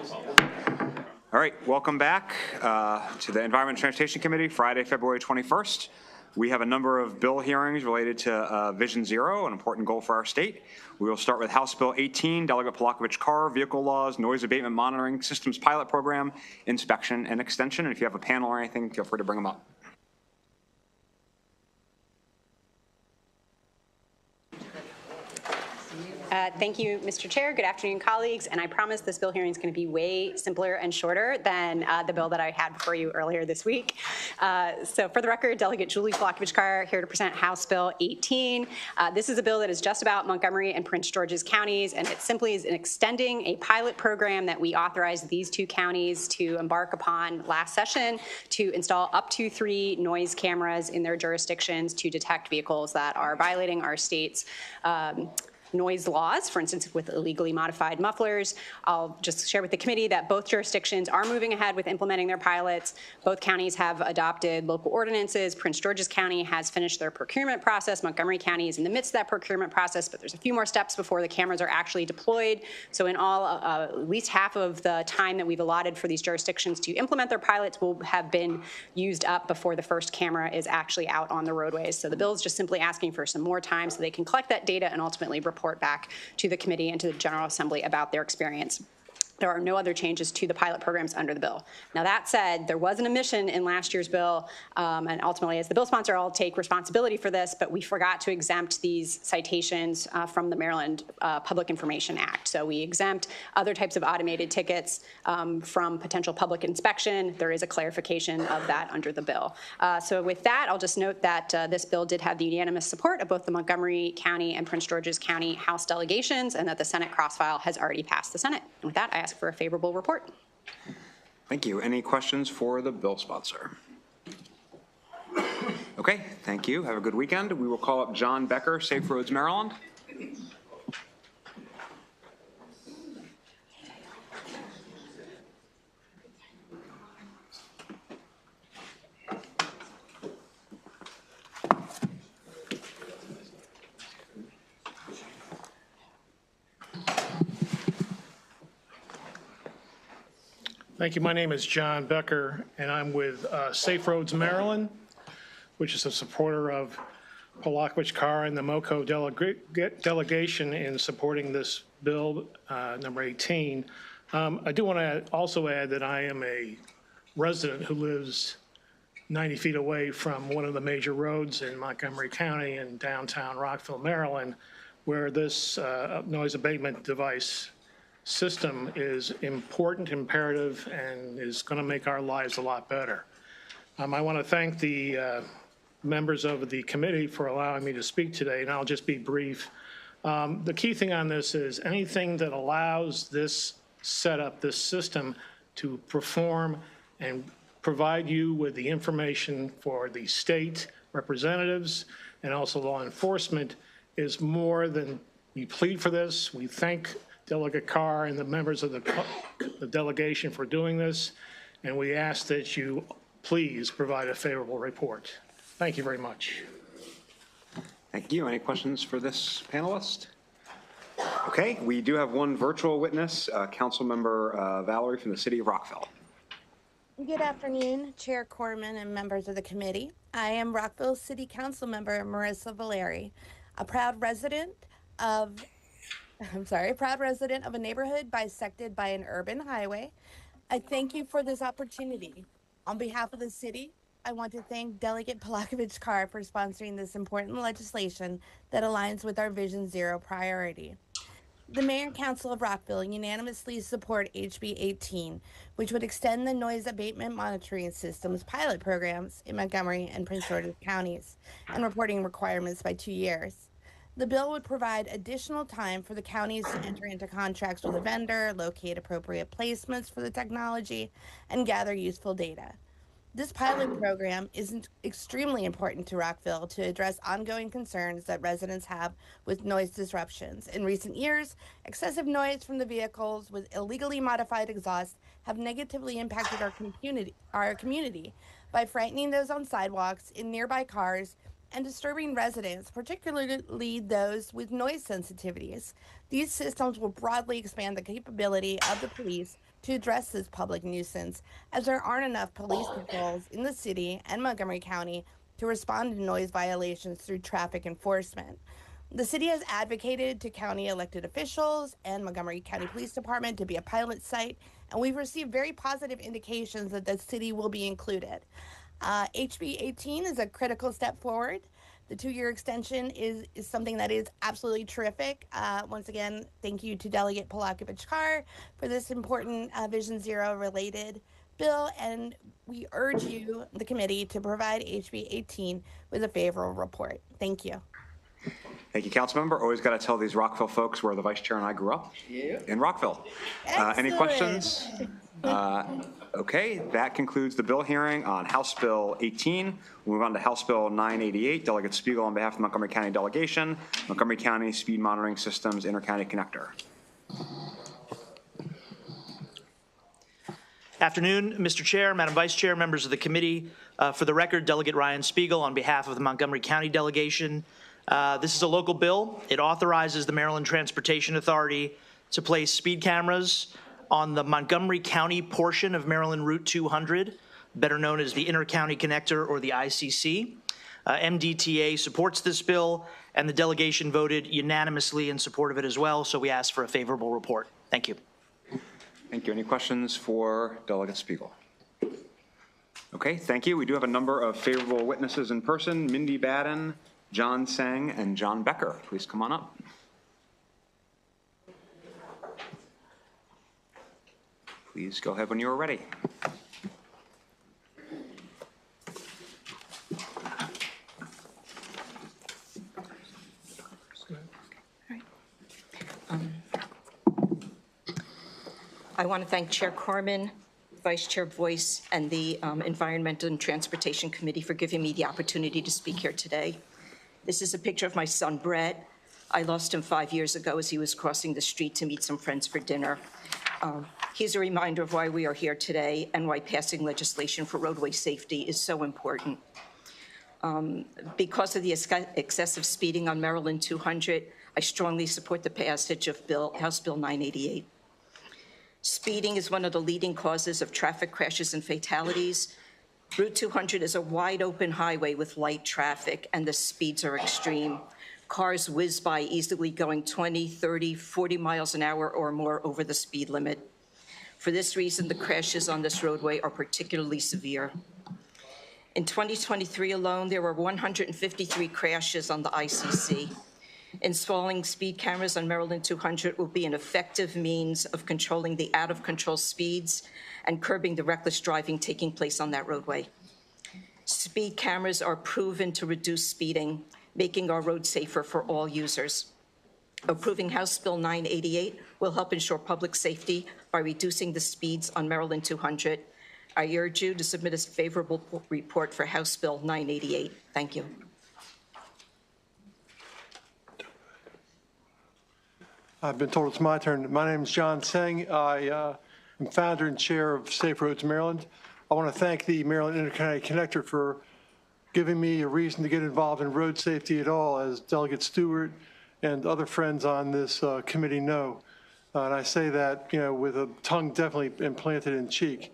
All right, welcome back to the Environment and Transportation Committee, Friday, February 21st. We have a number of bill hearings related to Vision Zero, an important goal for our state. We will start with House Bill 18, Delegate Polakovich-Carr, Vehicle Laws, Noise Abatement Monitoring Systems Pilot Program, Inspection and Extension. And if you have a panel or anything, feel free to bring them up. Thank you, Mr. Chair. Good afternoon, colleagues. And I promise this bill hearing is going to be way simpler and shorter than the bill that I had before you earlier this week. So for the record, Delegate Julie Polakovich-Carr here to present House Bill 18. This is a bill that is just about Montgomery and Prince George's counties, and it simply is extending a pilot program that we authorized these two counties to embark upon last session to install up to 3 noise cameras in their jurisdictions to detect vehicles that are violating our state's noise laws, for instance, with illegally modified mufflers. I'll just share with the committee that both jurisdictions are moving ahead with implementing their pilots. Both counties have adopted local ordinances. Prince George's County has finished their procurement process. Montgomery County is in the midst of that procurement process, but there's a few more steps before the cameras are actually deployed. So in all, at least half of the time that we've allotted for these jurisdictions to implement their pilots will have been used up before the first camera is actually out on the roadways. So the bill is just simply asking for some more time so they can collect that data and ultimately report back to the committee and to the General Assembly about their experience. There are no other changes to the pilot programs under the bill. Now that said, there was an omission in last year's bill, and ultimately as the bill sponsor, I'll take responsibility for this, but we forgot to exempt these citations from the Maryland Public Information Act. So we exempt other types of automated tickets from potential public inspection. There is a clarification of that under the bill. So with that, I'll just note that this bill did have the unanimous support of both the Montgomery County and Prince George's County House delegations, and that the Senate cross-file has already passed the Senate. And with that, I ask for a favorable report. Thank you. Any questions for the bill sponsor? Okay, thank you. Have a good weekend. We will call up John Becker, Safe Roads, Maryland. Thank you. My name is John Becker, and I'm with Safe Roads, Maryland, which is a supporter of Polakovich-Carr and the MoCo delegation in supporting this bill, number 18. I do want to also add that I am a resident who lives 90 feet away from one of the major roads in Montgomery County in downtown Rockville, Maryland, where this noise abatement device system is important, imperative, and is going to make our lives a lot better. I want to thank the members of the committee for allowing me to speak today, and I'll just be brief. The key thing on this is anything that allows this setup, this system, to perform and provide you with the information for the state representatives and also law enforcement is more than we plead for this. We thank Delegate Carr and the members of the delegation for doing this, and we ask that you please provide a favorable report. Thank you very much. Thank you. Any questions for this panelist? Okay, we do have one virtual witness, Council Member Valerie from the City of Rockville. Good afternoon, Chair Corman and members of the committee. I am Rockville City Council Member Marissa Valeri, a proud resident of a neighborhood bisected by an urban highway. I thank you for this opportunity. On behalf of the city, I want to thank Delegate Polakovich-Carr for sponsoring this important legislation that aligns with our Vision Zero priority. The Mayor and Council of Rockville unanimously support HB 18, which would extend the noise abatement monitoring systems pilot programs in Montgomery and Prince George's counties and reporting requirements by 2 years. The bill would provide additional time for the counties to enter into contracts with a vendor, locate appropriate placements for the technology, and gather useful data. This pilot program is extremely important to Rockville to address ongoing concerns that residents have with noise disruptions. In recent years, excessive noise from the vehicles with illegally modified exhaust have negatively impacted our community by frightening those on sidewalks, in nearby cars, and disturbing residents, particularly those with noise sensitivities. These systems will broadly expand the capability of the police to address this public nuisance, as there aren't enough police patrols in the city and Montgomery County to respond to noise violations through traffic enforcement. The city has advocated to county elected officials and Montgomery County Police Department to be a pilot site, and we've received very positive indications that the city will be included. HB 18 is a critical step forward. The 2-year extension is something that is absolutely terrific. Once again, thank you to Delegate Polakovich-Carr for this important Vision Zero related bill, and we urge you, the committee, to provide HB 18 with a favorable report. Thank you. Thank you, Councilmember. Always got to tell these Rockville folks where the Vice Chair and I grew up, in Rockville. Any questions? Okay, that concludes the bill hearing on House Bill 18. We'll move on to House Bill 988. Delegate Spiegel on behalf of the Montgomery County delegation, Montgomery County Speed Monitoring Systems Inter-County Connector. Afternoon, Mr. Chair, Madam Vice Chair, members of the committee. For the record, Delegate Ryan Spiegel on behalf of the Montgomery County delegation. This is a local bill. It authorizes the Maryland Transportation Authority to place speed cameras on the Montgomery County portion of Maryland Route 200, better known as the Inter-County Connector or the ICC. MDTA supports this bill, and the delegation voted unanimously in support of it as well, so we ask for a favorable report. Thank you. Thank you. Any questions for Delegate Spiegel? Okay, thank you. We do have a number of favorable witnesses in person. Mindy Baden, John Sang, and John Becker. Please come on up. Please go ahead when you are ready. I want to thank Chair Corman, Vice Chair Boyce, and the Environmental and Transportation Committee for giving me the opportunity to speak here today. This is a picture of my son, Brett. I lost him 5 years ago as he was crossing the street to meet some friends for dinner. He's a reminder of why we are here today and why passing legislation for roadway safety is so important. Because of the excessive speeding on Maryland 200, I strongly support the passage of House Bill 988. Speeding is one of the leading causes of traffic crashes and fatalities. Route 200 is a wide open highway with light traffic, and the speeds are extreme. Cars whiz by easily going 20, 30, 40 miles an hour or more over the speed limit. For this reason, the crashes on this roadway are particularly severe. In 2023 alone, there were 153 crashes on the ICC. Installing speed cameras on Maryland 200 will be an effective means of controlling the out-of-control speeds and curbing the reckless driving taking place on that roadway. Speed cameras are proven to reduce speeding, making our roads safer for all users. Approving House Bill 988 will help ensure public safety by reducing the speeds on Maryland 200. I urge you to submit a favorable report for House Bill 988. Thank you. I've been told it's my turn. My name is John Sang. I am founder and chair of Safe Roads Maryland. I want to thank the Maryland Inter-County Connector for giving me a reason to get involved in road safety at all, as Delegate Stewart and other friends on this committee know. And I say that, with a tongue definitely implanted in cheek.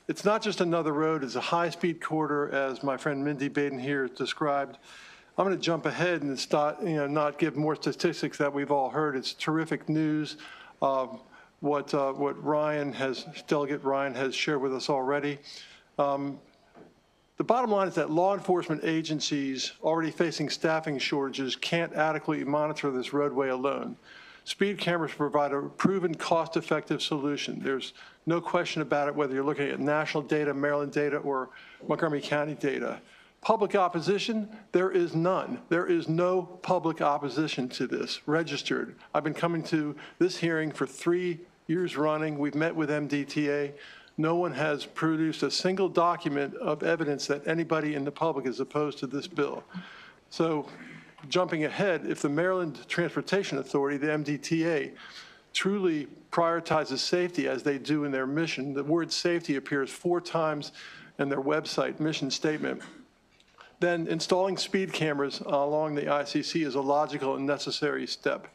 It's not just another road, it's a high-speed corridor, as my friend Mindy Baden here described. I'm going to jump ahead and start, not give more statistics that we've all heard. It's terrific news. What Delegate Ryan has shared with us already. The bottom line is that law enforcement agencies already facing staffing shortages can't adequately monitor this roadway alone. Speed cameras provide a proven cost-effective solution. There's no question about it, whether you're looking at national data, Maryland data, or Montgomery County data. Public opposition, there is none. There is no public opposition to this, registered. I've been coming to this hearing for 3 years running. We've met with MDTA. No one has produced a single document of evidence that anybody in the public is opposed to this bill. So, jumping ahead, if the Maryland Transportation Authority, the MDTA, truly prioritizes safety as they do in their mission, the word safety appears 4 times in their website mission statement, then installing speed cameras along the ICC is a logical and necessary step.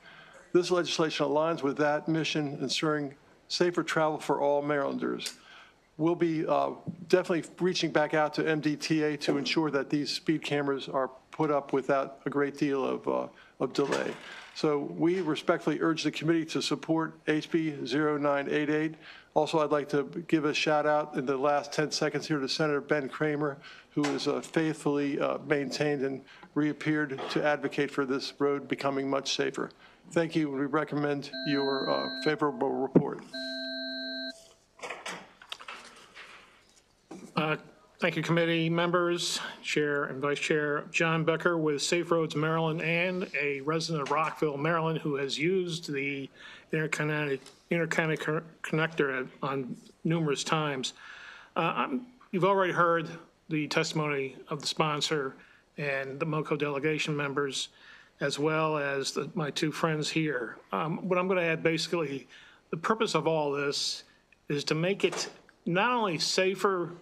This legislation aligns with that mission, ensuring safer travel for all Marylanders. We'll be definitely reaching back out to MDTA to ensure that these speed cameras are put up without a great deal of delay. So we respectfully urge the committee to support HB 0988. Also, I'd like to give a shout out in the last 10 seconds here to Senator Ben Kramer, who has faithfully maintained and reappeared to advocate for this road becoming much safer. Thank you. We recommend your favorable report. Thank you, committee members, Chair and Vice Chair. John Becker with Safe Roads Maryland and a resident of Rockville, Maryland, who has used the intercounty connector on numerous times. You've already heard the testimony of the sponsor and the MoCo delegation members, as well as my two friends here. What I'm going to add, basically, the purpose of all this is to make it not only safer,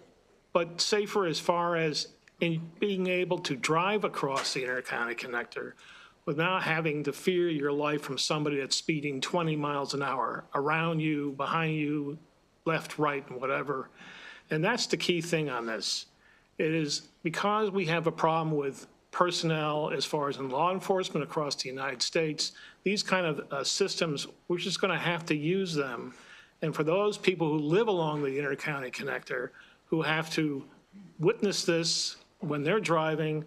but safer as far as in being able to drive across the intercounty connector without having to fear your life from somebody that's speeding 20 miles an hour around you, behind you, left, right, and whatever. And that's the key thing on this. It is because we have a problem with personnel as far as in law enforcement across the United States, these kind of systems, we're just going to have to use them. And for those people who live along the intercounty connector, who have to witness this when they're driving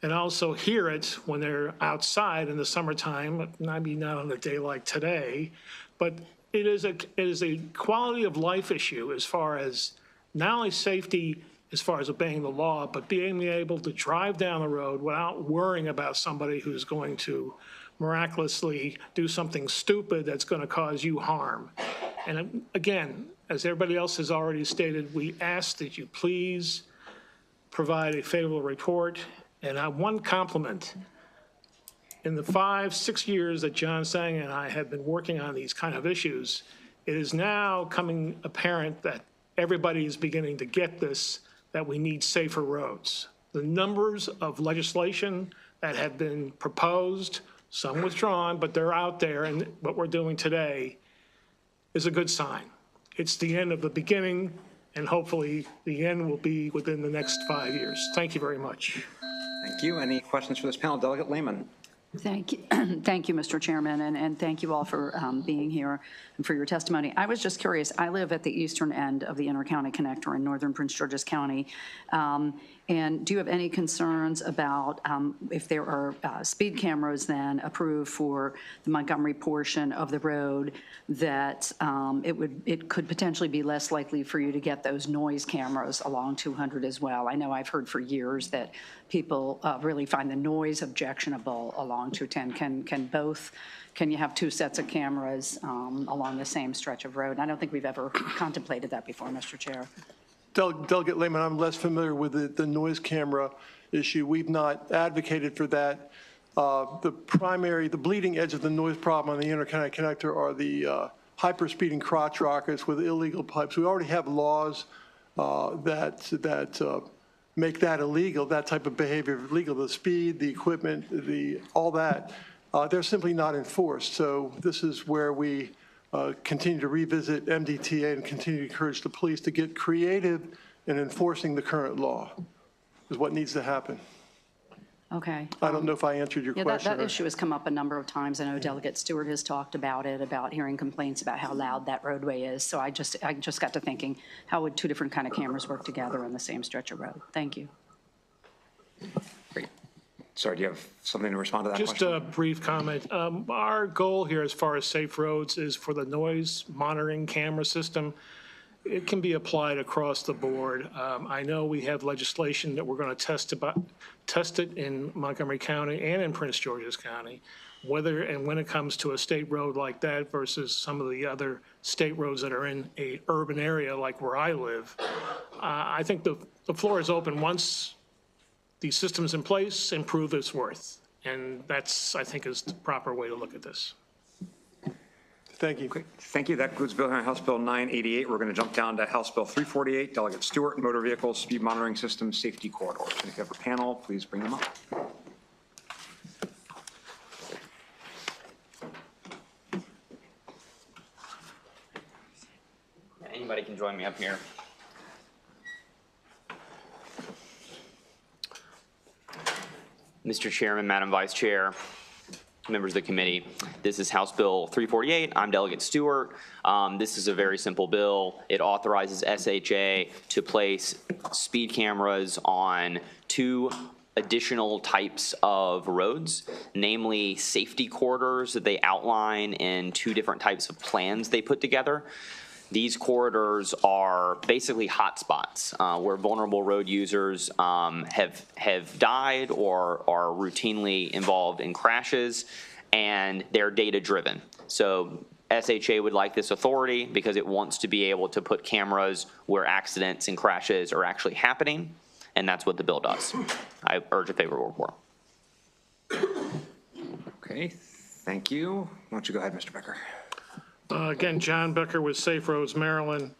and also hear it when they're outside in the summertime, maybe not on a day like today, but it is a quality of life issue as far as not only safety as far as obeying the law, but being able to drive down the road without worrying about somebody who's going to miraculously do something stupid that's going to cause you harm. And again, as everybody else has already stated, we ask that you please provide a favorable report. And one compliment. In the 5-6 years that John Sang and I have been working on these kind of issues, it is now coming apparent that everybody is beginning to get this, that we need safer roads. The numbers of legislation that have been proposed, some withdrawn, but they're out there, and what we're doing today is a good sign. It's the end of the beginning, and hopefully the end will be within the next 5 years. Thank you very much. Thank you. Any questions for this panel? Delegate Lehman. Thank you. Thank you, Mr. Chairman, and thank you all for being here and for your testimony. I was just curious. I live at the eastern end of the intercounty connector in northern Prince George's County. And do you have any concerns about if there are speed cameras then approved for the Montgomery portion of the road that it could potentially be less likely for you to get those noise cameras along 200 as well? I know I've heard for years that people really find the noise objectionable along 210. Can you have two sets of cameras along the same stretch of road? I don't think we've ever contemplated that before, Mr. Chair. Delegate Lehman, I'm less familiar with the noise camera issue. We've not advocated for that. The bleeding edge of the noise problem on the intercounty connector are the hyper-speeding crotch rockets with illegal pipes. We already have laws that make that illegal, that type of behavior illegal, the speed, the equipment, all that. They're simply not enforced. So this is where we continue to revisit MDTA and continue to encourage the police to get creative in enforcing the current law is what needs to happen. Okay. I don't know if I answered your question. That issue has come up a number of times. I know Delegate Stewart has talked about it, about hearing complaints about how loud that roadway is. So I just got to thinking, how would two different kind of cameras work together on the same stretch of road? Thank you. Great. Sorry, do you have something to respond to that question? Just a brief comment. Our goal here as far as safe roads is for the noise monitoring camera system. It can be applied across the board. I know we have legislation that we're going to test it in Montgomery County and in Prince George's County, whether and when it comes to a state road like that versus some of the other state roads that are in a urban area like where I live. I think the floor is open once the system's in place and prove its worth. And that's, I think, is the proper way to look at this. Thank you. Okay, thank you. That concludes Bill hearing House Bill 988. We're going to jump down to House Bill 348, Delegate Stewart, Motor Vehicle Speed Monitoring System Safety Corridors. And if you have a panel, please bring them up. can join me up here. Mr. Chairman, Madam Vice Chair, members of the committee, this is House Bill 348. I'm Delegate Stewart. This is a very simple bill. It authorizes SHA to place speed cameras on 2 additional types of roads, namely safety corridors that they outline in 2 different types of plans they put together. These corridors are basically hotspots where vulnerable road users have died or are routinely involved in crashes, and they're data-driven. So SHA would like this authority because it wants to be able to put cameras where accidents and crashes are actually happening, and that's what the bill does. I urge a favorable report. Okay, thank you. Why don't you go ahead, Mr. Becker? Again, John Becker with Safe Roads, Maryland.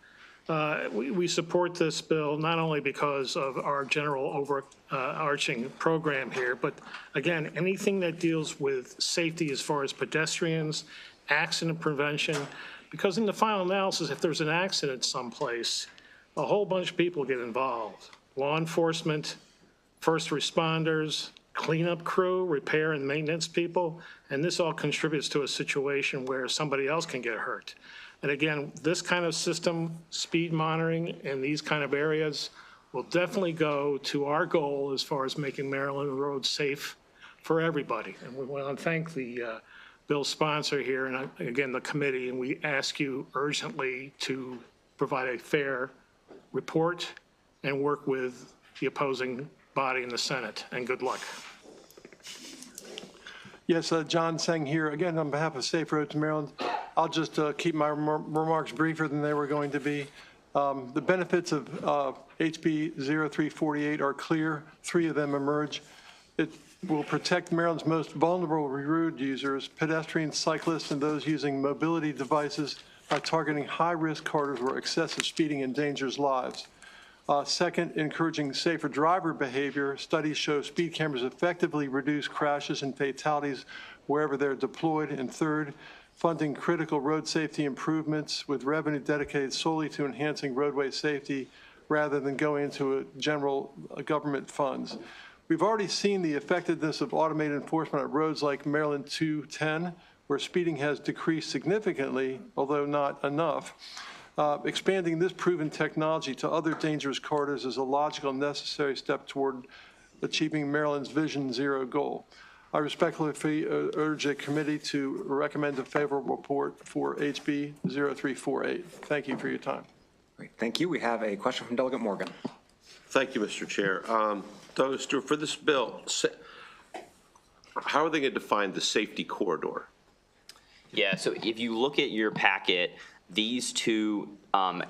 We support this bill not only because of our general overarching program here, but again, anything that deals with safety as far as pedestrians, accident prevention, because in the final analysis, if there's an accident someplace, a whole bunch of people get involved. Law enforcement, first responders, cleanup crew, repair and maintenance people, and this all contributes to a situation where somebody else can get hurt. And again, this kind of system, speed monitoring in these kind of areas will definitely go to our goal as far as making Maryland roads safe for everybody. And we want to thank the bill sponsor here and again, the committee, and we ask you urgently to provide a fair report and work with the opposing body in the Senate, and good luck. Yes, John Seng here. Again, on behalf of Safe Roads Maryland, I'll just keep my remarks briefer than they were going to be. The benefits of HB 0348 are clear. 3 of them emerge. It will protect Maryland's most vulnerable road users, pedestrians, cyclists, and those using mobility devices by targeting high-risk corridors where excessive speeding endangers lives. Second, encouraging safer driver behavior. Studies show speed cameras effectively reduce crashes and fatalities wherever they're deployed. And third, funding critical road safety improvements with revenue dedicated solely to enhancing roadway safety rather than going into general government funds. We've already seen the effectiveness of automated enforcement at roads like Maryland 210, where speeding has decreased significantly, although not enough. Expanding this proven technology to other dangerous corridors is a logical and necessary step toward achieving Maryland's Vision Zero goal. I respectfully urge the committee to recommend a favorable report for HB 0348. Thank you for your time. Great, thank you. We have a question from Delegate Morgan. Thank you, Mr. Chair. Delegate Stewart, for this bill, how are they going to define the safety corridor? Yeah, so if you look at your packet, these 2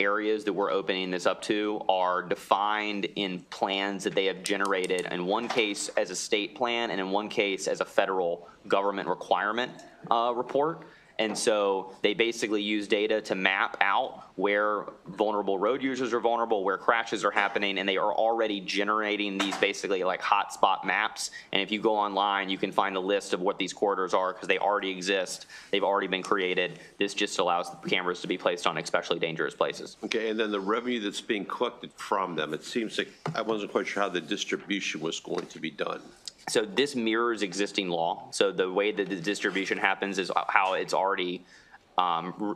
areas that we're opening this up to are defined in plans that they have generated, in one case as a state plan and in one case as a federal government requirement report. And so they basically use data to map out where vulnerable road users are vulnerable, where crashes are happening, and they are already generating these basically like hotspot maps. And if you go online, you can find a list of what these corridors are because they already exist. They've already been created. This just allows the cameras to be placed on especially dangerous places. Okay, and then the revenue that's being collected from them, it seems like I wasn't quite sure how the distribution was going to be done. So this mirrors existing law. So the way that the distribution happens is how it's already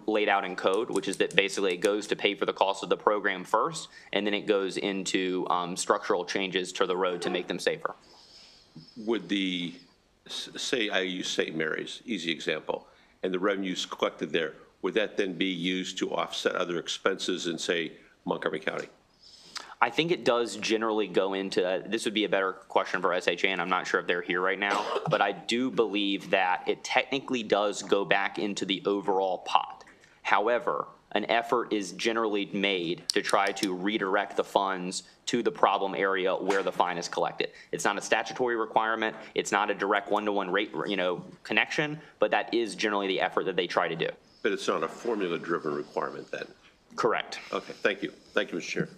laid out in code, which is that basically it goes to pay for the cost of the program first, and then it goes into structural changes to the road to make them safer. Would the, say I use St. Mary's, easy example, and the revenues collected there, would that then be used to offset other expenses in, say, Montgomery County? I think it does generally go into, this would be a better question for SHA, and I'm not sure if they're here right now, but I do believe that it technically does go back into the overall pot. However, an effort is generally made to try to redirect the funds to the problem area where the fine is collected. It's not a statutory requirement. It's not a direct one-to-one rate, connection, but that is generally the effort that they try to do. But it's not a formula-driven requirement then? Correct. Okay, thank you. Thank you, Mr. Chair.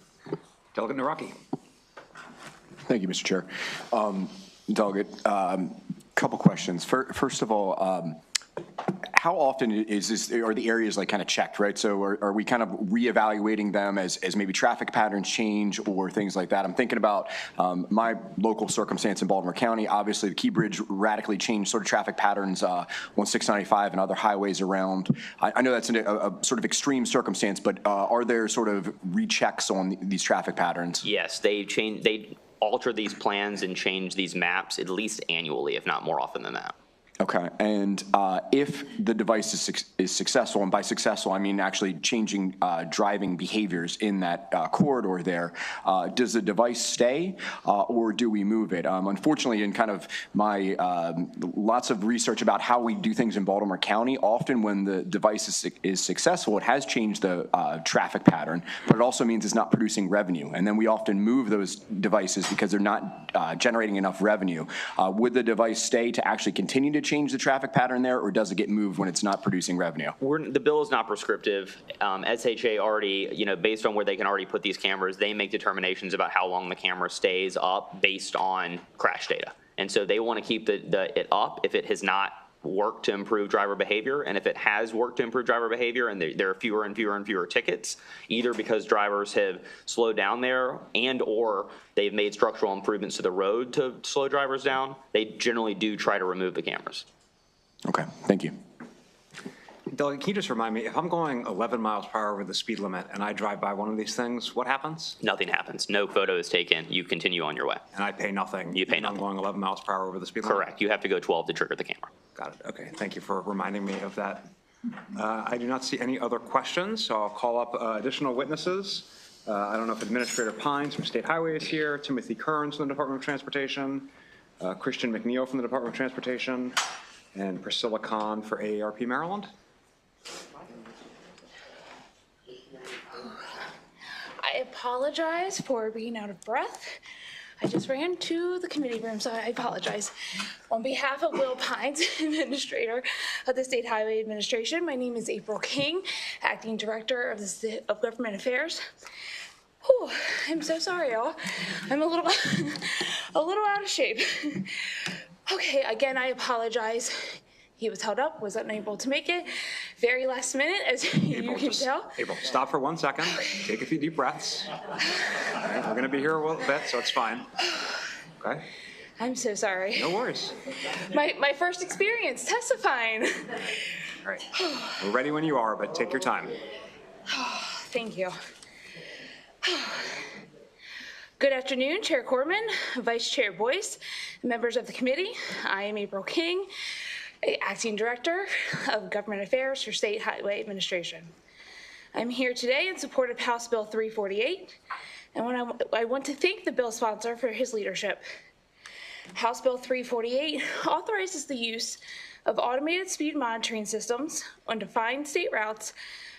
Delegate Naraki. Thank you, Mr. Chair. Delegate, couple questions. First of all, How often is this, are the areas like kind of checked, right? So are we kind of reevaluating them as maybe traffic patterns change or things like that? I'm thinking about my local circumstance in Baltimore County. Obviously, the Key Bridge radically changed sort of traffic patterns on 695 and other highways around. I know that's a sort of extreme circumstance, but are there sort of rechecks on these traffic patterns? Yes, they alter these plans and change these maps at least annually, if not more often than that. Okay, and if the device is successful, and by successful I mean actually changing driving behaviors in that corridor there, does the device stay or do we move it? Unfortunately, in kind of my lots of research about how we do things in Baltimore County, often when the device is successful, it has changed the traffic pattern, but it also means it's not producing revenue. And then we often move those devices because they're not generating enough revenue. Would the device stay to actually continue to change the traffic pattern there, or does it get moved when it's not producing revenue? The bill is not prescriptive. SHA already, based on where they can already put these cameras, they make determinations about how long the camera stays up based on crash data. And so they want to keep it up if it has not worked to improve driver behavior, and if it has worked to improve driver behavior and there are fewer and fewer and fewer tickets, either because drivers have slowed down there and or they've made structural improvements to the road to slow drivers down, they generally do try to remove the cameras. Okay, thank you. Delegate, can you just remind me, if I'm going 11 miles per hour over the speed limit and I drive by one of these things, what happens? Nothing happens. No photo is taken. You continue on your way. And I pay nothing? You pay nothing. I'm going 11 miles per hour over the speed limit? Correct. You have to go 12 to trigger the camera. Got it. Okay. Thank you for reminding me of that. I do not see any other questions, so I'll call up additional witnesses. I don't know if Administrator Pines from State Highway is here, Timothy Kearns from the Department of Transportation, Christian McNeil from the Department of Transportation, and Priscilla Kahn for AARP Maryland. I apologize for being out of breath. I just ran to the committee room, so I apologize. On behalf of Will Pines, Administrator of the State Highway Administration, my name is April King, Acting Director of Government Affairs. Whew, I'm so sorry, y'all. I'm a little out of shape. Okay, again, I apologize. He was held up, was unable to make it. Very last minute, as you can tell. April, stop for 1 second. Take a few deep breaths. Okay, we're going to be here a little bit, so it's fine. Okay? I'm so sorry. No worries. My first experience testifying. All right. We're ready when you are, but take your time. Thank you. Good afternoon, Chair Corman, Vice Chair Boyce, members of the committee. I am April King, Acting Director of Government Affairs for State Highway Administration. I'm here today in support of House Bill 348, and I want to thank the bill sponsor for his leadership. House Bill 348 authorizes the use of automated speed monitoring systems on defined state routes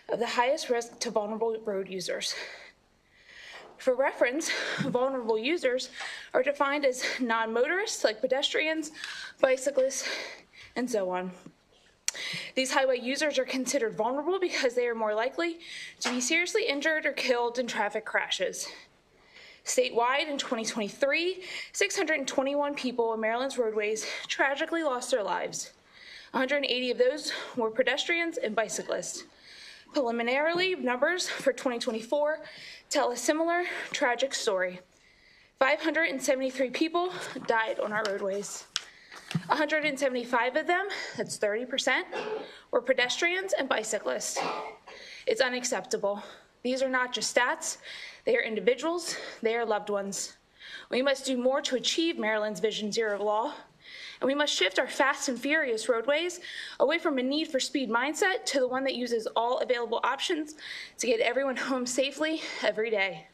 of the highest risk to vulnerable road users. For reference, vulnerable users are defined as non-motorists like pedestrians, bicyclists, and so on. These highway users are considered vulnerable because they are more likely to be seriously injured or killed in traffic crashes. Statewide in 2023, 621 people on Maryland's roadways tragically lost their lives. 180 of those were pedestrians and bicyclists. Preliminarily, numbers for 2024 tell a similar tragic story. 573 people died on our roadways. 175 of them, that's 30%, were pedestrians and bicyclists. It's unacceptable. These are not just stats, they are individuals, they are loved ones. We must do more to achieve Maryland's Vision Zero law, and we must shift our fast and furious roadways away from a need for speed mindset to the one that uses all available options to get everyone home safely every day.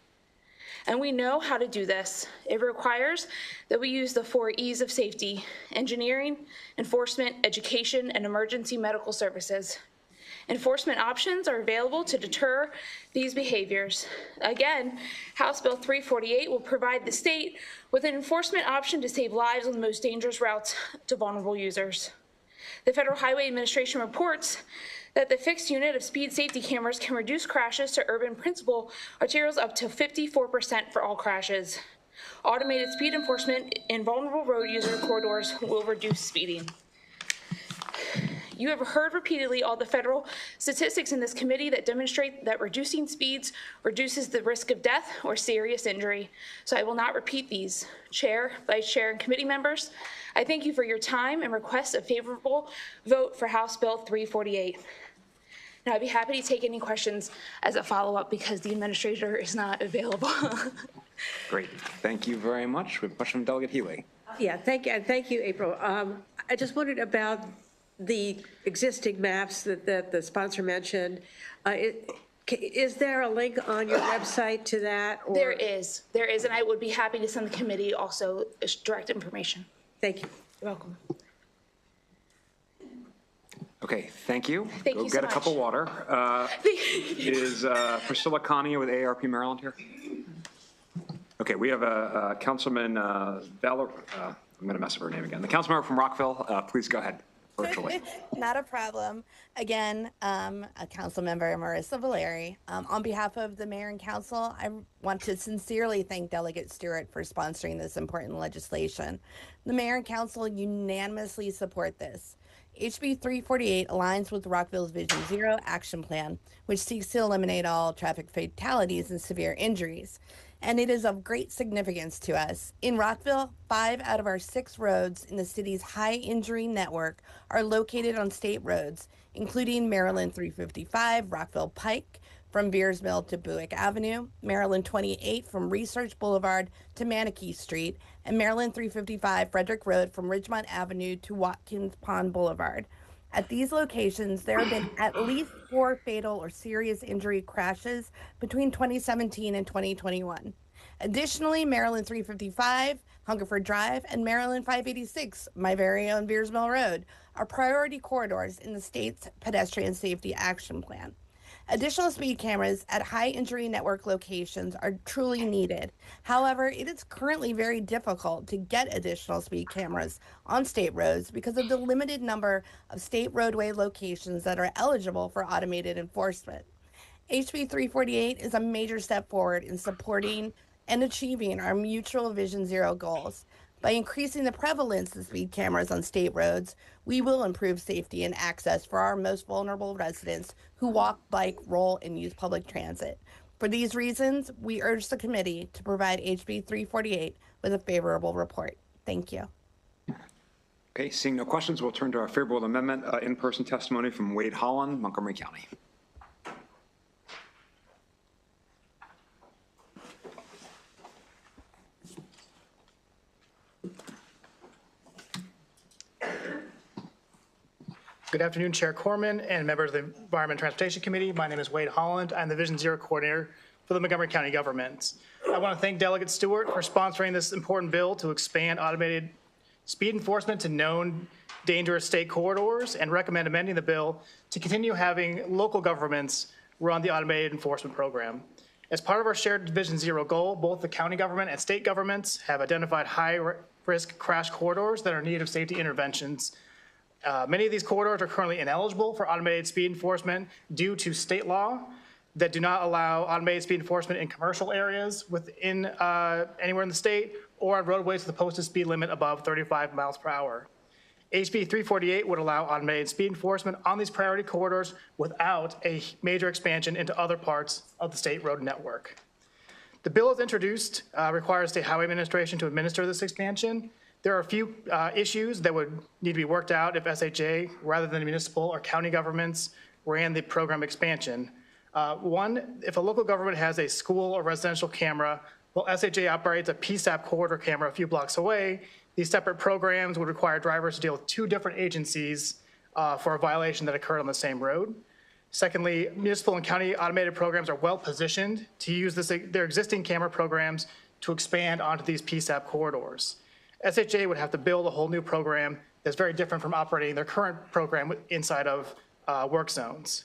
And we know how to do this. It requires that we use the 4 E's of safety: engineering, enforcement, education, and emergency medical services. Enforcement options are available to deter these behaviors. Again, House Bill 348 will provide the state with an enforcement option to save lives on the most dangerous routes to vulnerable users. The Federal Highway Administration reports that the fixed unit of speed safety cameras can reduce crashes to urban principal arterials up to 54% for all crashes. Automated speed enforcement in vulnerable road user corridors will reduce speeding. You have heard repeatedly all the federal statistics in this committee that demonstrate that reducing speeds reduces the risk of death or serious injury. So I will not repeat these. Chair, Vice Chair, and committee members, I thank you for your time and request a favorable vote for House Bill 348. Now, I'd be happy to take any questions as a follow-up because the administrator is not available. Great. Thank you very much. We have a question from Delegate Healy. Yeah, thank you, and thank you, April. I just wondered about the existing maps that the sponsor mentioned. Is there a link on your website to that? Or? There is, and I would be happy to send the committee also direct information. Thank you. You're welcome. Okay, thank you. Thank Go you get so a cup of much. water. Is Priscilla Connia with AARP Maryland here? Okay, we have a Councilman Valor. I'm going to mess up her name again. The councilmember from Rockville, please go ahead virtually. Not a problem. Again, a council member, Marissa Valeri. On behalf of the mayor and council, I want to sincerely thank Delegate Stewart for sponsoring this important legislation. The mayor and council unanimously support this. HB 348 aligns with Rockville's Vision Zero action plan, which seeks to eliminate all traffic fatalities and severe injuries. And it is of great significance to us. In Rockville, 5 out of our 6 roads in the city's high injury network are located on state roads, including Maryland 355, Rockville Pike, from Beers Mill to Buick Avenue, Maryland 28 from Research Boulevard to Manakee Street, and Maryland 355 Frederick Road from Ridgemont Avenue to Watkins Pond Boulevard. At these locations, there have been at least 4 fatal or serious injury crashes between 2017 and 2021. Additionally, Maryland 355, Hungerford Drive, and Maryland 586, my very own Beers Mill Road, are priority corridors in the state's pedestrian safety action plan. Additional speed cameras at high injury network locations are truly needed. However, it is currently very difficult to get additional speed cameras on state roads because of the limited number of state roadway locations that are eligible for automated enforcement. HB 348 is a major step forward in supporting and achieving our mutual Vision Zero goals. By increasing the prevalence of speed cameras on state roads, we will improve safety and access for our most vulnerable residents who walk, bike, roll, and use public transit. For these reasons, we urge the committee to provide HB 348 with a favorable report. Thank you. Okay, seeing no questions, we'll turn to our favorable amendment, in-person testimony from Wade Holland, Montgomery County. Good afternoon, Chair Corman and members of the Environment and Transportation Committee. My name is Wade Holland. I'm the Vision Zero Coordinator for the Montgomery County government. I want to thank Delegate Stewart for sponsoring this important bill to expand automated speed enforcement to known dangerous state corridors and recommend amending the bill to continue having local governments run the automated enforcement program. As part of our shared Vision Zero goal, both the county government and state governments have identified high-risk crash corridors that are in need of safety interventions. Many of these corridors are currently ineligible for automated speed enforcement due to state law that do not allow automated speed enforcement in commercial areas within anywhere in the state or on roadways with a posted speed limit above 35 miles per hour. HB 348 would allow automated speed enforcement on these priority corridors without a major expansion into other parts of the state road network. The bill as introduced requires State Highway Administration to administer this expansion. There are a few issues that would need to be worked out if SHA, rather than municipal or county governments, ran the program expansion. One, if a local government has a school or residential camera, while SHA operates a PSAP corridor camera a few blocks away, these separate programs would require drivers to deal with 2 different agencies for a violation that occurred on the same road. Secondly, municipal and county automated programs are well positioned to use their existing camera programs to expand onto these PSAP corridors. SHA would have to build a whole new program that's very different from operating their current program inside of work zones.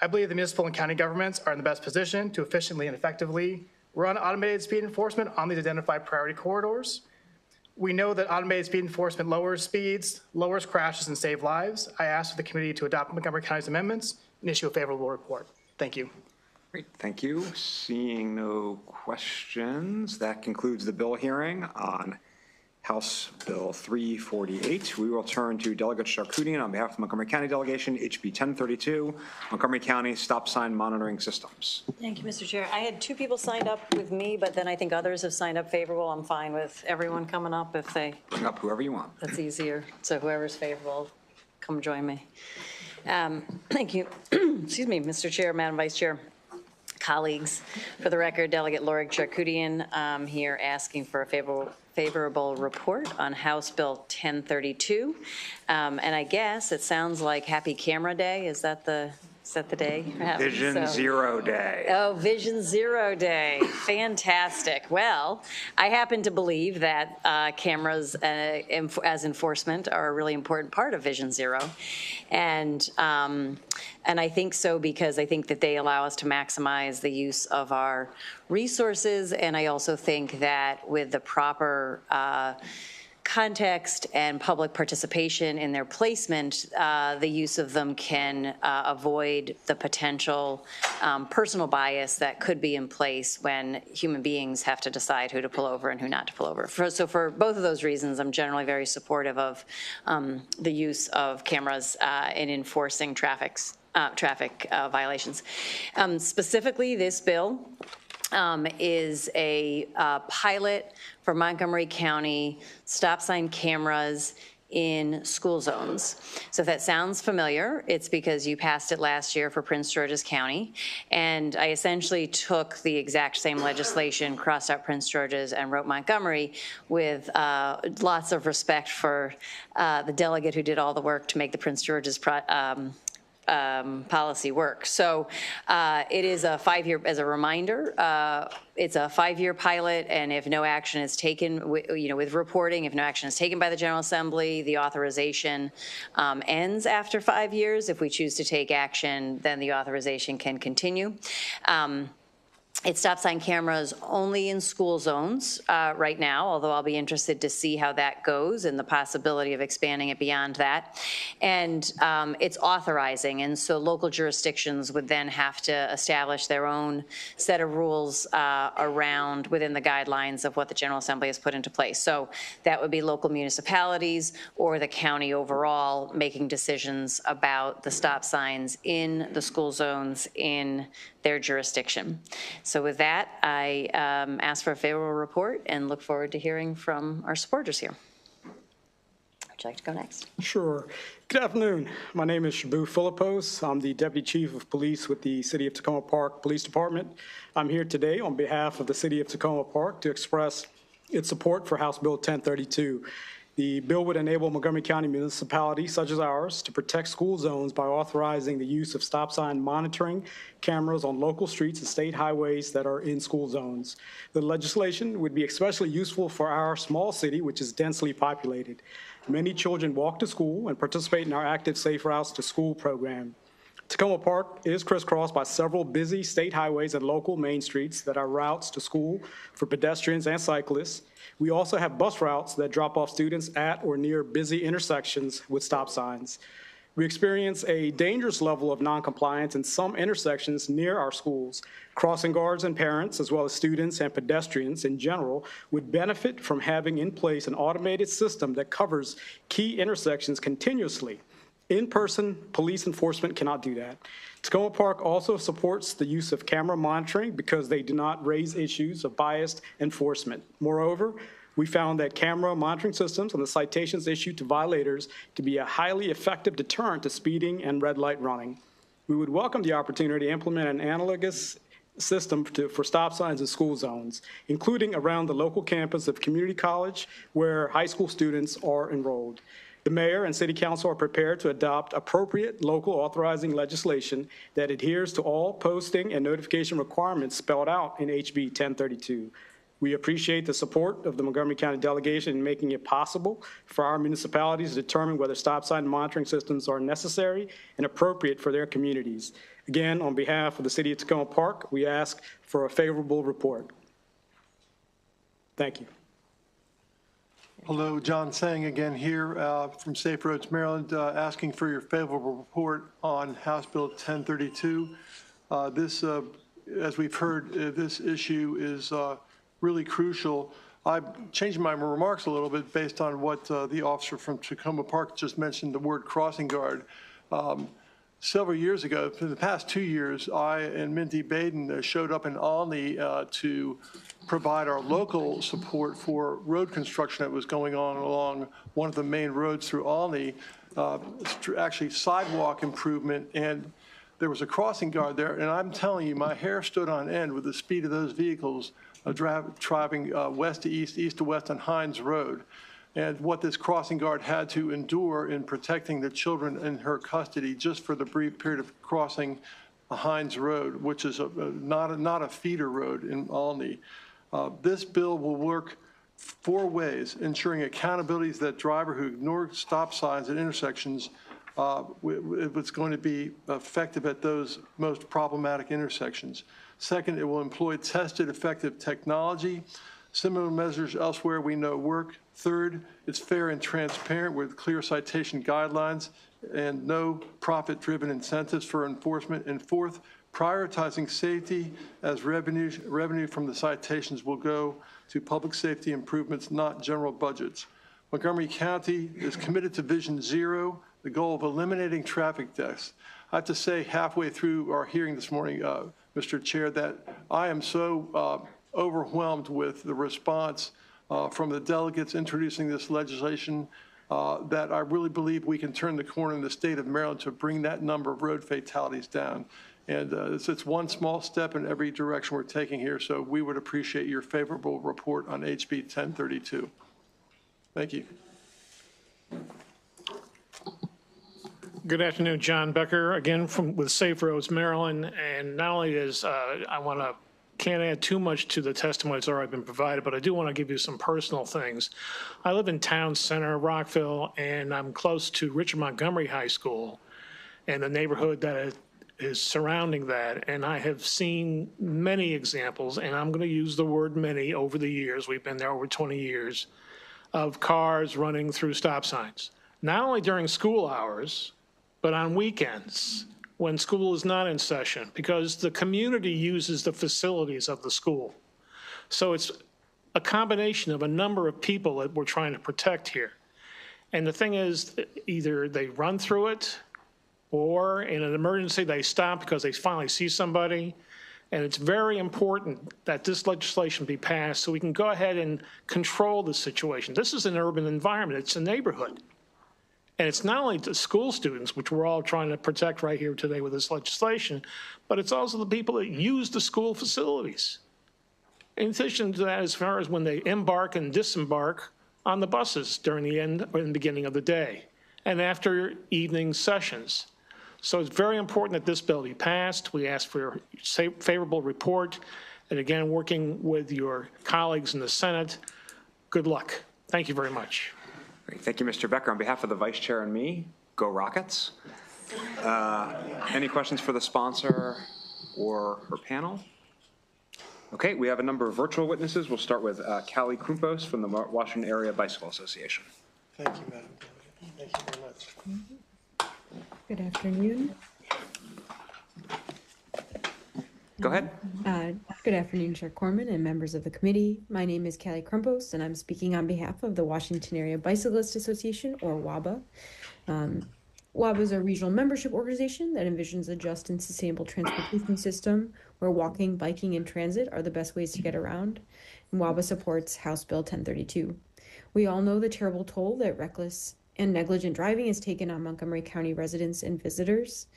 I believe the municipal and county governments are in the best position to efficiently and effectively run automated speed enforcement on these identified priority corridors. We know that automated speed enforcement lowers speeds, lowers crashes, and saves lives. I ask for the committee to adopt Montgomery County's amendments and issue a favorable report. Thank you. Great, thank you. Seeing no questions, that concludes the bill hearing on House Bill 348. We will turn to Delegate Charkoudian on behalf of the Montgomery County delegation, HB 1032, Montgomery County Stop Sign Monitoring Systems. Thank you, Mr. Chair. I had 2 people signed up with me, but then I think others have signed up favorable. I'm fine with everyone coming up if they. Bring up whoever you want. That's easier. So whoever's favorable, come join me. Thank you. Excuse me, Mr. Chair, Madam Vice Chair, colleagues. For the record, Delegate Lorig Charkoudian here asking for a favorable report on House Bill 1032. And I guess it sounds like Happy Camera Day. Is that the day? Vision Zero Day. Oh, Vision Zero Day. Fantastic. Well, I happen to believe that cameras as enforcement are a really important part of Vision Zero. And I think so because I think that they allow us to maximize the use of our resources. And I also think that with the proper context and public participation in their placement, the use of them can avoid the potential personal bias that could be in place when human beings have to decide who to pull over and who not to pull over. So for both of those reasons, I'm generally very supportive of the use of cameras in enforcing traffic violations. Specifically, this bill is a pilot for Montgomery County stop sign cameras in school zones. So if that sounds familiar, it's because you passed it last year for Prince George's County. And I essentially took the exact same legislation, crossed out Prince George's and wrote Montgomery with lots of respect for the delegate who did all the work to make the Prince George's policy work. So it is a 5-year, as a reminder, it's a 5-year pilot, and if no action is taken, with reporting, if no action is taken by the General Assembly, the authorization ends after 5 years. If we choose to take action, then the authorization can continue. It stop sign cameras only in school zones right now, although I'll be interested to see how that goes and the possibility of expanding it beyond that. And it's authorizing, and so local jurisdictions would then have to establish their own set of rules around within the guidelines of what the General Assembly has put into place. So that would be local municipalities or the county overall making decisions about the stop signs in the school zones in their jurisdiction. So with that, I ask for a favorable report and look forward to hearing from our supporters here. Would you like to go next? Sure. Good afternoon. My name is Shabu Philippos. I'm the Deputy Chief of Police with the City of Tacoma Park Police Department. I'm here today on behalf of the City of Tacoma Park to express its support for House Bill 1032. The bill would enable Montgomery County municipalities such as ours to protect school zones by authorizing the use of stop sign monitoring cameras on local streets and state highways that are in school zones. The legislation would be especially useful for our small city, which is densely populated. Many children walk to school and participate in our active Safe Routes to School program. Tacoma Park is crisscrossed by several busy state highways and local main streets that are routes to school for pedestrians and cyclists. We also have bus routes that drop off students at or near busy intersections with stop signs. We experience a dangerous level of noncompliance in some intersections near our schools. Crossing guards and parents, as well as students and pedestrians in general, would benefit from having in place an automated system that covers key intersections continuously. In-person police enforcement cannot do that. Tacoma Park also supports the use of camera monitoring because they do not raise issues of biased enforcement. Moreover, we found that camera monitoring systems and the citations issued to violators to be a highly effective deterrent to speeding and red light running. We would welcome the opportunity to implement an analogous system for stop signs in school zones, including around the local campus of community college where high school students are enrolled. The mayor and city council are prepared to adopt appropriate local authorizing legislation that adheres to all posting and notification requirements spelled out in HB 1032. We appreciate the support of the Montgomery County delegation in making it possible for our municipalities to determine whether stop sign monitoring systems are necessary and appropriate for their communities. Again, on behalf of the City of Tacoma Park, we ask for a favorable report. Thank you. Hello, John Sang again here from Safe Roads, Maryland, asking for your favorable report on House Bill 1032. This, as we've heard, this issue is really crucial I've changed my remarks a little bit based on what the officer from Tacoma Park just mentioned, the word crossing guard. Several years ago, for the past 2 years, I and Mindy Baden showed up in Olney to provide our local support for road construction that was going on along one of the main roads through Olney, actually sidewalk improvement, and there was a crossing guard there, and I'm telling you, my hair stood on end with the speed of those vehicles driving west to east, east to west on Hines Road. And what this crossing guard had to endure in protecting the children in her custody just for the brief period of crossing Hines Road, which is not a feeder road in Olney. This bill will work 4 ways, ensuring accountability to that driver who ignored stop signs at intersections. It's going to be effective at those most problematic intersections. Second, it will employ tested, effective technology. Similar measures elsewhere we know work. Third, it's fair and transparent with clear citation guidelines and no profit-driven incentives for enforcement. And fourth, prioritizing safety as revenue from the citations will go to public safety improvements, not general budgets. Montgomery County is committed to Vision Zero, the goal of eliminating traffic deaths. I have to say, halfway through our hearing this morning, Mr. Chair, that I am so overwhelmed with the response from the delegates introducing this legislation that I really believe we can turn the corner in the state of Maryland to bring that number of road fatalities down. And it's one small step in every direction we're taking here, so we would appreciate your favorable report on HB 1032. Thank you. Good afternoon, John Becker, again with Safe Roads, Maryland. And not only is can't add too much to the testimony that's already been provided, but I do want to give you some personal things. I live in town center, Rockville, and I'm close to Richard Montgomery High School and the neighborhood that is surrounding that. And I have seen many examples, and I'm going to use the word many over the years, we've been there over 20 years, of cars running through stop signs. Not only during school hours, but on weekends when school is not in session, because the community uses the facilities of the school. So it's a combination of a number of people that we're trying to protect here. And the thing is, either they run through it, or in an emergency, they stop because they finally see somebody. And it's very important that this legislation be passed so we can go ahead and control the situation. This is an urban environment, it's a neighborhood. And it's not only the school students, which we're all trying to protect right here today with this legislation, but it's also the people that use the school facilities. In addition to that, as far as when they embark and disembark on the buses during the end or the beginning of the day and after evening sessions. So it's very important that this bill be passed. We ask for your favorable report. And again, working with your colleagues in the Senate, good luck. Thank you very much. Great. Thank you, Mr. Becker. On behalf of the Vice Chair and me, go Rockets. Any questions for the sponsor or her panel? Okay, we have a number of virtual witnesses. We'll start with Callie Krumpos from the Washington Area Bicycle Association. Thank you, Madam Delegate. Thank you very much. Good afternoon. Go ahead. Good afternoon, Chair Corman and members of the committee. My name is Callie Krumpos, and I'm speaking on behalf of the Washington Area Bicyclist Association, or WABA. WABA is a regional membership organization that envisions a just and sustainable transportation system where walking, biking, and transit are the best ways to get around. And WABA supports House Bill 1032. We all know the terrible toll that reckless and negligent driving has taken on Montgomery County residents and visitors.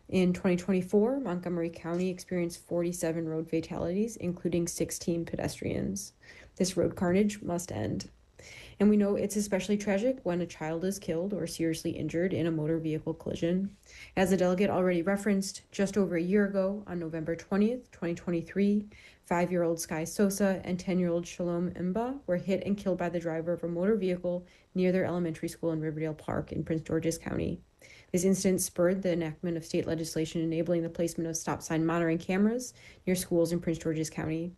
In 2024, Montgomery County experienced 47 road fatalities, including 16 pedestrians. This road carnage must end. And we know it's especially tragic when a child is killed or seriously injured in a motor vehicle collision. As the delegate already referenced, just over a year ago, on November 20th, 2023, 5-year-old Sky Sosa and 10-year-old Shalom Imba were hit and killed by the driver of a motor vehicle near their elementary school in Riverdale Park in Prince George's County. This incident spurred the enactment of state legislation enabling the placement of stop sign monitoring cameras near schools in Prince George's County.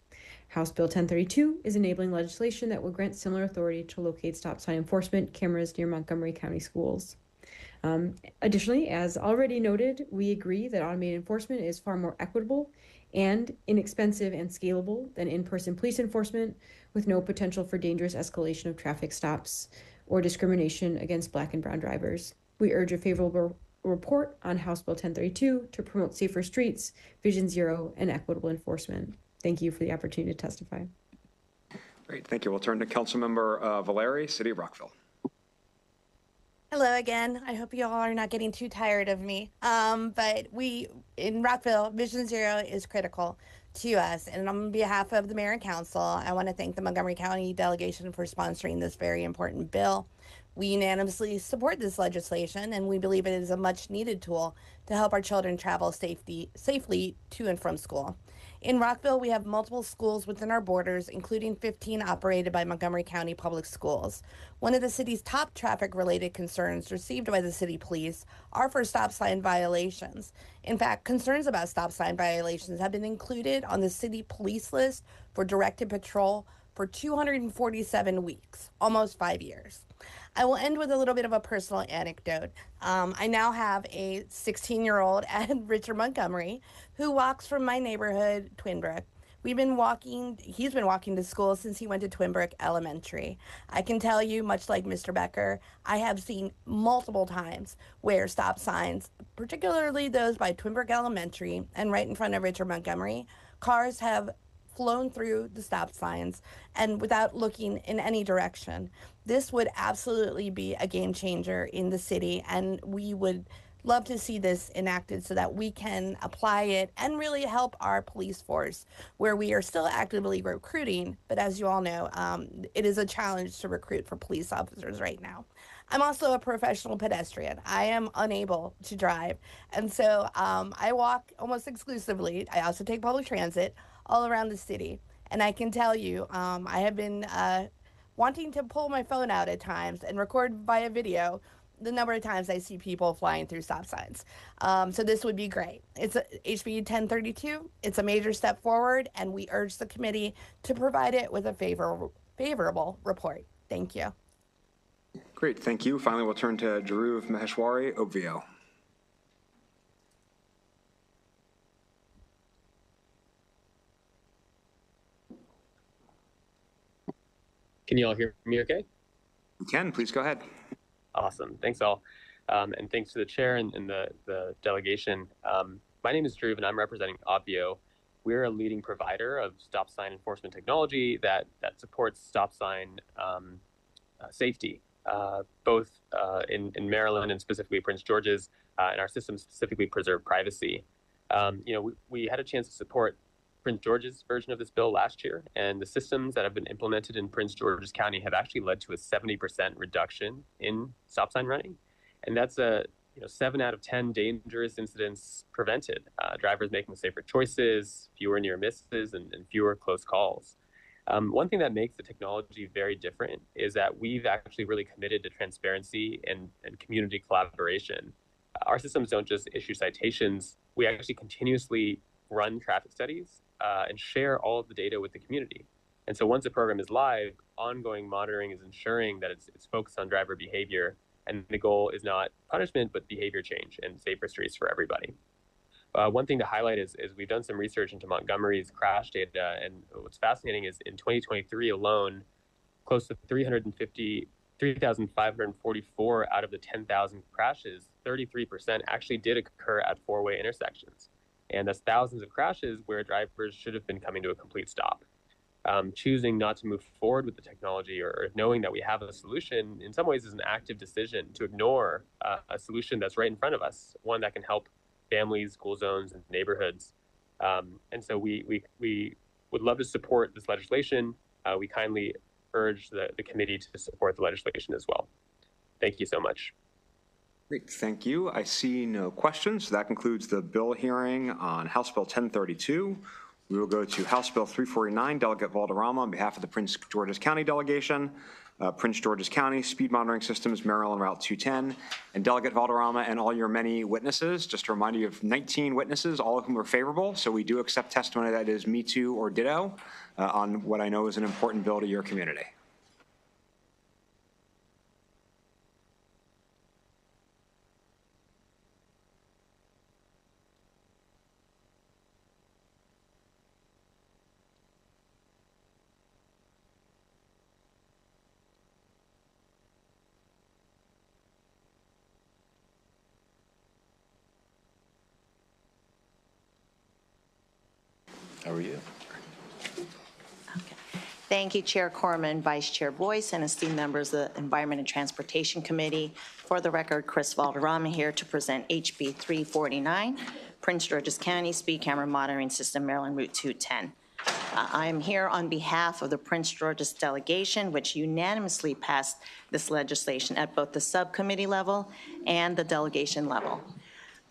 House Bill 1032 is enabling legislation that will grant similar authority to locate stop sign enforcement cameras near Montgomery County schools. Additionally, as already noted, we agree that automated enforcement is far more equitable and inexpensive and scalable than in-person police enforcement, with no potential for dangerous escalation of traffic stops or discrimination against Black and brown drivers. We urge a favorable report on House Bill 1032 to promote safer streets, Vision Zero, and equitable enforcement. Thank you for the opportunity to testify. Great, thank you. We'll turn to Councilmember Valeri, City of Rockville. Hello again. I hope you all are not getting too tired of me. But we, in Rockville, Vision Zero is critical to us. And on behalf of the mayor and council, I want to thank the Montgomery County delegation for sponsoring this very important bill. We unanimously support this legislation, and we believe it is a much needed tool to help our children travel safely to and from school. In Rockville, we have multiple schools within our borders, including 15 operated by Montgomery County Public Schools. One of the city's top traffic-related concerns received by the city police are for stop sign violations. In fact, concerns about stop sign violations have been included on the city police list for directed patrol for 247 weeks, almost 5 years. I will end with a little bit of a personal anecdote. I now have a 16-year-old at Richard Montgomery who walks from my neighborhood, Twinbrook. He's been walking to school since he went to Twinbrook Elementary. I can tell you, much like Mr. Becker, I have seen multiple times where stop signs, particularly those by Twinbrook Elementary and right in front of Richard Montgomery, cars have flown through the stop signs and without looking in any direction. This would absolutely be a game changer in the city, and we would love to see this enacted so that we can apply it and really help our police force, where we are still actively recruiting, but as you all know, it is a challenge to recruit for police officers right now. I'm also a professional pedestrian. I am unable to drive, and so I walk almost exclusively. I also take public transit all around the city, and I can tell you, I have been wanting to pull my phone out at times and record via video the number of times I see people flying through stop signs. So this would be great. It's a HB 1032. It's a major step forward, and we urge the committee to provide it with a favorable report. Thank you. Great, thank you. Finally, we'll turn to Dhruv Maheshwari, Oakville. Can you all hear me okay? You can, please go ahead. Awesome, thanks all. And thanks to the chair and the delegation. My name is Dhruv and I'm representing Oakville. We're a leading provider of stop sign enforcement technology that supports stop sign safety, both in Maryland and specifically Prince George's, and our systems specifically preserve privacy. We had a chance to support Prince George's version of this bill last year, and the systems that have been implemented in Prince George's County have actually led to a 70% reduction in stop sign running. And that's 7 out of 10 dangerous incidents prevented, drivers making safer choices, fewer near misses, and fewer close calls. One thing that makes the technology very different is that we've actually really committed to transparency and community collaboration. Our systems don't just issue citations, we actually continuously run traffic studies and share all of the data with the community. And so once a program is live, ongoing monitoring is ensuring that it's focused on driver behavior, and the goal is not punishment, but behavior change and safer streets for everybody. One thing to highlight is we've done some research into Montgomery's crash data, and what's fascinating is in 2023 alone, close to 3,544 out of the 10,000 crashes, 33% actually did occur at four-way intersections. And that's thousands of crashes where drivers should have been coming to a complete stop. Choosing not to move forward with the technology or knowing that we have a solution in some ways is an active decision to ignore a solution that's right in front of us, one that can help families, school zones, and neighborhoods. And so we would love to support this legislation. We kindly urge the committee to support the legislation as well. Thank you so much. Great, thank you. I see no questions. That concludes the bill hearing on House Bill 1032. We will go to House Bill 349, Delegate Valderrama on behalf of the Prince George's County delegation. Prince George's County Speed Monitoring Systems, Maryland Route 210, and Delegate Valderrama and all your many witnesses. Just to remind you of 19 witnesses, all of whom are favorable. So we do accept testimony that is me too or ditto on what I know is an important bill to your community. How are you? Thank you, Chair Corman, Vice Chair Boyce, and esteemed members of the Environment and Transportation Committee. For the record, Chris Valderrama here to present HB 349, Prince George's County Speed Camera Monitoring System, Maryland Route 210. I am here on behalf of the Prince George's delegation, which unanimously passed this legislation at both the subcommittee level and the delegation level.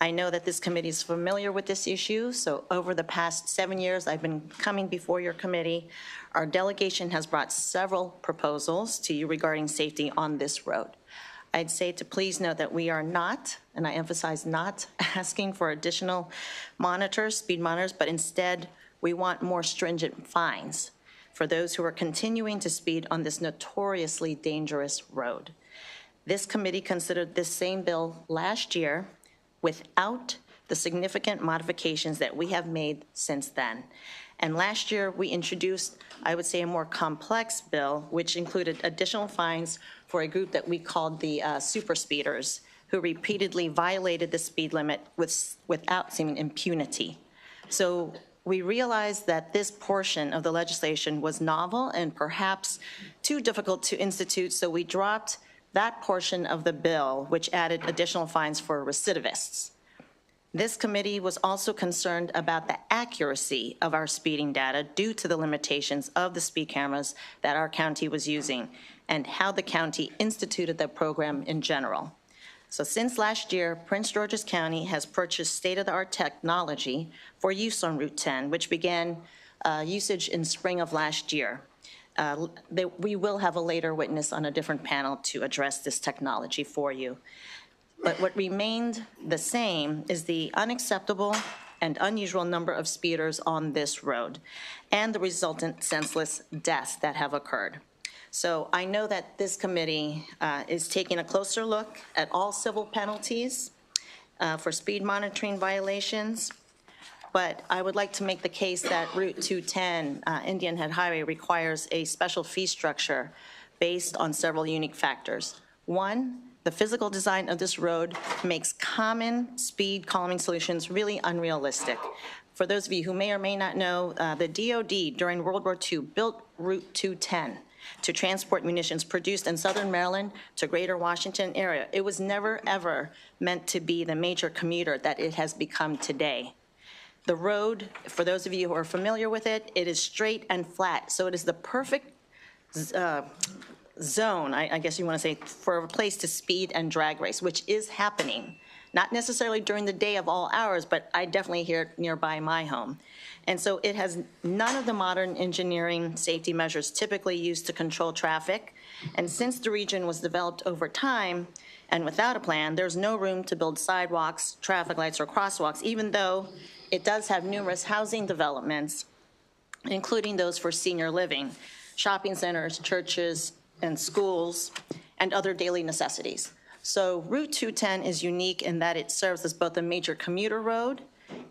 I know that this committee is familiar with this issue, so over the past 7 years I've been coming before your committee. Our delegation has brought several proposals to you regarding safety on this road. I'd say to please note that we are not, and I emphasize not, asking for additional monitors, speed monitors, but instead we want more stringent fines for those who are continuing to speed on this notoriously dangerous road. This committee considered this same bill last year without the significant modifications that we have made since then. And last year, we introduced, I would say, a more complex bill, which included additional fines for a group that we called the super speeders, who repeatedly violated the speed limit without seeming impunity. So we realized that this portion of the legislation was novel and perhaps too difficult to institute, so we dropped that portion of the bill, which added additional fines for recidivists. This committee was also concerned about the accuracy of our speeding data due to the limitations of the speed cameras that our county was using and how the county instituted the program in general. So since last year, Prince George's County has purchased state-of-the-art technology for use on Route 10, which began usage in spring of last year. We will have a later witness on a different panel to address this technology for you. But what remained the same is the unacceptable and unusual number of speeders on this road and the resultant senseless deaths that have occurred. So I know that this committee is taking a closer look at all civil penalties for speed monitoring violations. But I would like to make the case that Route 210, Indian Head Highway, requires a special fee structure based on several unique factors. One, the physical design of this road makes common speed calming solutions really unrealistic. For those of you who may or may not know, the DOD during World War II built Route 210 to transport munitions produced in southern Maryland to greater Washington area. It was never, ever meant to be the major commuter that it has become today. The road, for those of you who are familiar with it, it is straight and flat, so it is the perfect zone, I guess you want to say, for a place to speed and drag race, which is happening. Not necessarily during the day of all hours, but I definitely hear it nearby my home. And so it has none of the modern engineering safety measures typically used to control traffic. And since the region was developed over time and without a plan, there's no room to build sidewalks, traffic lights, or crosswalks, even though it does have numerous housing developments, including those for senior living, shopping centers, churches, and schools, and other daily necessities. So Route 210 is unique in that it serves as both a major commuter road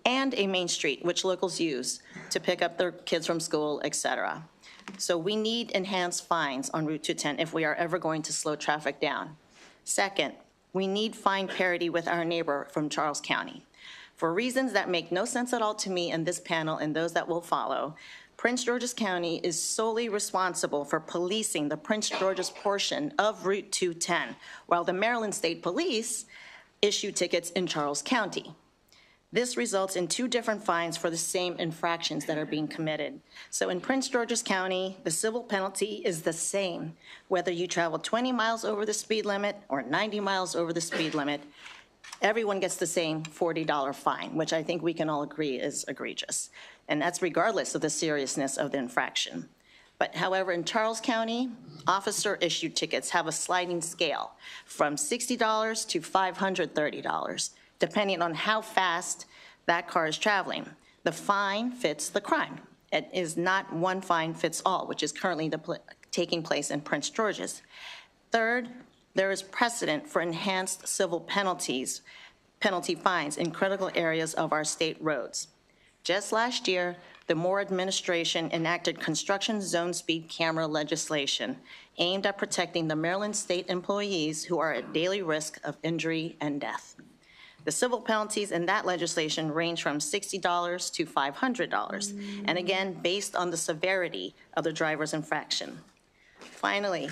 and a main street, which locals use to pick up their kids from school, et cetera. So we need enhanced fines on Route 210 if we are ever going to slow traffic down. Second, we need fine parity with our neighbor from Charles County. For reasons that make no sense at all to me and this panel and those that will follow, Prince George's County is solely responsible for policing the Prince George's portion of Route 210, while the Maryland State Police issue tickets in Charles County. This results in two different fines for the same infractions that are being committed. So in Prince George's County, the civil penalty is the same, whether you travel 20 miles over the speed limit or 90 miles over the speed limit. Everyone gets the same $40 fine, which I think we can all agree is egregious. And that's regardless of the seriousness of the infraction. But however, in Charles County, officer-issued tickets have a sliding scale from $60 to $530, depending on how fast that car is traveling. The fine fits the crime. It is not one fine fits all, which is currently taking place in Prince George's. Third, there is precedent for enhanced civil penalty fines in critical areas of our state roads. Just last year, the Moore administration enacted construction zone speed camera legislation aimed at protecting the Maryland state employees who are at daily risk of injury and death. The civil penalties in that legislation range from $60 to $500, and again, based on the severity of the driver's infraction. Finally,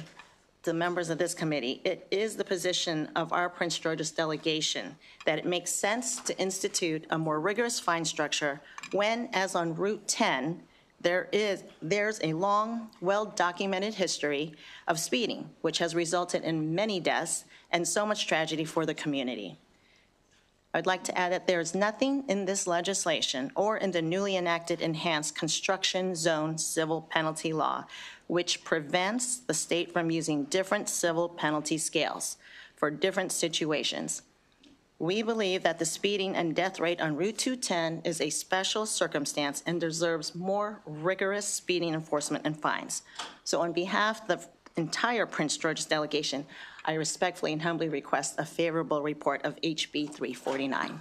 the members of this committee, it is the position of our Prince George's delegation that it makes sense to institute a more rigorous fine structure when, as on Route 10, there's a long, well-documented history of speeding, which has resulted in many deaths and so much tragedy for the community. I'd like to add that there's nothing in this legislation or in the newly enacted enhanced construction zone civil penalty law which prevents the state from using different civil penalty scales for different situations. We believe that the speeding and death rate on Route 210 is a special circumstance and deserves more rigorous speeding enforcement and fines. So on behalf of the entire Prince George's delegation, I respectfully and humbly request a favorable report of HB 349.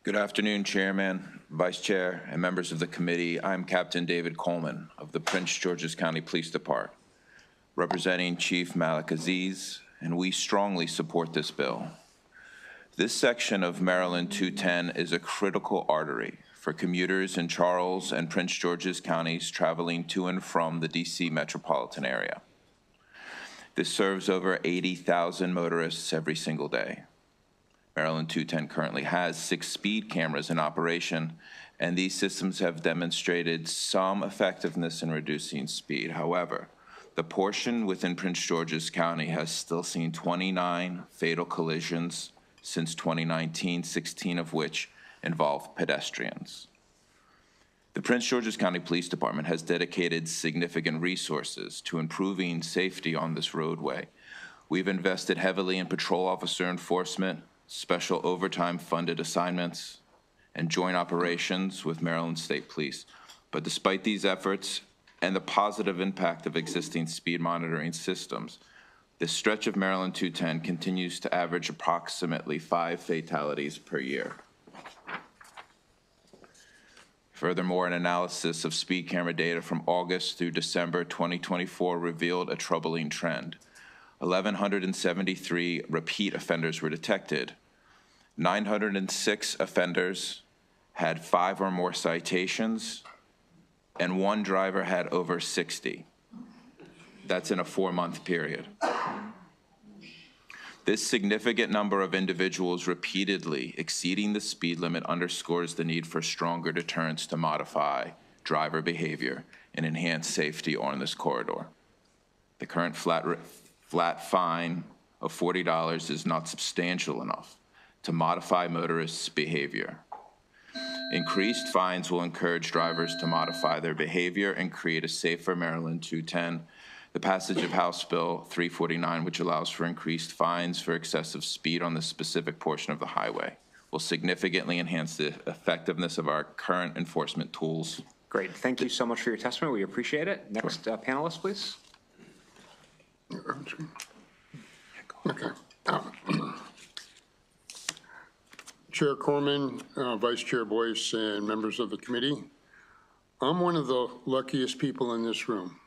Good afternoon, Chairman, Vice Chair, and members of the committee. I'm Captain David Coleman of the Prince George's County Police Department, representing Chief Malik Aziz, and we strongly support this bill. This section of Maryland 210 is a critical artery for commuters in Charles and Prince George's counties traveling to and from the D.C. metropolitan area. This serves over 80,000 motorists every single day. Maryland 210 currently has 6 speed cameras in operation, and these systems have demonstrated some effectiveness in reducing speed. However, the portion within Prince George's County has still seen 29 fatal collisions since 2019, 16 of which involve pedestrians. The Prince George's County Police Department has dedicated significant resources to improving safety on this roadway. We've invested heavily in patrol officer enforcement, special overtime funded assignments, and joint operations with Maryland State Police. But despite these efforts and the positive impact of existing speed monitoring systems, this stretch of Maryland 210 continues to average approximately 5 fatalities per year. Furthermore, an analysis of speed camera data from August through December 2024 revealed a troubling trend. 1,173 repeat offenders were detected. 906 offenders had 5 or more citations, and 1 driver had over 60. That's in a 4-month period. This significant number of individuals repeatedly exceeding the speed limit underscores the need for stronger deterrence to modify driver behavior and enhance safety on this corridor. The current flat fine of $40 is not substantial enough to modify motorists' behavior. Increased fines will encourage drivers to modify their behavior and create a safer Maryland 210. The passage of House Bill 349, which allows for increased fines for excessive speed on this specific portion of the highway, will significantly enhance the effectiveness of our current enforcement tools. Great. Thank you so much for your testimony. We appreciate it. Next panelist, please. Okay. Chair Corman, Vice Chair Boyce, and members of the committee, I'm one of the luckiest people in this room.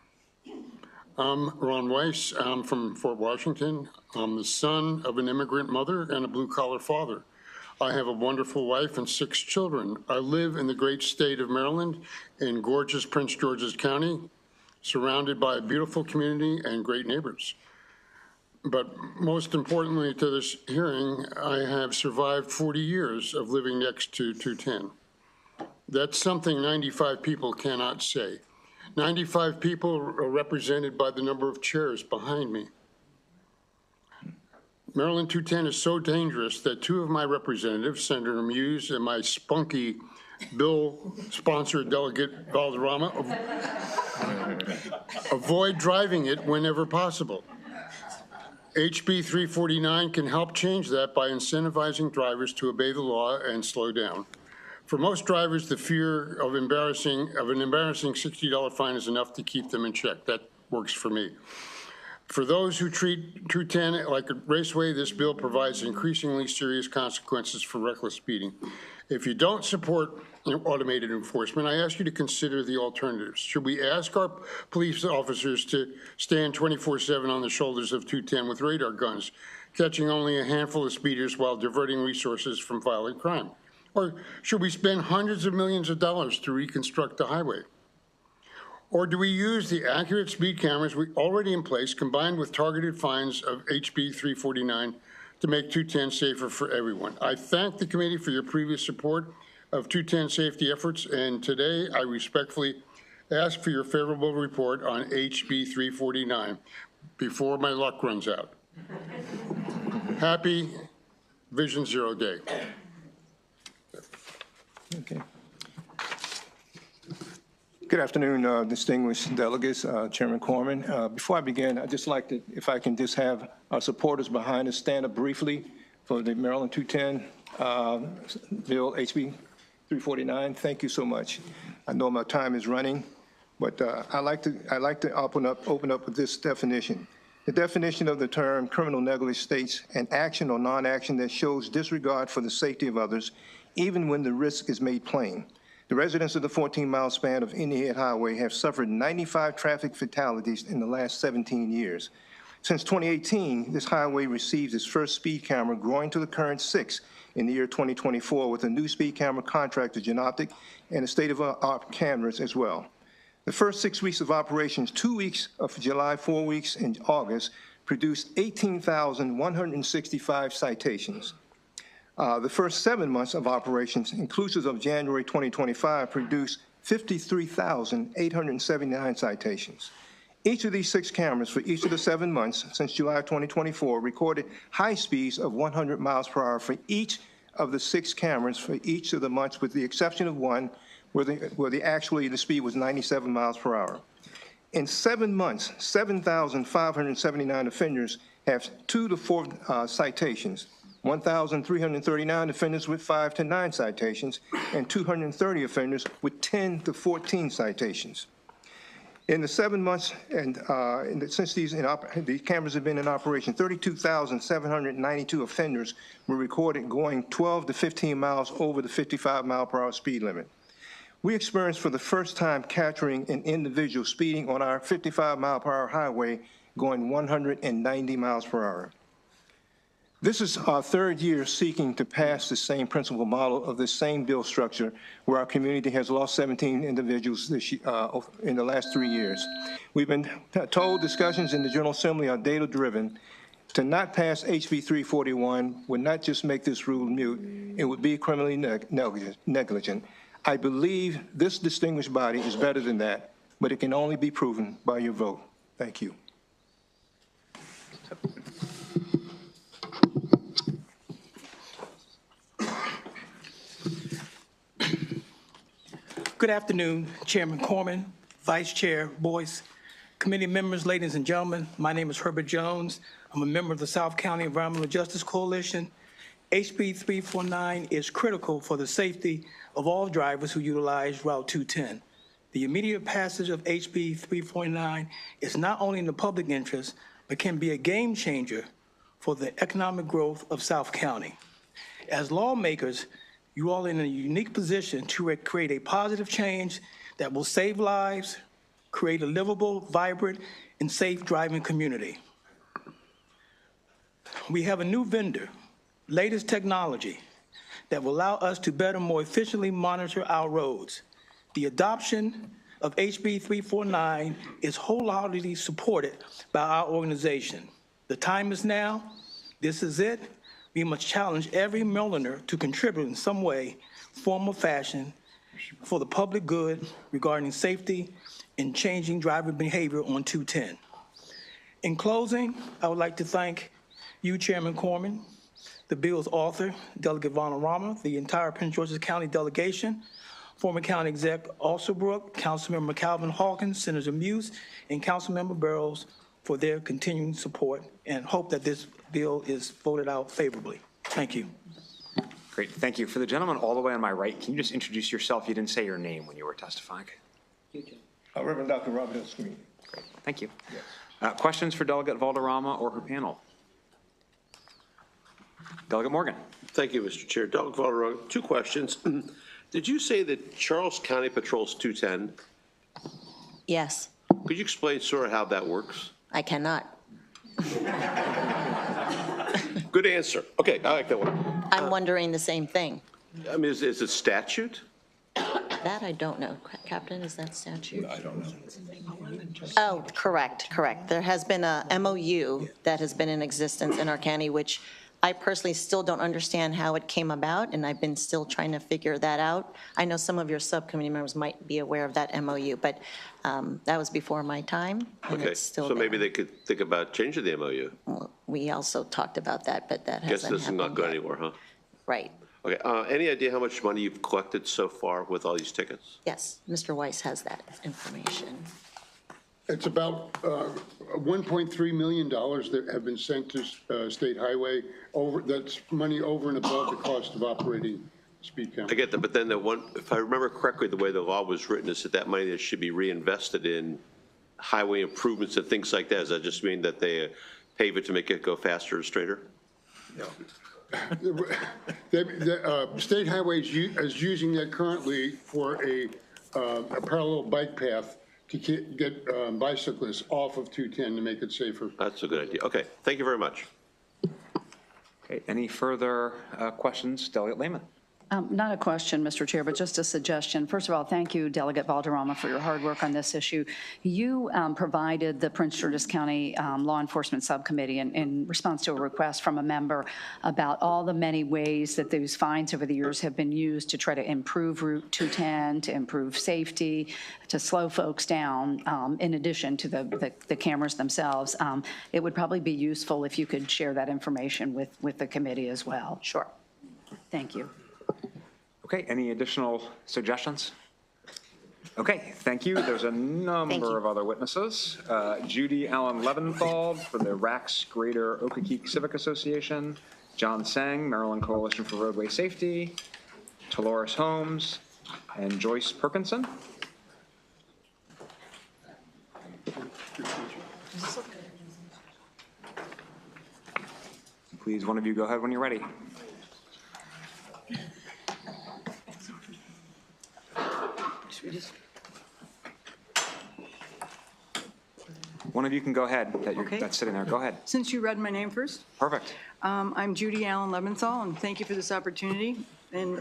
I'm Ron Weiss. I'm from Fort Washington. I'm the son of an immigrant mother and a blue-collar father. I have a wonderful wife and 6 children. I live in the great state of Maryland in gorgeous Prince George's County, surrounded by a beautiful community and great neighbors. But most importantly to this hearing, I have survived 40 years of living next to 210. That's something 95 people cannot say. 95 people are represented by the number of chairs behind me. Maryland 210 is so dangerous that 2 of my representatives, Senator Muse and my spunky bill-sponsored delegate Valderrama, avoid driving it whenever possible. HB 349 can help change that by incentivizing drivers to obey the law and slow down. For most drivers, the fear of an embarrassing $60 fine is enough to keep them in check. That works for me. For those who treat 210 like a raceway, this bill provides increasingly serious consequences for reckless speeding. If you don't support automated enforcement, I ask you to consider the alternatives. Should we ask our police officers to stand 24/7 on the shoulders of 210 with radar guns, catching only a handful of speeders while diverting resources from violent crime? Or should we spend hundreds of millions of dollars to reconstruct the highway? Or do we use the accurate speed cameras we already in place, combined with targeted fines of HB 349, to make 210 safer for everyone? I thank the committee for your previous support of 210 safety efforts, and today I respectfully ask for your favorable report on HB 349 before my luck runs out. Happy Vision Zero Day. Okay. Good afternoon, distinguished delegates, Chairman Corman. Before I begin, I'd just like to, if I can just have our supporters behind us stand up briefly for the Maryland 210 bill, HB 349. Thank you so much. I know my time is running, but I like to open up with this definition. The definition of the term criminal negligence states an action or non-action that shows disregard for the safety of others, even when the risk is made plain. The residents of the 14-mile span of Indian Head Highway have suffered 95 traffic fatalities in the last 17 years. Since 2018, this highway received its first speed camera, growing to the current 6 in the year 2024, with a new speed camera contract to Genoptic and a state-of-the-art cameras as well. The first 6 weeks of operations, 2 weeks of July, 4 weeks in August, produced 18,165 citations. The first 7 months of operations, inclusive of January 2025, produced 53,879 citations. Each of these 6 cameras for each of the 7 months since July 2024 recorded high speeds of 100 miles per hour for each of the 6 cameras for each of the months, with the exception of one where the speed was 97 miles per hour. In 7 months, 7,579 offenders have 2 to 4 citations. 1,339 offenders with 5 to 9 citations, and 230 offenders with 10 to 14 citations. In the 7 months, and since these cameras have been in operation, 32,792 offenders were recorded going 12 to 15 miles over the 55-mile-per-hour speed limit. We experienced for the first time capturing an individual speeding on our 55-mile-per-hour highway going 190 miles per hour. This is our 3rd year seeking to pass the same principal model of this same bill structure, where our community has lost 17 individuals in the last 3 years. We've been told discussions in the General Assembly are data-driven. To not pass HB 341 would not just make this rule mute, it would be criminally negligent. I believe this distinguished body is better than that, but it can only be proven by your vote. Thank you. Good afternoon, Chairman Corman, Vice Chair Boyce, committee members, ladies and gentlemen. My name is Herbert Jones. I'm a member of the South County Environmental Justice Coalition. HB 349 is critical for the safety of all drivers who utilize Route 210. The immediate passage of HB 349 is not only in the public interest, but can be a game changer for the economic growth of South County. As lawmakers, you all are in a unique position to create a positive change that will save lives, create a livable, vibrant, and safe driving community. We have a new vendor, latest technology, that will allow us to better, more efficiently monitor our roads. The adoption of HB 349 is wholeheartedly supported by our organization. The time is now. This is it. We must challenge every Marylander to contribute in some way, form, or fashion for the public good regarding safety and changing driver behavior on 210. In closing, I would like to thank you, Chairman Corman, the bill's author, Delegate Valderrama, the entire Prince George's County delegation, former County Exec Alsterbrook, Councilmember Calvin Hawkins, Senator Muse, and Councilmember Burrows for their continuing support, and hope that this bill is voted out favorably. Thank you. Great, thank you. For the gentleman all the way on my right, can you just introduce yourself? You didn't say your name when you were testifying. Reverend Dr. Robert L. Screen. Great, thank you. Yes. Questions for Delegate Valderrama or her panel? Delegate Morgan. Thank you, Mr. Chair. Doug Valderrama, 2 questions. Did you say that Charles County patrols 210? Yes, Could you explain sort of how that works? I cannot. Good answer. Okay, I like that one. I'm wondering the same thing. I mean, is it statute? That I don't know. Captain, is that statute? I don't know. Oh, correct. There has been a MOU that has been in existence in our county, which I personally still don't understand how it came about, and I've been still trying to figure that out. I know some of your subcommittee members might be aware of that MOU, but that was before my time, and Okay, it's still so there. maybe they could think about changing the MOU. We also talked about that, but that Guess hasn't this is not happened good yet. anymore, huh? Right. Okay, any idea how much money you've collected so far with all these tickets? Yes, Mr. Weiss has that information. It's about $1.3 million that have been sent to State Highway. That's money over and above the cost of operating speed cameras. I get that, but then if I remember correctly, the way the law was written is that money that should be reinvested in highway improvements and things like that. Does that just mean that they pave it to make it go faster and straighter? No. The State Highway is using that currently for a parallel bike path to get bicyclists off of 210 to make it safer. That's a good idea. Okay, thank you very much. Okay, any further questions? Delegate Lehman. Not a question, Mr. Chair, but just a suggestion. First of all, thank you, Delegate Valderrama, for your hard work on this issue. You provided the Prince George's County Law Enforcement Subcommittee in response to a request from a member about all the many ways that those fines over the years have been used to try to improve Route 210, to improve safety, to slow folks down, in addition to the cameras themselves. It would probably be useful if you could share that information with the committee as well. Sure. Thank you. Okay, any additional suggestions? Okay, thank you. There's a number of other witnesses. Judy Allen Leventhal for the RACS Greater Ocracoke Civic Association, John Sang, Maryland Coalition for Roadway Safety, Dolores Holmes, and Joyce Perkinson. Please, one of you go ahead when you're ready. One of you can go ahead, that's sitting there. Go ahead. Since you read my name first, Perfect. I'm Judy Allen Leventhal, and thank you for this opportunity. And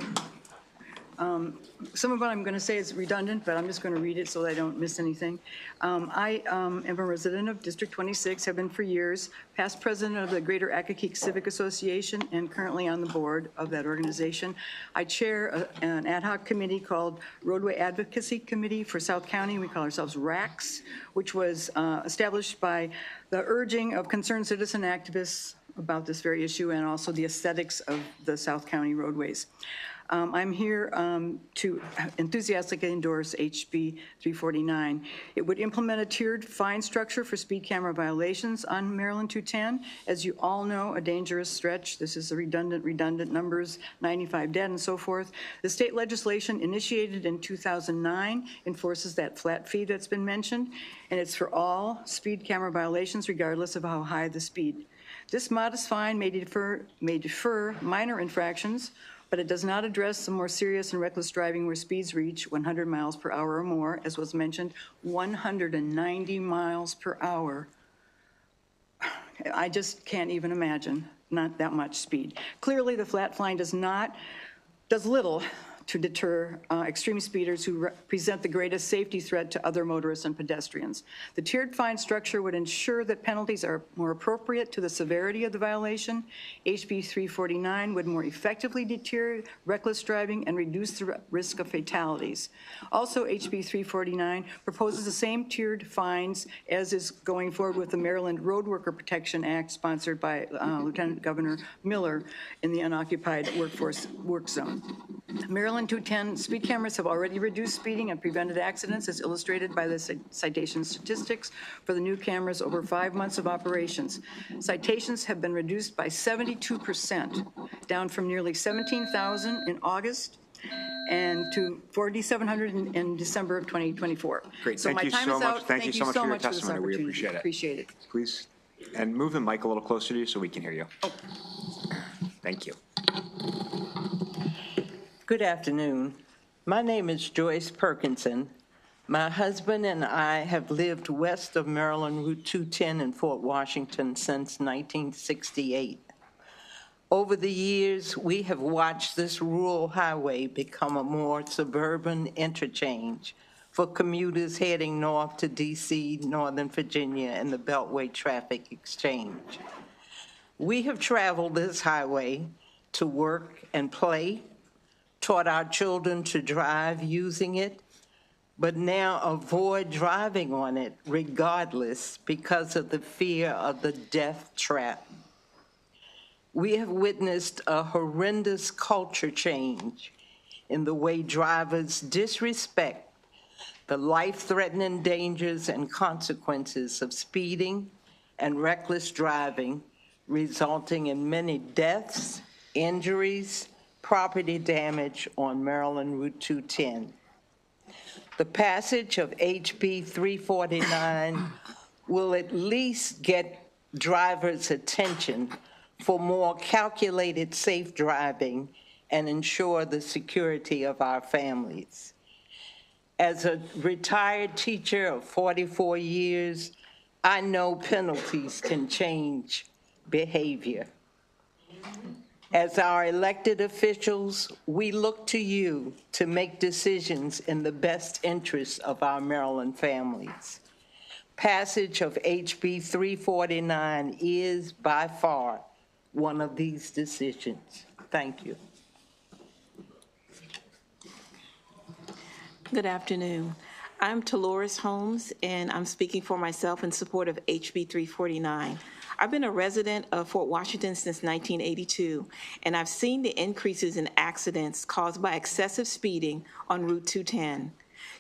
some of what I'm going to say is redundant, but I'm just going to read it so that I don't miss anything. I am a resident of District 26, have been for years, past president of the Greater Ocracoke Civic Association, and currently on the board of that organization. I chair an ad hoc committee called Roadway Advocacy Committee for South County. We call ourselves RACS, which was established by the urging of concerned citizen activists about this very issue and also the aesthetics of the South County roadways. I'm here to enthusiastically endorse HB 349. It would implement a tiered fine structure for speed camera violations on Maryland 210. As you all know, a dangerous stretch. This is a redundant numbers, 95 dead and so forth. The state legislation initiated in 2009 enforces that flat fee that's been mentioned, and it's for all speed camera violations regardless of how high the speed. This modest fine may defer minor infractions, but it does not address the more serious and reckless driving where speeds reach 100 miles per hour or more, as was mentioned, 190 miles per hour. I just can't even imagine not that much speed. Clearly, the flat fine does little to deter extreme speeders who present the greatest safety threat to other motorists and pedestrians. The tiered fine structure would ensure that penalties are more appropriate to the severity of the violation. HB 349 would more effectively deter reckless driving and reduce the risk of fatalities. Also, HB 349 proposes the same tiered fines as is going forward with the Maryland Road Worker Protection Act sponsored by Lieutenant Governor Miller in the unoccupied workforce work zone. Maryland 210 speed cameras have already reduced speeding and prevented accidents, as illustrated by the citation statistics for the new cameras over 5 months of operations. Citations have been reduced by 72%, down from nearly 17,000 in August and to 4,700 in December of 2024. Great, So thank my you time so is much. out. Thank you so much for your this testimony. We opportunity. appreciate it. Appreciate it. Please, and move the mic a little closer to you so we can hear you. Thank you. Good afternoon. My name is Joyce Perkinson. My husband and I have lived west of Maryland Route 210 in Fort Washington since 1968. Over the years, we have watched this rural highway become a more suburban interchange for commuters heading north to DC, Northern Virginia, and the Beltway Traffic Exchange. We have traveled this highway to work and play, taught our children to drive using it, but now avoid driving on it regardless because of the fear of the death trap. We have witnessed a horrendous culture change in the way drivers disrespect the life-threatening dangers and consequences of speeding and reckless driving, resulting in many deaths, injuries, property damage on Maryland Route 210. The passage of HB 349 will at least get drivers' attention for more calculated safe driving and ensure the security of our families. As a retired teacher of 44 years, I know penalties can change behavior. As our elected officials, we look to you to make decisions in the best interests of our Maryland families. Passage of HB 349 is by far one of these decisions. Thank you. Good afternoon. I'm Dolores Holmes, and I'm speaking for myself in support of HB 349. I've been a resident of Fort Washington since 1982, and I've seen the increases in accidents caused by excessive speeding on Route 210.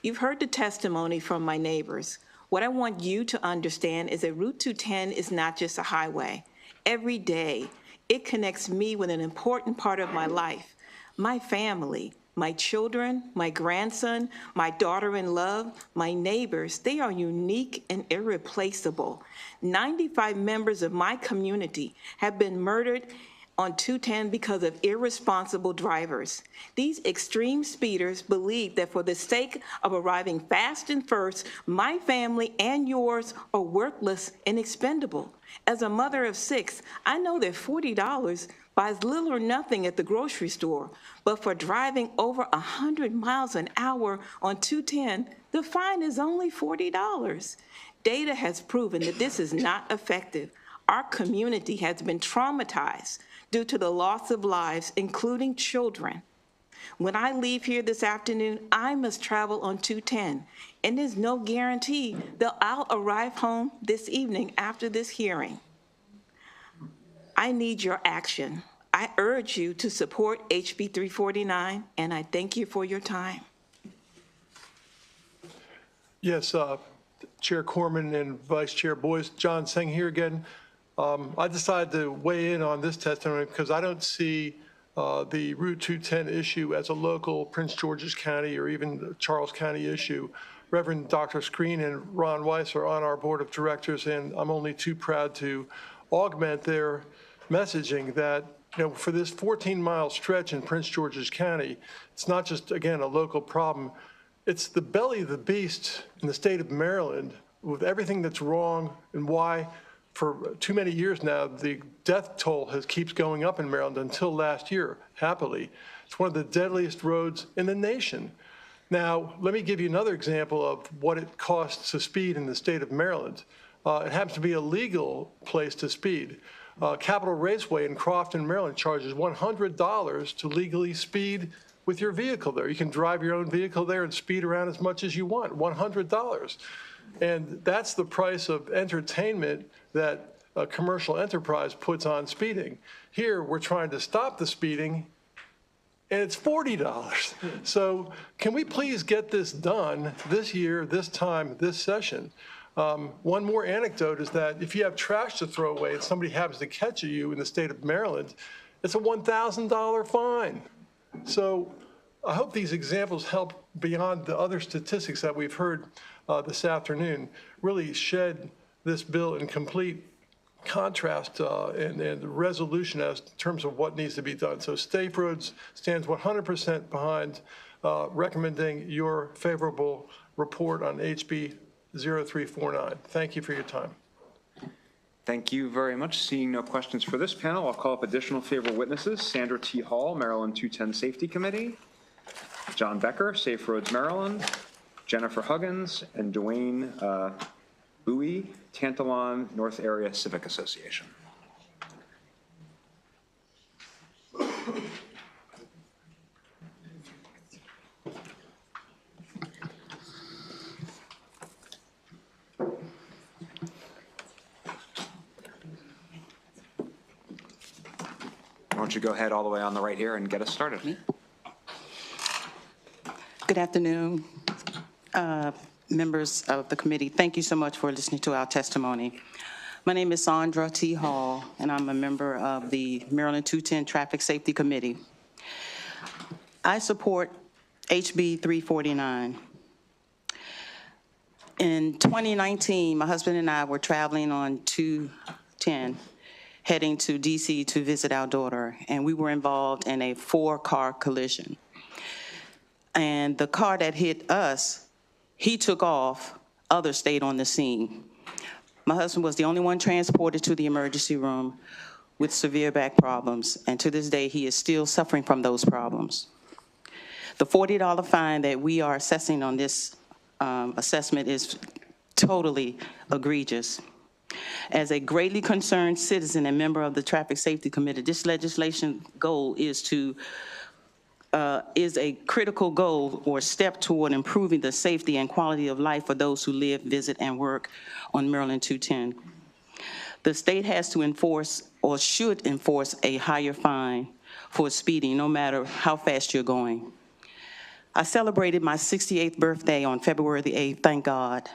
You've heard the testimony from my neighbors. What I want you to understand is that Route 210 is not just a highway. Every day, it connects me with an important part of my life, my family, my children, my grandson, my daughter-in-law, my neighbors. They are unique and irreplaceable. 95 members of my community have been murdered on 210 because of irresponsible drivers. These extreme speeders believe that for the sake of arriving fast and first, my family and yours are worthless and expendable. As a mother of 6, I know that $40 buys little or nothing at the grocery store, but for driving over 100 miles an hour on 210, the fine is only $40. Data has proven that this is not effective. Our community has been traumatized due to the loss of lives, including children. When I leave here this afternoon, I must travel on 210, and there's no guarantee that I'll arrive home this evening after this hearing. I need your action. I urge you to support HB 349, and I thank you for your time. Yes, Chair Corman and Vice Chair Boyce, John Singh here again. I decided to weigh in on this testimony because I don't see the Route 210 issue as a local Prince George's County or even Charles County issue. Reverend Dr. Screen and Ron Weiss are on our board of directors, and I'm only too proud to augment their messaging that, you know, for this 14-mile stretch in Prince George's County, it's not just, again, a local problem. It's the belly of the beast in the state of Maryland with everything that's wrong and why for too many years now, the death toll keeps going up in Maryland until last year, happily. It's one of the deadliest roads in the nation. Now, let me give you another example of what it costs to speed in the state of Maryland. It happens to be a legal place to speed. Capitol Raceway in Crofton, Maryland charges $100 to legally speed with your vehicle there. You can drive your own vehicle there and speed around as much as you want, $100. And that's the price of entertainment that a commercial enterprise puts on speeding. Here, we're trying to stop the speeding, and it's $40. So can we please get this done this year, this time, this session? One more anecdote is that if you have trash to throw away and somebody happens to catch you in the state of Maryland, it's a $1,000 fine. So I hope these examples help beyond the other statistics that we've heard this afternoon, really shed this bill in complete contrast and resolution as in terms of what needs to be done. So Safe Roads stands 100% behind recommending your favorable report on HB 0349. Thank you for your time. Thank you very much. Seeing no questions for this panel, I'll call up additional favorable witnesses. Sandra T. Hall, Maryland 210 Safety Committee. John Becker, Safe Roads Maryland. Jennifer Huggins, and Dwayne Bowie, Tantalon North Area Civic Association. Why don't you go ahead all the way on the right here and get us started? Good afternoon, members of the committee. Thank you so much for listening to our testimony. My name is Sandra T. Hall, and I'm a member of the Maryland 210 Traffic Safety Committee. I support HB 349. In 2019, my husband and I were traveling on 210, heading to DC to visit our daughter, and we were involved in a 4-car collision. And the car that hit us, he took off, others stayed on the scene. My husband was the only one transported to the emergency room with severe back problems, and to this day, he is still suffering from those problems. The $40 fine that we are assessing on this assessment is totally egregious. As a greatly concerned citizen and member of the Traffic Safety Committee, this legislation goal is a critical goal or step toward improving the safety and quality of life for those who live, visit, and work on Maryland 210. The state has to enforce or should enforce a higher fine for speeding, no matter how fast you're going. I celebrated my 68th birthday on February the 8th, thank God.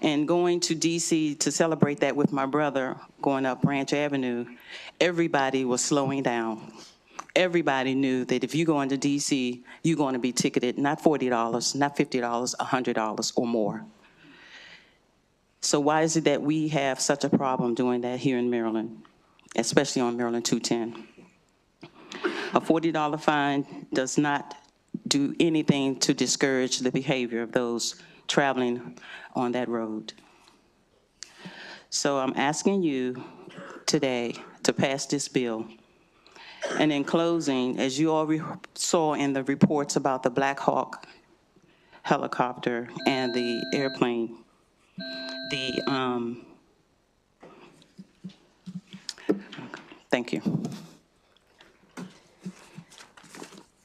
And going to DC to celebrate that with my brother, going up Branch Avenue, everybody was slowing down. Everybody knew that if you go into DC, you're going to be ticketed, not $40, not $50, $100 or more. So why is it that we have such a problem doing that here in Maryland, especially on Maryland 210? A $40 fine does not do anything to discourage the behavior of those traveling on that road. So I'm asking you today to pass this bill. And in closing, as you all saw in the reports about the Black Hawk helicopter and the airplane, thank you.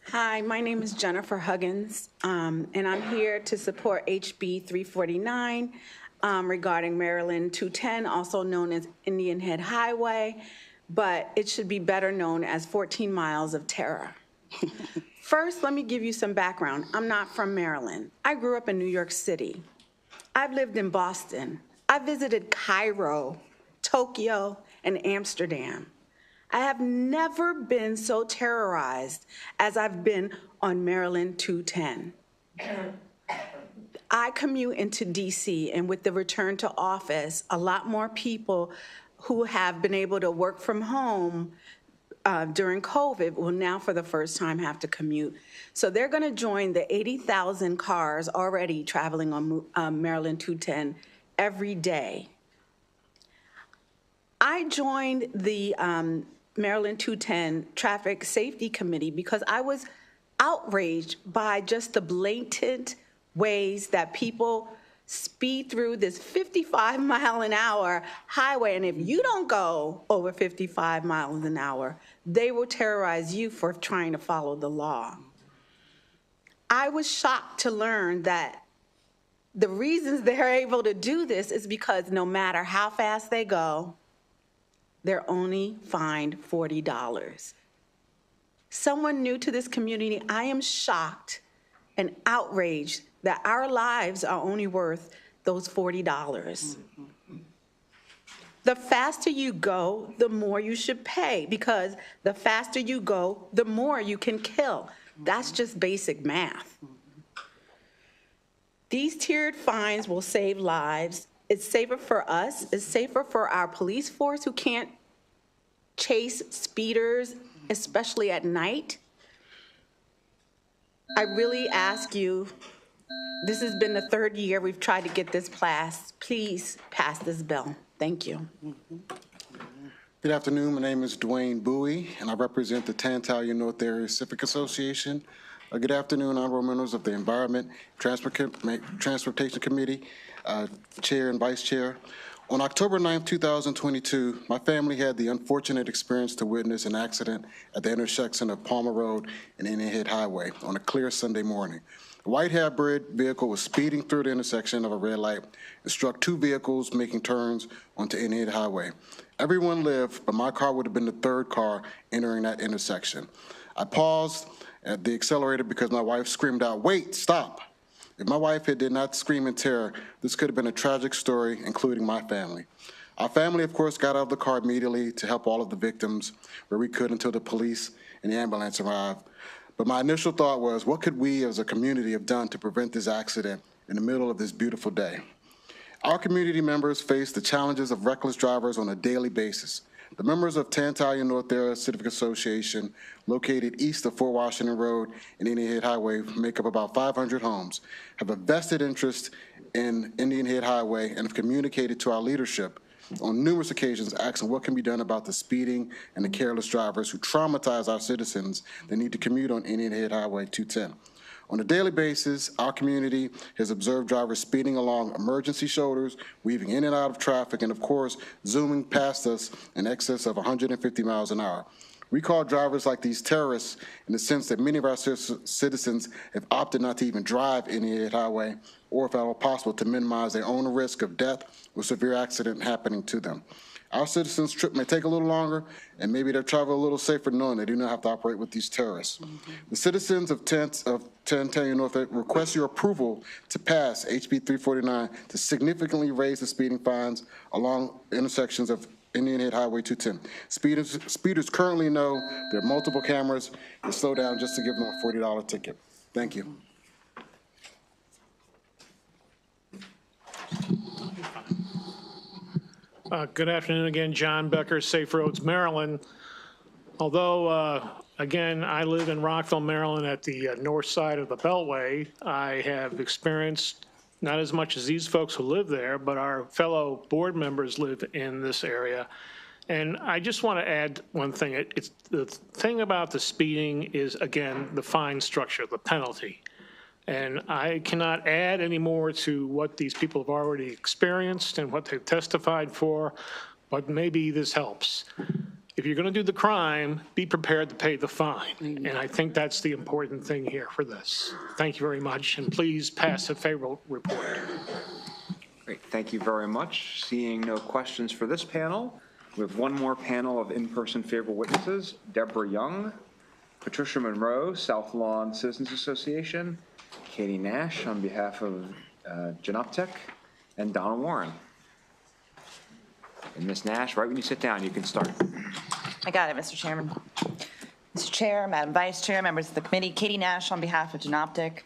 Hi, my name is Jennifer Huggins, and I'm here to support HB 349 regarding Maryland 210, also known as Indian Head Highway, but it should be better known as 14 miles of terror. First, let me give you some background. I'm not from Maryland. I grew up in New York City. I've lived in Boston. I visited Cairo, Tokyo, and Amsterdam. I have never been so terrorized as I've been on Maryland 210. I commute into DC, and with the return to office, a lot more people who have been able to work from home during COVID will now for the first time have to commute. So they're going to join the 80,000 cars already traveling on Maryland 210 every day. I joined the Maryland 210 Traffic Safety Committee because I was outraged by just the blatant ways that people speed through this 55-mile-an-hour highway, and if you don't go over 55 miles an hour, they will terrorize you for trying to follow the law. I was shocked to learn that the reasons they're able to do this is because no matter how fast they go, they're only fined $40. Someone new to this community, I am shocked and outraged that our lives are only worth those $40. The faster you go, the more you should pay, because the faster you go, the more you can kill. That's just basic math. These tiered fines will save lives It's safer for us. It's safer for our police force who can't chase speeders, especially at night. I really ask you, this has been the third year we've tried to get this passed. Please pass this bill. Thank you. Good afternoon. My name is Dwayne Bowie, and I represent the Tantalia North Area Civic Association. Good afternoon, honorable members of the Environment Transportation Committee, Chair and Vice Chair. On October 9th, 2022, my family had the unfortunate experience to witness an accident at the intersection of Palmer Road and Indian Head Highway on a clear Sunday morning. A white hybrid vehicle was speeding through the intersection of a red light and struck two vehicles making turns onto Indian Head Highway. Everyone lived, but my car would have been the third car entering that intersection. I paused at the accelerator because my wife screamed out, "Wait, stop." If my wife did not scream in terror, this could have been a tragic story, including my family. Our family, of course, got out of the car immediately to help all of the victims where we could until the police and the ambulance arrived. But my initial thought was, what could we as a community have done to prevent this accident in the middle of this beautiful day? Our community members face the challenges of reckless drivers on a daily basis. The members of Tantalia North Area Civic Association, located east of Fort Washington Road and Indian Head Highway, make up about 500 homes, have a vested interest in Indian Head Highway and have communicated to our leadership on numerous occasions asking what can be done about the speeding and the careless drivers who traumatize our citizens that need to commute on Indian Head Highway 210. On a daily basis, our community has observed drivers speeding along emergency shoulders, weaving in and out of traffic, and of course, zooming past us in excess of 150 miles an hour. We call drivers like these terrorists in the sense that many of our citizens have opted not to even drive Indian Head Highway, or if at all possible, to minimize their own risk of death or severe accident happening to them. Our citizens' trip may take a little longer, and maybe they'll travel a little safer knowing they do not have to operate with these terrorists. The citizens of Tantalia North request your approval to pass HB 349 to significantly raise the speeding fines along intersections of Indian Head Highway 210. Speeders currently know there are multiple cameras to slow down just to give them a $40 ticket. Thank you. Good afternoon again, John Becker, Safe Roads, Maryland. Although, again, I live in Rockville, Maryland at the north side of the Beltway, I have experienced not as much as these folks who live there, but our fellow board members live in this area. And I just want to add one thing. It's the thing about the speeding is, again, the fine structure, the penalty. And I cannot add any more to what these people have already experienced and what they've testified for, but maybe this helps. If you're going to do the crime, be prepared to pay the fine. And I think that's the important thing here for this. Thank you very much, and please pass a favorable report. Great, thank you very much. Seeing no questions for this panel, we have one more panel of in-person favorable witnesses. Deborah Young, Patricia Monroe, South Lawn Citizens Association, Katie Nash on behalf of Genoptech, and Donna Warren. And Ms. Nash, right when you sit down, you can start. I got it, Mr. Chairman. Mr. Chair, Madam Vice Chair, members of the committee, Katie Nash on behalf of Genoptech,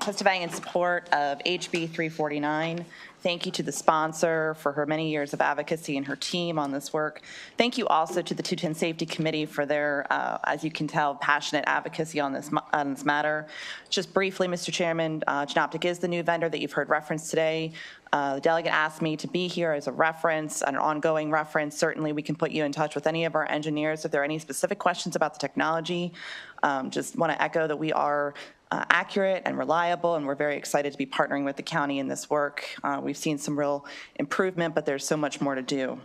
testifying in support of HB 349. Thank you to the sponsor for her many years of advocacy and her team on this work. Thank you also to the 210 Safety Committee for their, as you can tell, passionate advocacy on this matter. Just briefly, Mr. Chairman, Genoptech is the new vendor that you've heard referenced today. The delegate asked me to be here as a reference, an ongoing reference. Certainly, we can put you in touch with any of our engineers if there are any specific questions about the technology. Just want to echo that we are accurate and reliable, and we're very excited to be partnering with the county in this work. We've seen some real improvement, but there's so much more to do.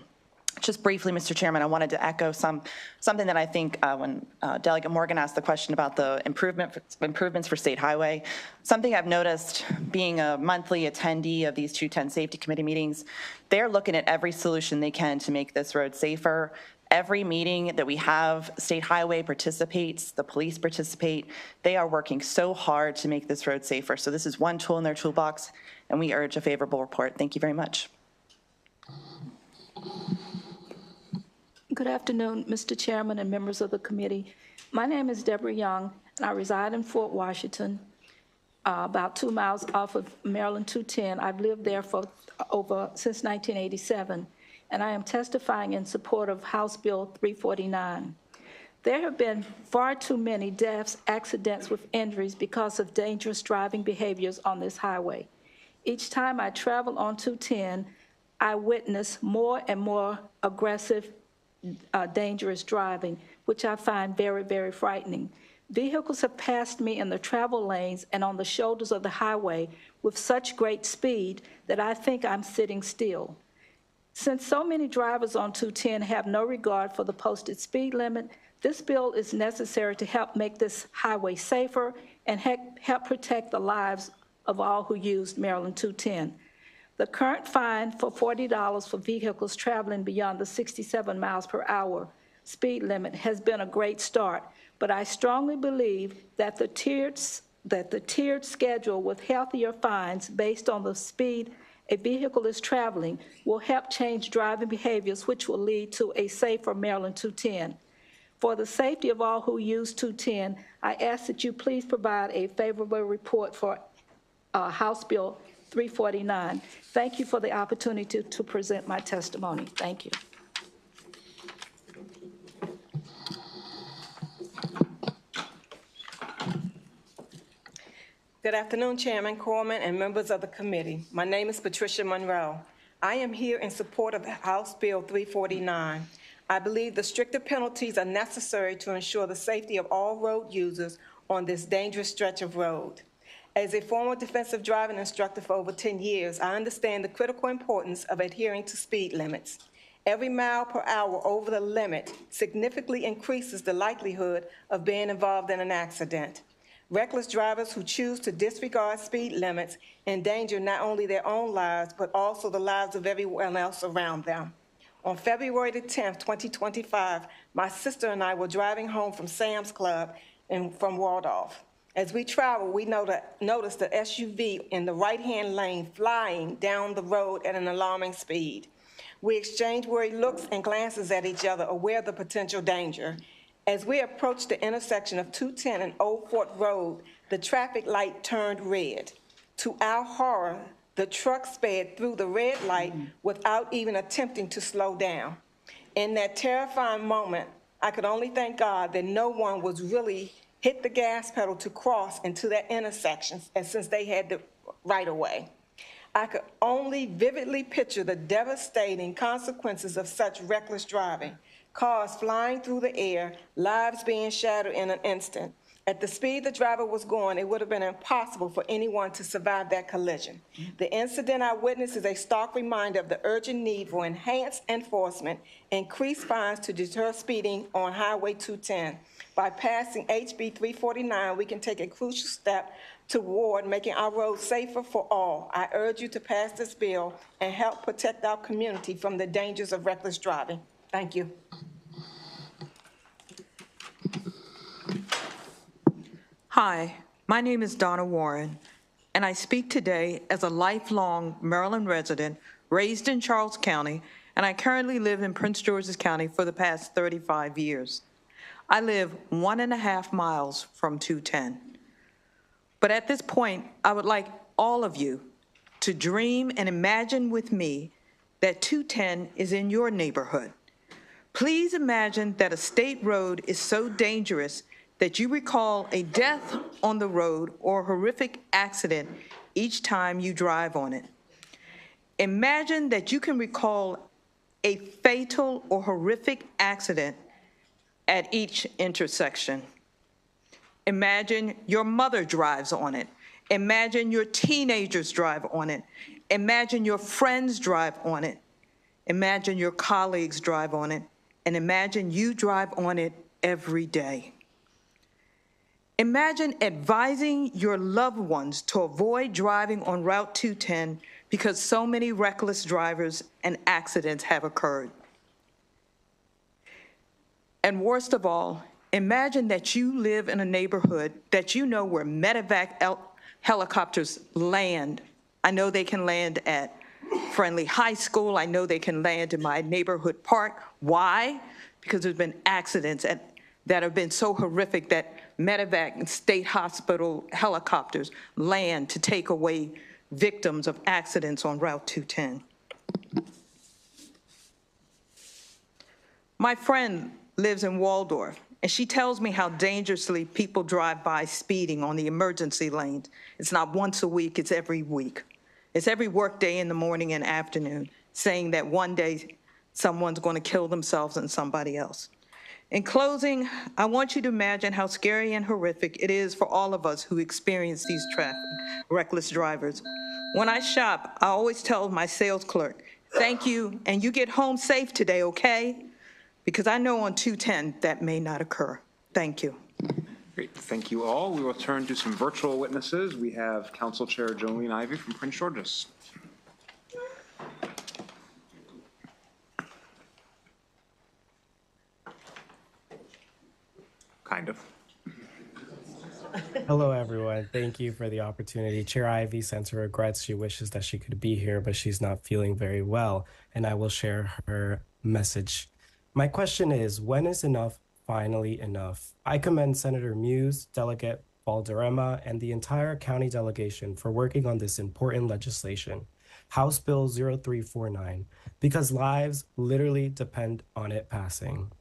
Just briefly, Mr. Chairman, I wanted to echo something that I think when Delegate Morgan asked the question about the improvements for State Highway, something I've noticed being a monthly attendee of these 210 Safety Committee meetings, they're looking at every solution they can to make this road safer. Every meeting that we have, State Highway participates, the police participate. They are working so hard to make this road safer. So this is one tool in their toolbox, and we urge a favorable report. Thank you very much. Good afternoon, Mr. Chairman and members of the committee. My name is Deborah Young, and I reside in Fort Washington. about 2 miles off of Maryland 210. I've lived there since 1987, and I am testifying in support of House Bill 349. There have been far too many deaths, accidents with injuries because of dangerous driving behaviors on this highway. Each time I travel on 210, I witness more and more aggressive, dangerous driving, which I find very, very frightening. Vehicles have passed me in the travel lanes and on the shoulders of the highway with such great speed that I think I'm sitting still. Since so many drivers on 210 have no regard for the posted speed limit, this bill is necessary to help make this highway safer and help protect the lives of all who used Maryland 210. The current fine for $40 for vehicles traveling beyond the 67 miles per hour speed limit has been a great start, but I strongly believe that the tiered schedule with healthier fines based on the speed a vehicle is traveling will help change driving behaviors, which will lead to a safer Maryland 210. For the safety of all who use 210, I ask that you please provide a favorable report for House Bill 349. Thank you for the opportunity to present my testimony. Thank you. Good afternoon, Chairman Corman and members of the committee. My name is Patricia Monroe. I am here in support of House Bill 349. I believe the stricter penalties are necessary to ensure the safety of all road users on this dangerous stretch of road. As a former defensive driving instructor for over 10 years, I understand the critical importance of adhering to speed limits. Every mile per hour over the limit significantly increases the likelihood of being involved in an accident. Reckless drivers who choose to disregard speed limits endanger not only their own lives, but also the lives of everyone else around them. On February the 10th, 2025, my sister and I were driving home from Sam's Club and from Waldorf. As we traveled, we noticed the SUV in the right-hand lane flying down the road at an alarming speed. We exchanged worried looks and glances at each other, aware of the potential danger. As we approached the intersection of 210 and Old Fort Road, the traffic light turned red. To our horror, the truck sped through the red light without even attempting to slow down. In that terrifying moment, I could only thank God that no one was really hit the gas pedal to cross into that intersection, since they had the right of way. I could only vividly picture the devastating consequences of such reckless driving. Cars flying through the air, lives being shattered in an instant. At the speed the driver was going, it would have been impossible for anyone to survive that collision. The incident I witnessed is a stark reminder of the urgent need for enhanced enforcement, increased fines to deter speeding on Highway 210. By passing HB 349, we can take a crucial step toward making our roads safer for all. I urge you to pass this bill and help protect our community from the dangers of reckless driving. Thank you. Hi, my name is Donna Warren, and I speak today as a lifelong Maryland resident raised in Charles County, and I currently live in Prince George's County for the past 35 years. I live 1.5 miles from 210. But at this point, I would like all of you to dream and imagine with me that 210 is in your neighborhood. Please imagine that a state road is so dangerous that you recall a death on the road or a horrific accident each time you drive on it. Imagine that you can recall a fatal or horrific accident at each intersection. Imagine your mother drives on it. Imagine your teenagers drive on it. Imagine your friends drive on it. Imagine your colleagues drive on it. And imagine you drive on it every day. Imagine advising your loved ones to avoid driving on Route 210 because so many reckless drivers and accidents have occurred. And worst of all, imagine that you live in a neighborhood that you know where medevac helicopters land. I know they can land at Friendly High School. I know they can land in my neighborhood park. Why? Because there's been accidents that have been so horrific that medevac and state hospital helicopters land to take away victims of accidents on Route 210. My friend lives in Waldorf, and she tells me how dangerously people drive by speeding on the emergency lanes. It's not once a week, it's every week. It's every work day in the morning and afternoon, saying that one day someone's going to kill themselves and somebody else. In closing, I want you to imagine how scary and horrific it is for all of us who experience these reckless drivers. When I shop, I always tell my sales clerk, thank you, and you get home safe today, okay? Because I know on 210 that may not occur. Thank you. Great, thank you all. We will turn to some virtual witnesses. We have Council Chair Jolene Ivey from Prince George's. Kind of. Hello, everyone. Thank you for the opportunity. Chair Ivy sends her regrets. She wishes that she could be here, but she's not feeling very well, and I will share her message. My question is, when is enough finally enough? I commend Senator Muse, Delegate Valderrama, and the entire county delegation for working on this important legislation, House Bill 0349, because lives literally depend on it passing.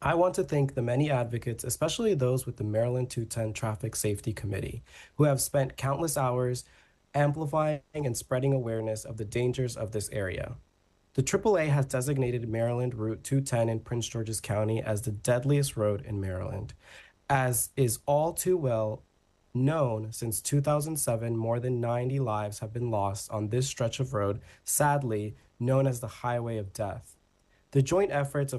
I want to thank the many advocates, especially those with the Maryland 210 Traffic Safety Committee, who have spent countless hours amplifying and spreading awareness of the dangers of this area. The AAA has designated Maryland Route 210 in Prince George's County as the deadliest road in Maryland. As is all too well known, since 2007, more than 90 lives have been lost on this stretch of road, sadly known as the Highway of Death. The joint efforts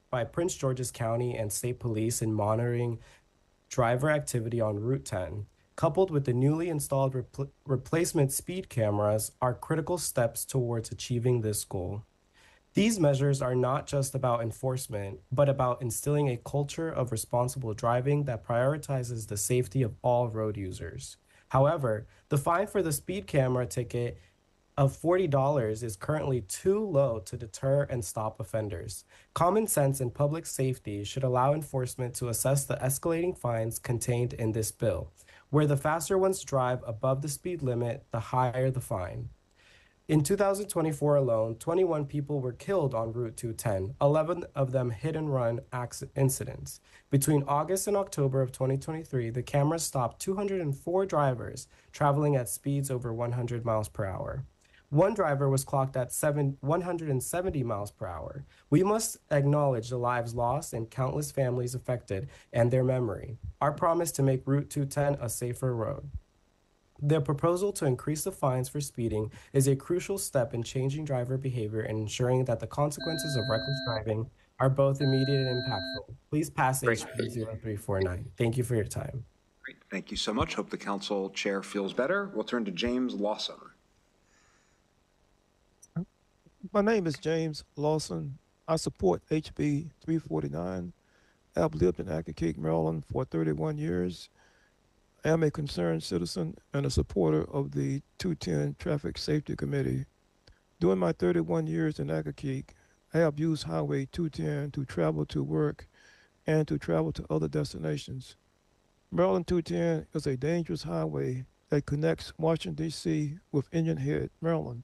by Prince George's County and State Police in monitoring driver activity on Route 10, coupled with the newly installed replacement speed cameras, are critical steps towards achieving this goal. These measures are not just about enforcement, but about instilling a culture of responsible driving that prioritizes the safety of all road users. However, the fine for the speed camera ticket of $40 is currently too low to deter and stop offenders. Common sense and public safety should allow enforcement to assess the escalating fines contained in this bill, where the faster ones drive above the speed limit, the higher the fine. In 2024 alone, 21 people were killed on Route 210, 11 of them hit-and-run incidents. Between August and October of 2023, the cameras stopped 204 drivers traveling at speeds over 100 miles per hour. One driver was clocked at 170 miles per hour. We must acknowledge the lives lost and countless families affected and their memory. Our promise to make Route 210 a safer road. The proposal to increase the fines for speeding is a crucial step in changing driver behavior and ensuring that the consequences of reckless driving are both immediate and impactful. Please pass HB 0349. Thank you for your time. Great, thank you so much. Hope the council chair feels better. We'll turn to James Lawson. My name is James Lawson. I support HB 349. I've lived in Accokeek, Maryland for 31 years. I am a concerned citizen and a supporter of the 210 Traffic Safety Committee. During my 31 years in Accokeek, I have used Highway 210 to travel to work and to travel to other destinations. Maryland 210 is a dangerous highway that connects Washington, D.C. with Indian Head, Maryland.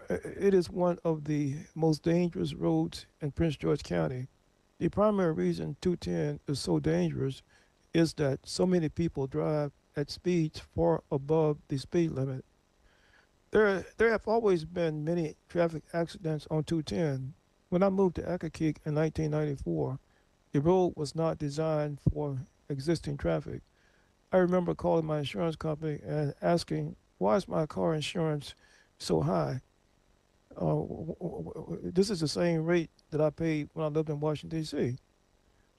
It is one of the most dangerous roads in Prince George County. The primary reason 210 is so dangerous is that so many people drive at speeds far above the speed limit. There have always been many traffic accidents on 210. When I moved to Accokeek in 1994, the road was not designed for existing traffic. I remember calling my insurance company and asking, why is my car insurance so high? This is the same rate that I paid when I lived in Washington, D.C.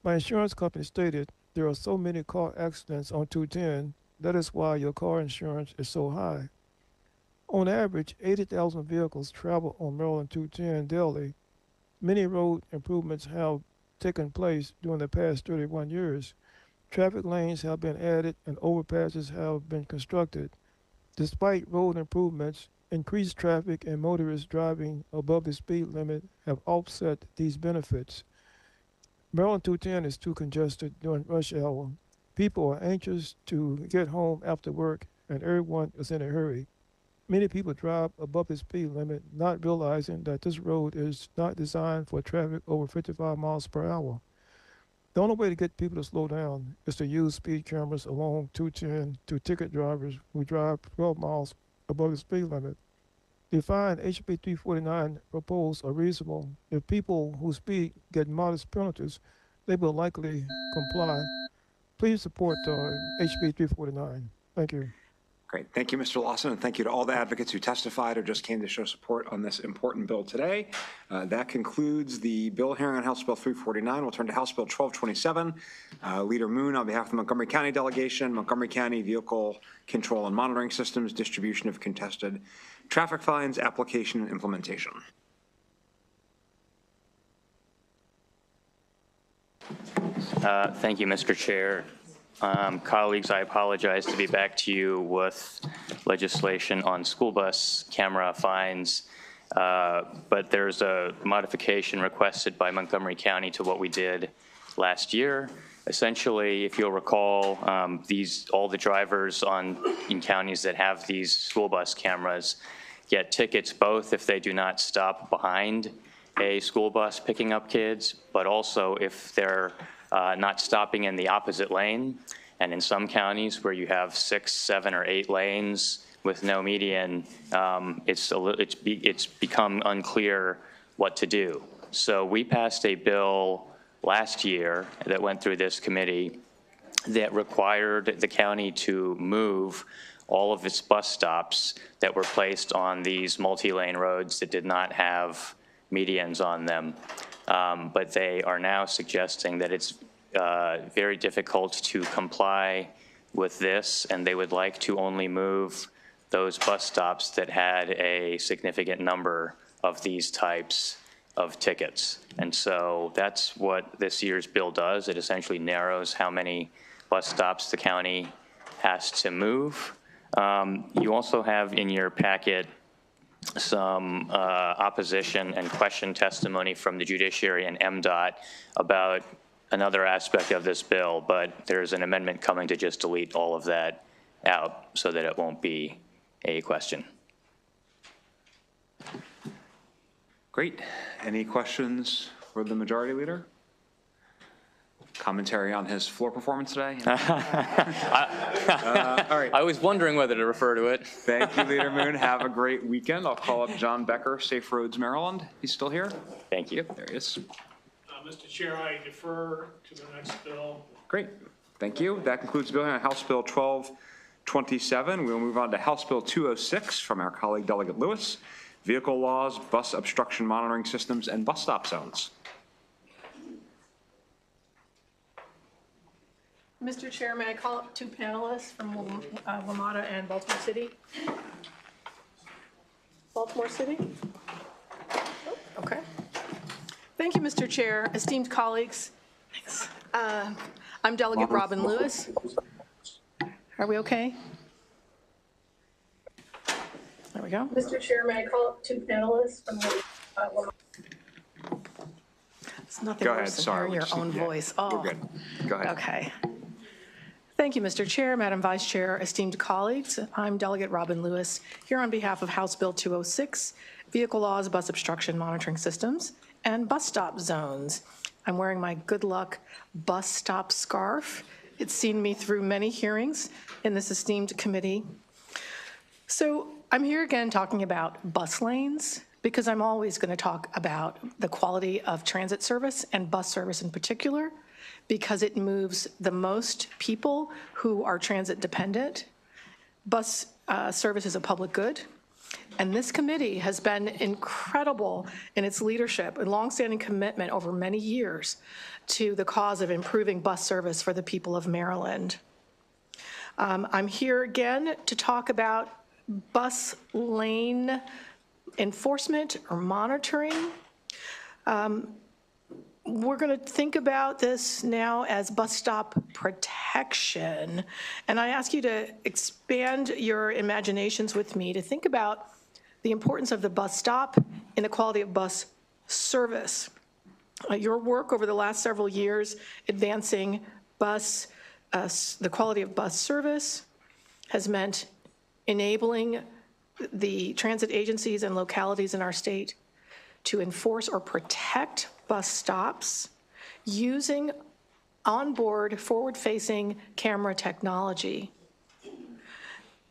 My insurance company stated, there are so many car accidents on 210, that is why your car insurance is so high. On average, 80,000 vehicles travel on Maryland 210 daily. Many road improvements have taken place during the past 31 years. Traffic lanes have been added and overpasses have been constructed. Despite road improvements, increased traffic and motorists driving above the speed limit have offset these benefits. Maryland 210 is too congested during rush hour. People are anxious to get home after work, and everyone is in a hurry. Many people drive above the speed limit, not realizing that this road is not designed for traffic over 55 miles per hour. The only way to get people to slow down is to use speed cameras along 210 to ticket drivers who drive 12 miles above the speed limit. The fine HB 349 proposed are reasonable. If people who speed get modest penalties, they will likely comply. Please support HB 349. Thank you. Great. Thank you, Mr. Lawson, and thank you to all the advocates who testified or just came to show support on this important bill today. That concludes the bill hearing on House Bill 349. We'll turn to House Bill 1227. Leader Moon, on behalf of the Montgomery County delegation, Montgomery County Vehicle Control and Monitoring Systems, distribution of contested traffic fines, application, and implementation. Thank you, Mr. Chair. Colleagues, I apologize to be back to you with legislation on school bus camera fines, but there's a modification requested by Montgomery County to what we did last year. Essentially, if you'll recall, all the drivers in counties that have these school bus cameras get tickets both if they do not stop behind a school bus picking up kids, but also if they're not stopping in the opposite lane. And in some counties where you have 6, 7, or 8 lanes with no median, it's become unclear what to do. So we passed a bill last year that went through this committee that required the county to move all of its bus stops that were placed on these multi-lane roads that did not have medians on them. But they are now suggesting that it's very difficult to comply with this, and they would like to only move those bus stops that had a significant number of these types of tickets. And so that's what this year's bill does. It essentially narrows how many bus stops the county has to move. You also have in your packet some opposition and question testimony from the judiciary and MDOT about another aspect of this bill, but there's an amendment coming to just delete all of that out so that it won't be a question. Great. Any questions for the majority leader? Commentary on his floor performance today? All right. I was wondering whether to refer to it. Thank you, Leader Moon. Have a great weekend. I'll call up John Becker, Safe Roads, Maryland. He's still here? Thank you. Yep, there he is. Mr. Chair, I defer to the next bill. Great. Thank you. That concludes the bill on House Bill 1227. We will move on to House Bill 206 from our colleague Delegate Lewis. Vehicle laws, bus obstruction monitoring systems, and bus stop zones. Mr. Chair, may I call up 2 panelists from WMATA and Baltimore City? Baltimore City? Oh, okay. Thank you, Mr. Chair. Esteemed colleagues, I'm Delegate Robin Lewis. Are we okay? There we go. Mr. Chair, may I call up 2 panelists from WMATA? It's nothing worse than hearing your own voice. Oh, you're good. Go ahead. Okay. Thank you, Mr. Chair, Madam Vice Chair, esteemed colleagues. I'm Delegate Robin Lewis, here on behalf of House Bill 206, Vehicle Laws, Bus Obstruction Monitoring Systems, and Bus Stop Zones. I'm wearing my Good Luck bus stop scarf. It's seen me through many hearings in this esteemed committee. So I'm here again talking about bus lanes, because I'm always going to talk about the quality of transit service and bus service in particular, because it moves the most people who are transit dependent. Bus service is a public good. And this committee has been incredible in its leadership and longstanding commitment over many years to the cause of improving bus service for the people of Maryland. I'm here again to talk about bus lane enforcement or monitoring. We're going to think about this now as bus stop protection. And I ask you to expand your imaginations with me to think about the importance of the bus stop in the quality of bus service. Your work over the last several years advancing the quality of bus service has meant enabling the transit agencies and localities in our state to enforce or protect bus stops using onboard forward-facing camera technology.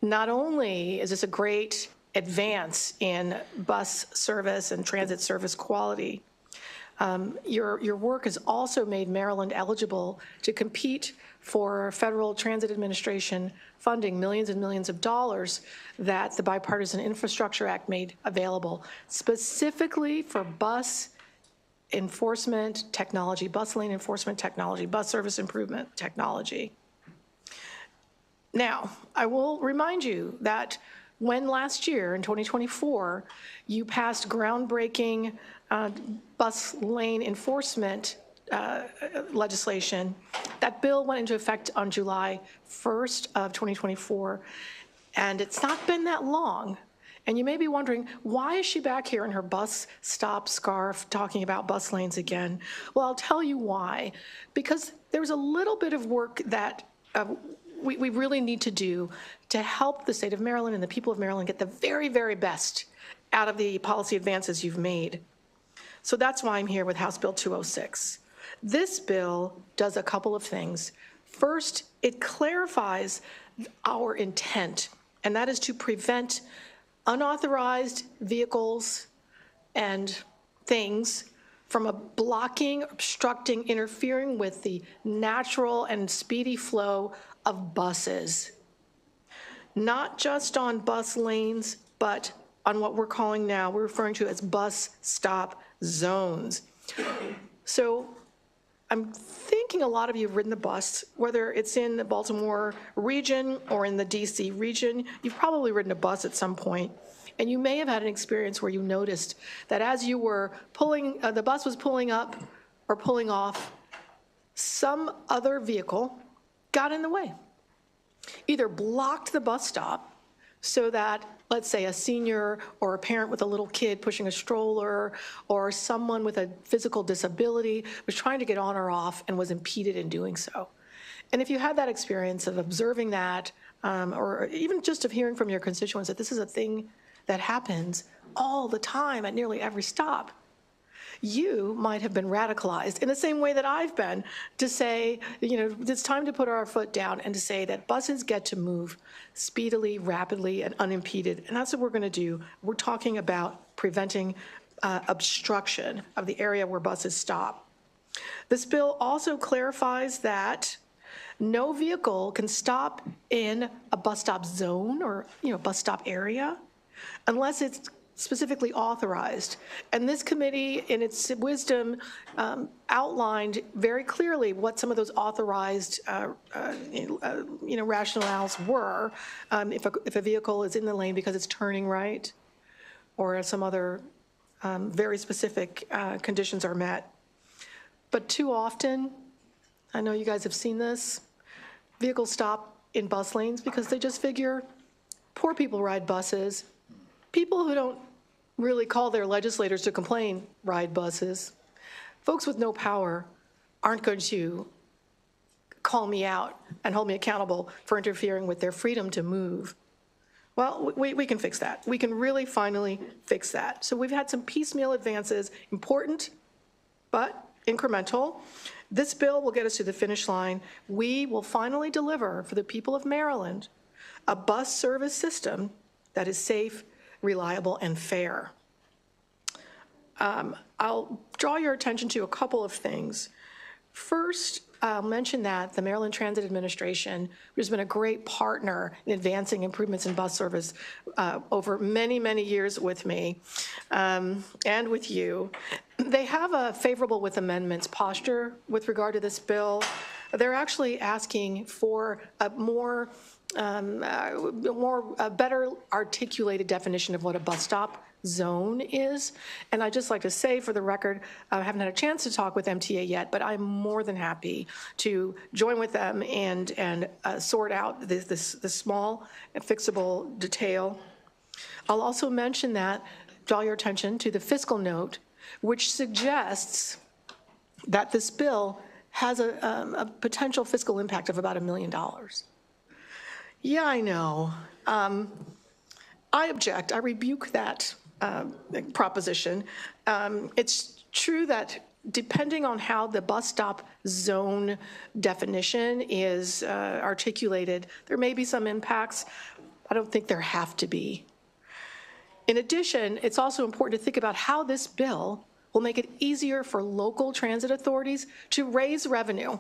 Not only is this a great advance in bus service and transit service quality, your work has also made Maryland eligible to compete for Federal Transit Administration funding, millions and millions of dollars that the Bipartisan Infrastructure Act made available, specifically for bus enforcement technology, bus lane enforcement technology, bus service improvement technology. Now, I will remind you that when last year, in 2024, you passed groundbreaking bus lane enforcement legislation, that bill went into effect on July 1st of 2024, and it's not been that long. And you may be wondering, why is she back here in her bus stop scarf talking about bus lanes again? Well, I'll tell you why. Because there's a little bit of work that we really need to do to help the state of Maryland and the people of Maryland get the very, very best out of the policy advances you've made. So that's why I'm here with House Bill 206. This bill does a couple of things. First, it clarifies our intent, and that is to prevent unauthorized vehicles and things from blocking, obstructing, interfering with the natural and speedy flow of buses. Not just on bus lanes, but on what we're calling now, we're referring to as bus stop zones. So I'm thinking a lot of you have ridden the bus, whether it's in the Baltimore region or in the DC region. You've probably ridden a bus at some point, and you may have had an experience where you noticed that as you were pulling, the bus was pulling up or pulling off, some other vehicle got in the way, either blocked the bus stop so that, let's say, a senior or a parent with a little kid pushing a stroller or someone with a physical disability was trying to get on or off and was impeded in doing so. And if you had that experience of observing that, or even just of hearing from your constituents that this is a thing that happens all the time at nearly every stop, you might have been radicalized in the same way that I've been, to say, you know, it's time to put our foot down and to say that buses get to move speedily, rapidly, and unimpeded. And that's what we're going to do. We're talking about preventing obstruction of the area where buses stop. This bill also clarifies that no vehicle can stop in a bus stop zone or, bus stop area unless it's specifically authorized. And this committee, in its wisdom, outlined very clearly what some of those authorized, rationales were. If a vehicle is in the lane because it's turning right, or some other very specific conditions are met. But too often, I know you guys have seen this, vehicles stop in bus lanes because they just figure poor people ride buses. People who don't really call their legislators to complain ride buses. Folks with no power aren't going to call me out and hold me accountable for interfering with their freedom to move. Well, we can fix that. We can really finally fix that. So we've had some piecemeal advances, important, but incremental. This bill will get us to the finish line. We will finally deliver for the people of Maryland a bus service system that is safe, reliable, and fair. I'll draw your attention to a couple of things. First, I'll mention that the Maryland Transit Administration, which has been a great partner in advancing improvements in bus service over many, many years with me and with you, they have a favorable with amendments posture with regard to this bill. They're actually asking for a better articulated definition of what a bus stop zone is. And I'd just like to say, for the record, I haven't had a chance to talk with MTA yet, but I'm more than happy to join with them and sort out this small and fixable detail. I'll also mention that, draw your attention to the fiscal note, which suggests that this bill has a potential fiscal impact of about $1 million. Yeah, I know. I object. I rebuke that proposition. It's true that depending on how the bus stop zone definition is articulated, there may be some impacts. I don't think there have to be. In addition, it's also important to think about how this bill will make it easier for local transit authorities to raise revenue.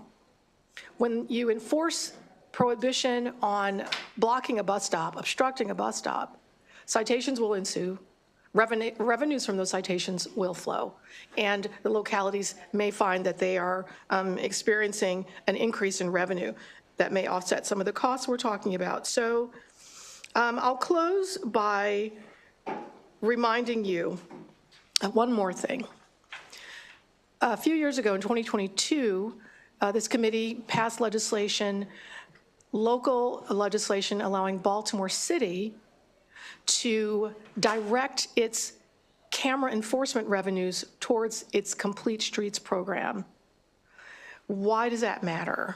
When you enforce prohibition on blocking a bus stop, obstructing a bus stop, citations will ensue. Revenues from those citations will flow, and the localities may find that they are experiencing an increase in revenue that may offset some of the costs we're talking about. So I'll close by reminding you of one more thing. A few years ago in 2022, this committee passed legislation, local legislation allowing Baltimore City to direct its camera enforcement revenues towards its Complete Streets program. Why does that matter?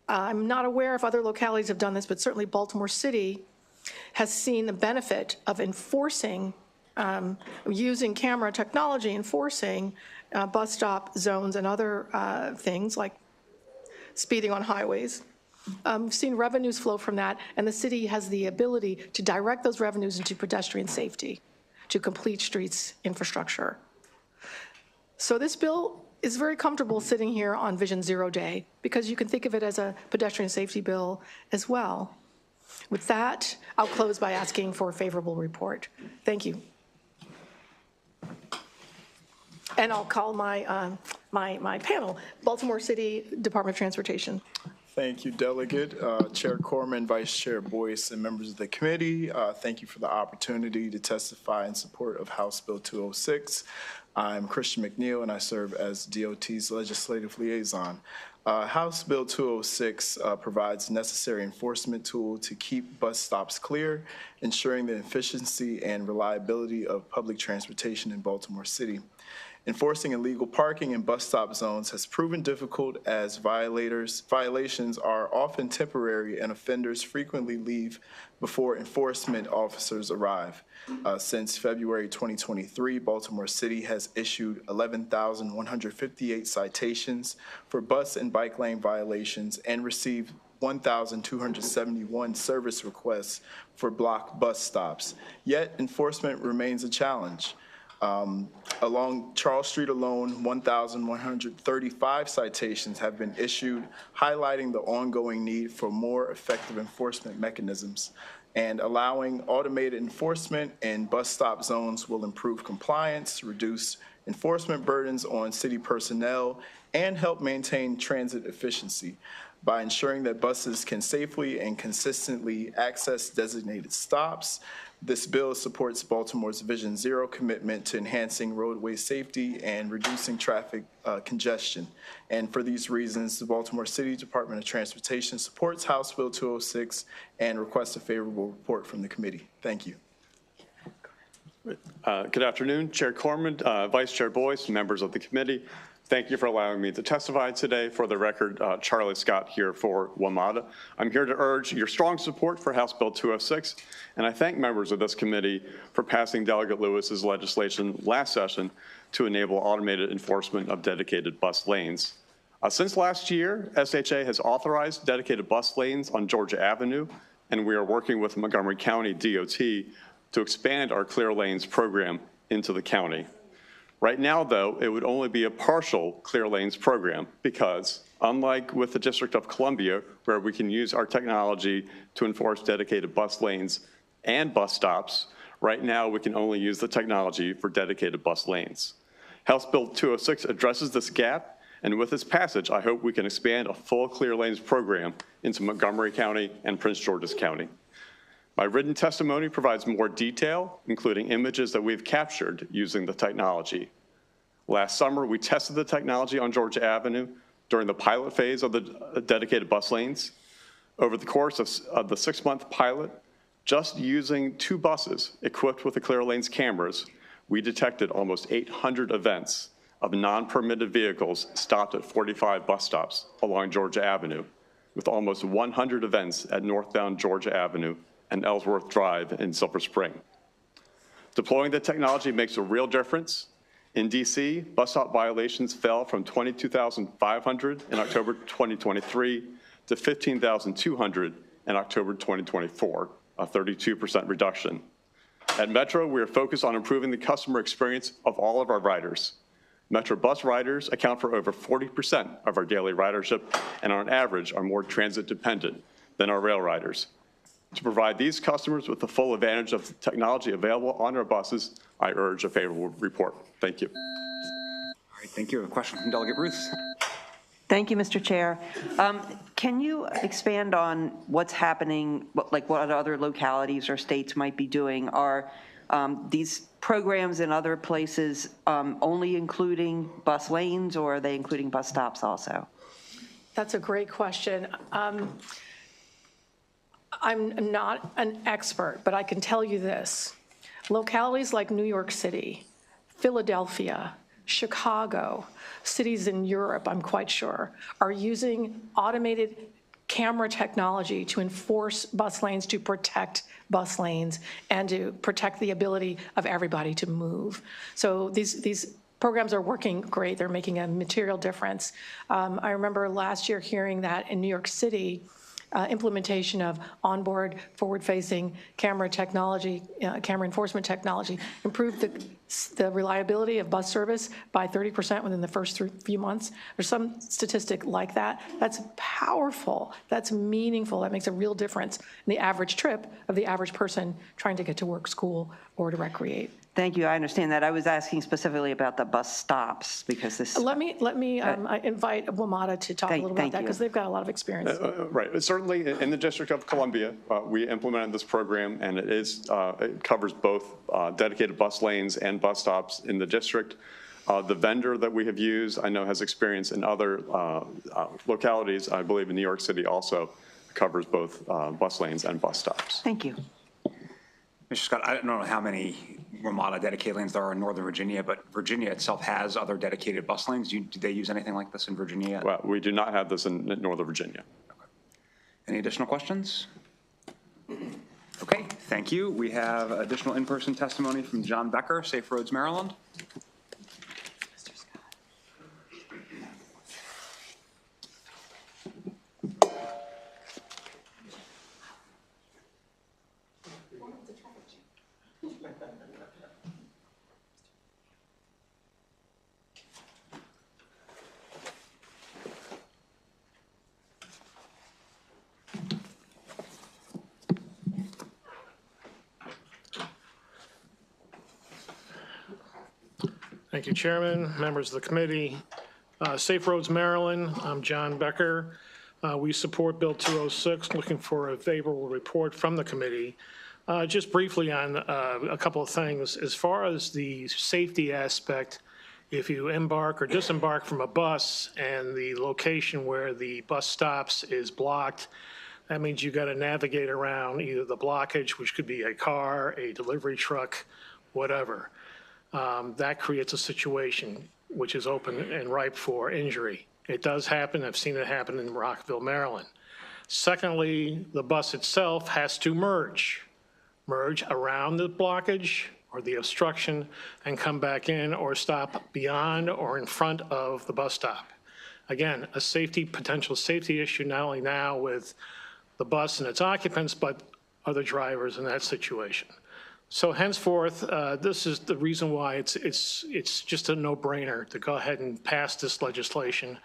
I'm not aware if other localities have done this, but certainly Baltimore City has seen the benefit of enforcing, using camera technology, enforcing bus stop zones and other things like speeding on highways. We've seen revenues flow from that, and the city has the ability to direct those revenues into pedestrian safety, to Complete Streets infrastructure. So this bill is very comfortable sitting here on Vision Zero Day, because you can think of it as a pedestrian safety bill as well. With that, I'll close by asking for a favorable report. Thank you. And I'll call my, my panel, Baltimore City Department of Transportation. Thank you, Delegate, Chair Corman, Vice Chair Boyce, and members of the committee. Thank you for the opportunity to testify in support of House Bill 206. I'm Christian McNeil, and I serve as DOT's legislative liaison. House Bill 206 provides necessary enforcement tool to keep bus stops clear, ensuring the efficiency and reliability of public transportation in Baltimore City. Enforcing illegal parking in bus stop zones has proven difficult, as violations are often temporary and offenders frequently leave before enforcement officers arrive. Since February 2023, Baltimore City has issued 11,158 citations for bus and bike lane violations and received 1,271 service requests for blocked bus stops. Yet enforcement remains a challenge. Along Charles Street alone, 1,135 citations have been issued, highlighting the ongoing need for more effective enforcement mechanisms. And allowing automated enforcement in bus stop zones will improve compliance, reduce enforcement burdens on city personnel, and help maintain transit efficiency by ensuring that buses can safely and consistently access designated stops. This bill supports Baltimore's Vision Zero commitment to enhancing roadway safety and reducing traffic congestion. And for these reasons, the Baltimore City Department of Transportation supports House Bill 206 and requests a favorable report from the committee. Thank you. Good afternoon, Chair Corman, Vice Chair Boyce, members of the committee. Thank you for allowing me to testify today. For the record, Charlie Scott here for WMATA. I'm here to urge your strong support for House Bill 206, and I thank members of this committee for passing Delegate Lewis's legislation last session to enable automated enforcement of dedicated bus lanes. Since last year, SHA has authorized dedicated bus lanes on Georgia Avenue, and we are working with Montgomery County DOT to expand our Clear Lanes program into the county. Right now, though, it would only be a partial Clear Lanes program because, unlike with the District of Columbia, where we can use our technology to enforce dedicated bus lanes and bus stops, right now we can only use the technology for dedicated bus lanes. House Bill 206 addresses this gap, and with its passage, I hope we can expand a full Clear Lanes program into Montgomery County and Prince George's County. My written testimony provides more detail, including images that we've captured using the technology. Last summer, we tested the technology on Georgia Avenue during the pilot phase of the dedicated bus lanes. Over the course of the 6-month pilot, just using 2 buses equipped with the Clear Lanes cameras, we detected almost 800 events of non-permitted vehicles stopped at 45 bus stops along Georgia Avenue, with almost 100 events at northbound Georgia Avenue and Ellsworth Drive in Silver Spring. Deploying the technology makes a real difference. In DC, bus stop violations fell from 22,500 in October 2023 to 15,200 in October 2024, a 32% reduction. At Metro, we are focused on improving the customer experience of all of our riders. Metro bus riders account for over 40% of our daily ridership and on average are more transit dependent than our rail riders. To provide these customers with the full advantage of the technology available on our buses, I urge a favorable report. Thank you. All right, thank you. A question from Delegate Ruth. Thank you, Mr. Chair. Can you expand on what's happening, like what other localities or states might be doing? Are these programs in other places only including bus lanes, or are they including bus stops also? That's a great question. I'm not an expert, but I can tell you this. Localities like New York City, Philadelphia, Chicago, cities in Europe, I'm quite sure, are using automated camera technology to enforce bus lanes, to protect bus lanes, and to protect the ability of everybody to move. So these programs are working great. They're making a material difference. I remember last year hearing that in New York City, implementation of onboard forward-facing camera technology, camera enforcement technology, improved the reliability of bus service by 30% within the first few months. There's some statistic like that. That's powerful. That's meaningful. That makes a real difference in the average trip of the average person trying to get to work, school, or to recreate. Thank you. I understand that. I was asking specifically about the bus stops because this. Let me invite WMATA to talk a little about that because they've got a lot of experience. Right. Certainly in the District of Columbia, we implemented this program, and it covers both dedicated bus lanes and bus stops in the district. The vendor that we have used, I know, has experience in other localities. I believe in New York City also covers both bus lanes and bus stops. Thank you. Mr. Scott, I don't know how many WMATA dedicated lanes there are in Northern Virginia, but Virginia itself has other dedicated bus lanes. Do they use anything like this in Virginia? Well, we do not have this in Northern Virginia. Okay. Any additional questions? Okay, thank you. We have additional in-person testimony from John Becker, Safe Roads, Maryland. Thank you, Chairman, members of the committee. Safe Roads, Maryland, I'm John Becker. We support Bill 206, looking for a favorable report from the committee. Just briefly on a couple of things. As far as the safety aspect, if you embark or disembark from a bus and the location where the bus stops is blocked, that means you got to navigate around either the blockage, which could be a car, a delivery truck, whatever. That creates a situation which is open and ripe for injury. It does happen. I've seen it happen in Rockville, Maryland. Secondly, the bus itself has to merge around the blockage or the obstruction and come back in or stop beyond or in front of the bus stop. Again, a potential safety issue, not only now with the bus and its occupants, but other drivers in that situation. So henceforth, this is the reason why it's just a no-brainer to go ahead and pass this legislation.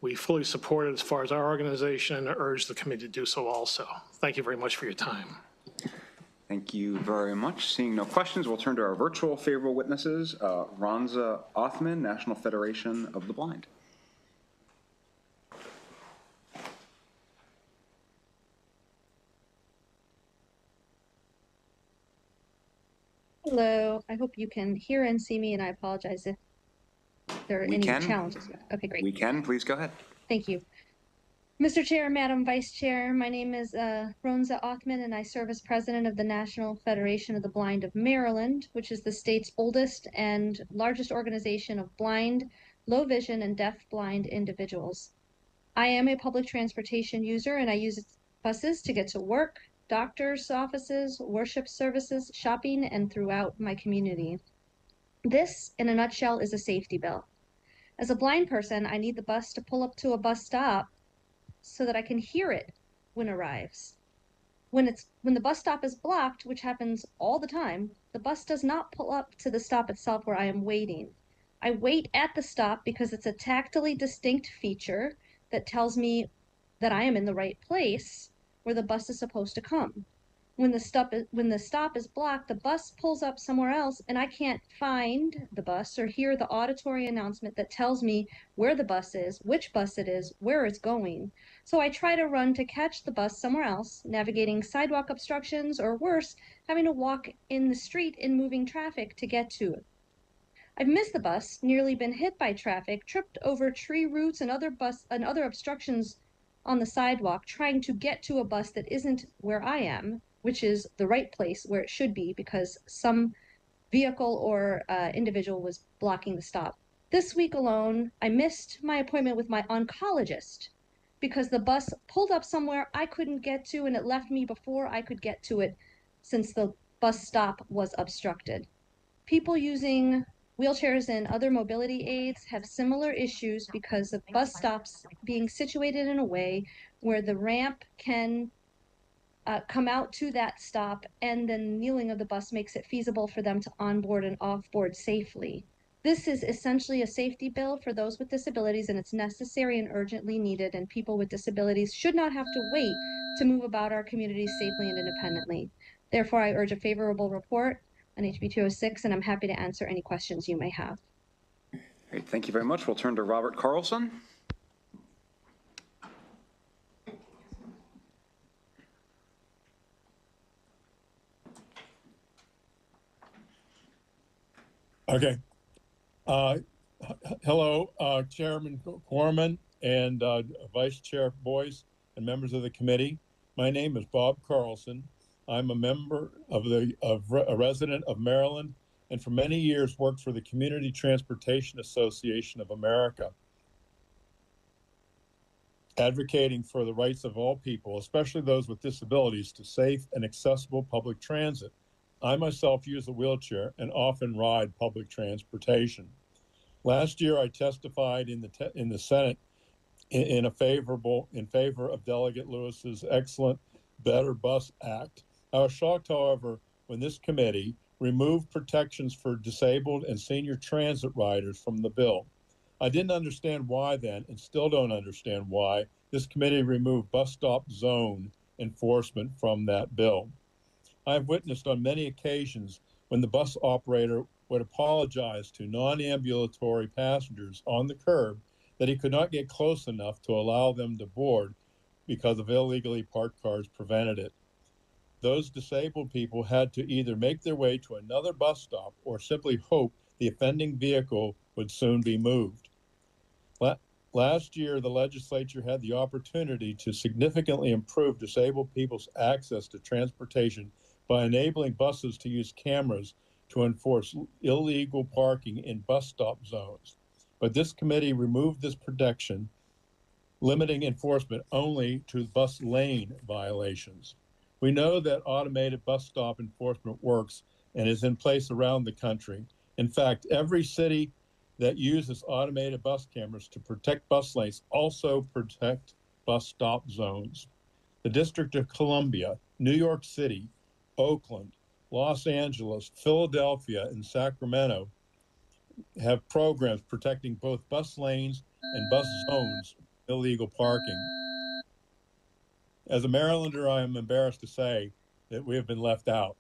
We fully support it as far as our organization and urge the committee to do so also. Thank you very much for your time. Thank you very much. Seeing no questions, we'll turn to our virtual favorable witnesses. Ronza Othman, National Federation of the Blind. Hello, I hope you can hear and see me, and I apologize if there are any challenges. Okay, great. We can. Please go ahead. Thank you. Mr. Chair, Madam Vice Chair, my name is Ronza Othman, and I serve as president of the National Federation of the Blind of Maryland, which is the state's oldest and largest organization of blind, low vision, and deaf-blind individuals. I am a public transportation user, and I use buses to get to work, doctors' offices, worship services, shopping, and throughout my community. This, in a nutshell, is a safety bill. As a blind person, I need the bus to pull up to a bus stop so that I can hear it when it arrives. When the bus stop is blocked, which happens all the time, the bus does not pull up to the stop itself where I am waiting. I wait at the stop because it's a tactily distinct feature that tells me that I am in the right place where the bus is supposed to come. When the stop is blocked, the bus pulls up somewhere else, and I can't find the bus or hear the auditory announcement that tells me where the bus is, which bus it is, where it's going. So I try to run to catch the bus somewhere else, navigating sidewalk obstructions, or worse, having to walk in the street in moving traffic to get to it. I've missed the bus, nearly been hit by traffic, tripped over tree roots and other obstructions on the sidewalk, trying to get to a bus that isn't where I am, which is the right place where it should be because some vehicle or individual was blocking the stop. This week alone, I missed my appointment with my oncologist because the bus pulled up somewhere I couldn't get to, and it left me before I could get to it since the bus stop was obstructed. People using wheelchairs and other mobility aids have similar issues because of bus stops being situated in a way where the ramp can come out to that stop, and then kneeling of the bus makes it feasible for them to onboard and offboard safely. This is essentially a safety bill for those with disabilities, and it's necessary and urgently needed, and people with disabilities should not have to wait to move about our communities safely and independently. Therefore, I urge a favorable report on HB 206, and I'm happy to answer any questions you may have. Great, thank you very much. We'll turn to Robert Carlson. Okay. Hello, Chairman Corman and Vice Chair Boyce and members of the committee. My name is Bob Carlson. I'm a member of a resident of Maryland, and for many years worked for the Community Transportation Association of America, advocating for the rights of all people, especially those with disabilities, to safe and accessible public transit. I myself use a wheelchair and often ride public transportation. Last year, I testified in the Senate in favor of Delegate Lewis's excellent Better Bus Act. I was shocked, however, when this committee removed protections for disabled and senior transit riders from the bill. I didn't understand why then, and still don't understand why, this committee removed bus stop zone enforcement from that bill. I have witnessed on many occasions when the bus operator would apologize to non-ambulatory passengers on the curb that he could not get close enough to allow them to board because of illegally parked cars prevented it. Those disabled people had to either make their way to another bus stop or simply hope the offending vehicle would soon be moved. Last year, the legislature had the opportunity to significantly improve disabled people's access to transportation by enabling buses to use cameras to enforce illegal parking in bus stop zones. But this committee removed this protection, limiting enforcement only to bus lane violations. We know that automated bus stop enforcement works and is in place around the country. In fact, every city that uses automated bus cameras to protect bus lanes also protect bus stop zones. The District of Columbia, New York City, Oakland, Los Angeles, Philadelphia, and Sacramento have programs protecting both bus lanes and bus zones from illegal parking. As a Marylander, I am embarrassed to say that we have been left out.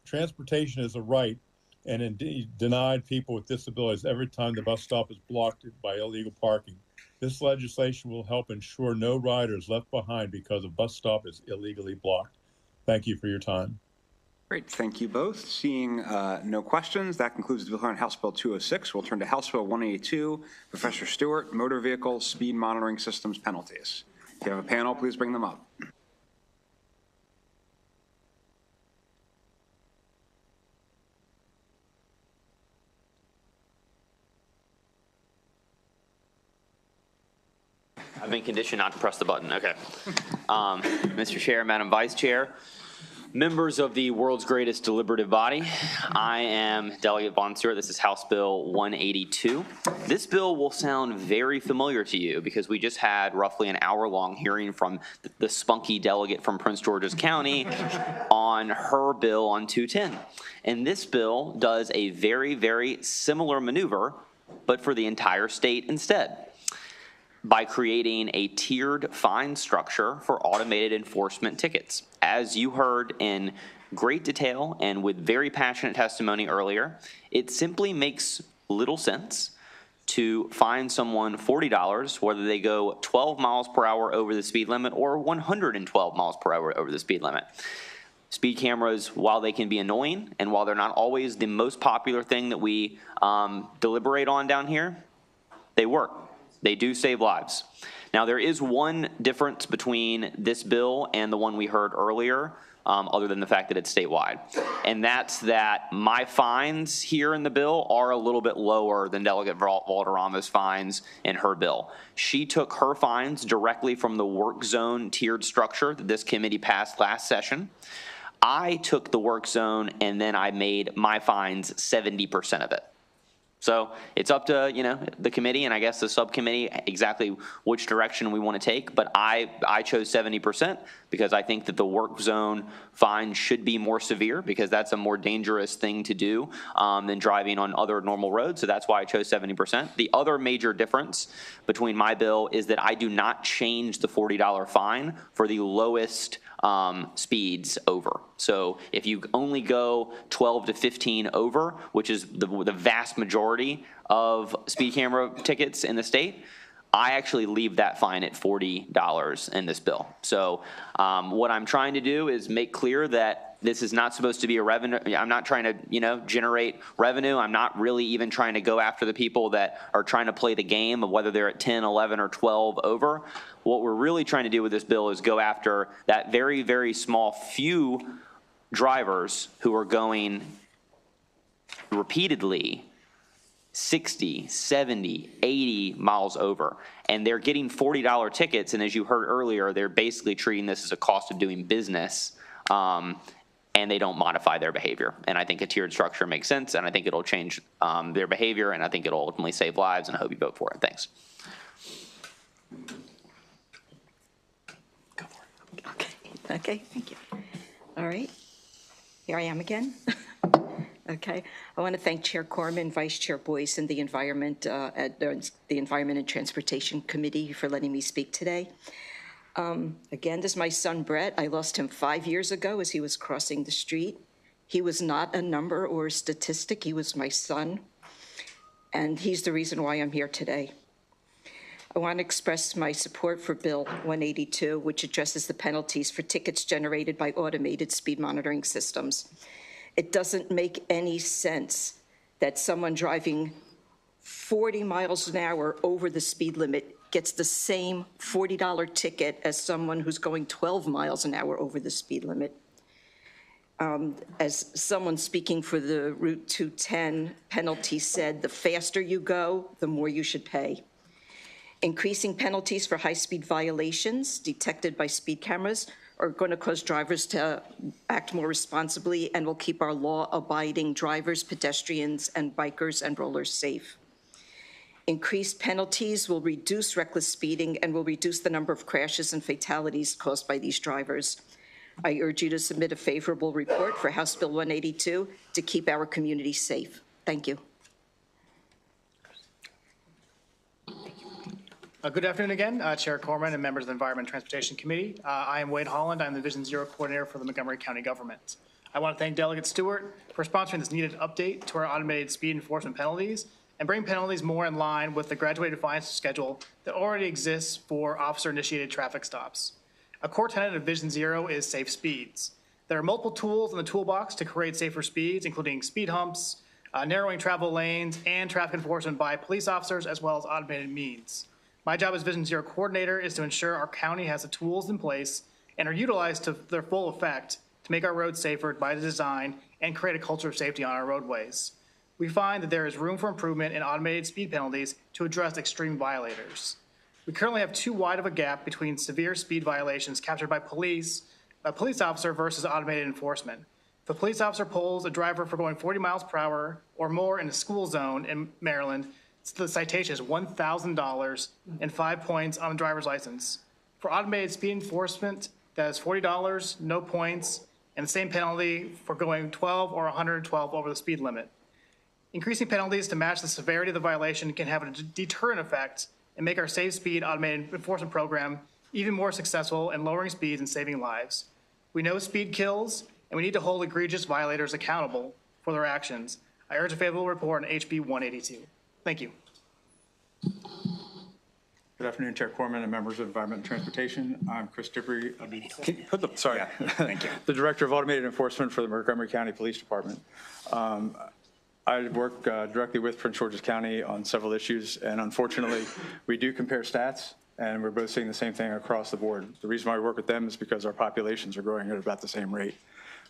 Transportation is a right and indeed denied people with disabilities every time the bus stop is blocked by illegal parking. This legislation will help ensure no rider is left behind because a bus stop is illegally blocked. Thank you for your time. Great, thank you both. Seeing no questions, that concludes the bill on House Bill 206. We'll turn to House Bill 182, Professor Stewart, Motor Vehicle Speed Monitoring Systems Penalties. If you have a panel, please bring them up. I've been conditioned not to press the button. Okay. Mr. Chair, Madam Vice Chair, members of the world's greatest deliberative body, I am Delegate Von Stewart. This is House Bill 182. This bill will sound very familiar to you because we just had roughly an hour-long hearing from the spunky delegate from Prince George's County on her bill on 210. And this bill does a very, very similar maneuver, but for the entire state instead, by creating a tiered fine structure for automated enforcement tickets. As you heard in great detail and with very passionate testimony earlier, it simply makes little sense to fine someone $40 whether they go 12 miles per hour over the speed limit or 112 miles per hour over the speed limit. Speed cameras, while they can be annoying and while they're not always the most popular thing that we deliberate on down here, they work. They do save lives. Now, there is one difference between this bill and the one we heard earlier, other than the fact that it's statewide. And that's that my fines here in the bill are a little bit lower than Delegate Valderrama's fines in her bill. She took her fines directly from the work zone tiered structure that this committee passed last session. I took the work zone and then I made my fines 70% of it. So it's up to, the committee and I guess the subcommittee exactly which direction we want to take. But I chose 70% because I think that the work zone fine should be more severe because that's a more dangerous thing to do than driving on other normal roads. So that's why I chose 70%. The other major difference between my bill is that I do not change the $40 fine for the lowest speeds over. So if you only go 12 to 15 over, which is the vast majority of speed camera tickets in the state, I actually leave that fine at $40 in this bill. So what I'm trying to do is make clear that this is not supposed to be a revenue. I'm not trying to, generate revenue. I'm not really even trying to go after the people that are trying to play the game of whether they're at 10, 11, or 12 over. What we're really trying to do with this bill is go after that very, very small few drivers who are going repeatedly 60, 70, 80 miles over, and they're getting $40 tickets. And as you heard earlier, they're basically treating this as a cost of doing business, and they don't modify their behavior. And I think a tiered structure makes sense, and I think it'll change their behavior, and I think it'll ultimately save lives, and I hope you vote for it. Thanks. Go for it. Okay, thank you. All right, here I am again. Okay, I want to thank Chair Corman, Vice Chair Boyce, and the Environment and Transportation Committee for letting me speak today. Again, this is my son, Brett. I lost him 5 years ago as he was crossing the street. He was not a number or a statistic. He was my son, and he's the reason why I'm here today. I want to express my support for Bill 182, which addresses the penalties for tickets generated by automated speed monitoring systems. It doesn't make any sense that someone driving 40 miles an hour over the speed limit gets the same $40 ticket as someone who's going 12 miles an hour over the speed limit. As someone speaking for the Route 210 penalty said, the faster you go, the more you should pay. Increasing penalties for high-speed violations detected by speed cameras are going to cause drivers to act more responsibly and will keep our law-abiding drivers, pedestrians, and bikers and rollers safe. Increased penalties will reduce reckless speeding and will reduce the number of crashes and fatalities caused by these drivers. I urge you to submit a favorable report for House Bill 182 to keep our community safe. Thank you. Good afternoon again, Chair Corman and members of the Environment and Transportation Committee. I am Wade Holland. I'm the Division 0 Coordinator for the Montgomery County Government. I want to thank Delegate Stewart for sponsoring this needed update to our automated speed enforcement penalties and bring penalties more in line with the graduated fines schedule that already exists for officer-initiated traffic stops. A core tenet of Vision Zero is safe speeds. There are multiple tools in the toolbox to create safer speeds, including speed humps, narrowing travel lanes, and traffic enforcement by police officers, as well as automated means. My job as Vision Zero coordinator is to ensure our county has the tools in place and are utilized to their full effect to make our roads safer by design and create a culture of safety on our roadways. We find that there is room for improvement in automated speed penalties to address extreme violators. We currently have too wide of a gap between severe speed violations captured by a police officer versus automated enforcement. If a police officer pulls a driver for going 40 miles per hour or more in a school zone in Maryland, the citation is $1,000 and 5 points on a driver's license. For automated speed enforcement, that is $40, no points, and the same penalty for going 12 or 112 over the speed limit. Increasing penalties to match the severity of the violation can have a deterrent effect and make our Safe Speed automated enforcement program even more successful in lowering speeds and saving lives. We know speed kills, and we need to hold egregious violators accountable for their actions. I urge a favorable report on HB 182. Thank you. Good afternoon, Chair Corman and members of Environment and Transportation. I'm Chris Dibry, the Director of Automated Enforcement for the Montgomery County Police Department. I work directly with Prince George's County on several issues, and unfortunately, we do compare stats, and we're both seeing the same thing across the board. The reason why we work with them is because our populations are growing at about the same rate.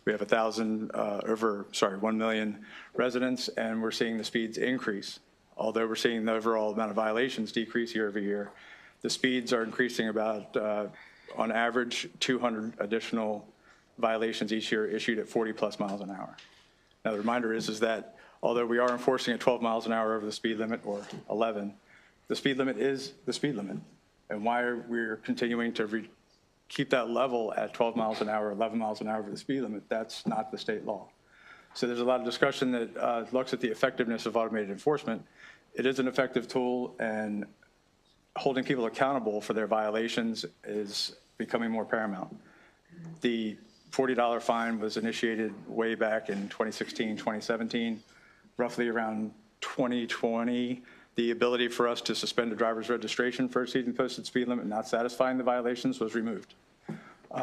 We have 1 million residents, and we're seeing the speeds increase. Although we're seeing the overall amount of violations decrease year over year, the speeds are increasing about, on average, 200 additional violations each year issued at 40 plus miles an hour. Now, the reminder is that although we are enforcing at 12 miles an hour over the speed limit, or 11, the speed limit is the speed limit. And why we're continuing to keep that level at 12 miles an hour, 11 miles an hour over the speed limit, that's not the state law. So there's a lot of discussion that looks at the effectiveness of automated enforcement. It is an effective tool, and holding people accountable for their violations is becoming more paramount. The $40 fine was initiated way back in 2016, 2017. Roughly around 2020, the ability for us to suspend a driver's registration for exceeding posted speed limit and not satisfying the violations was removed.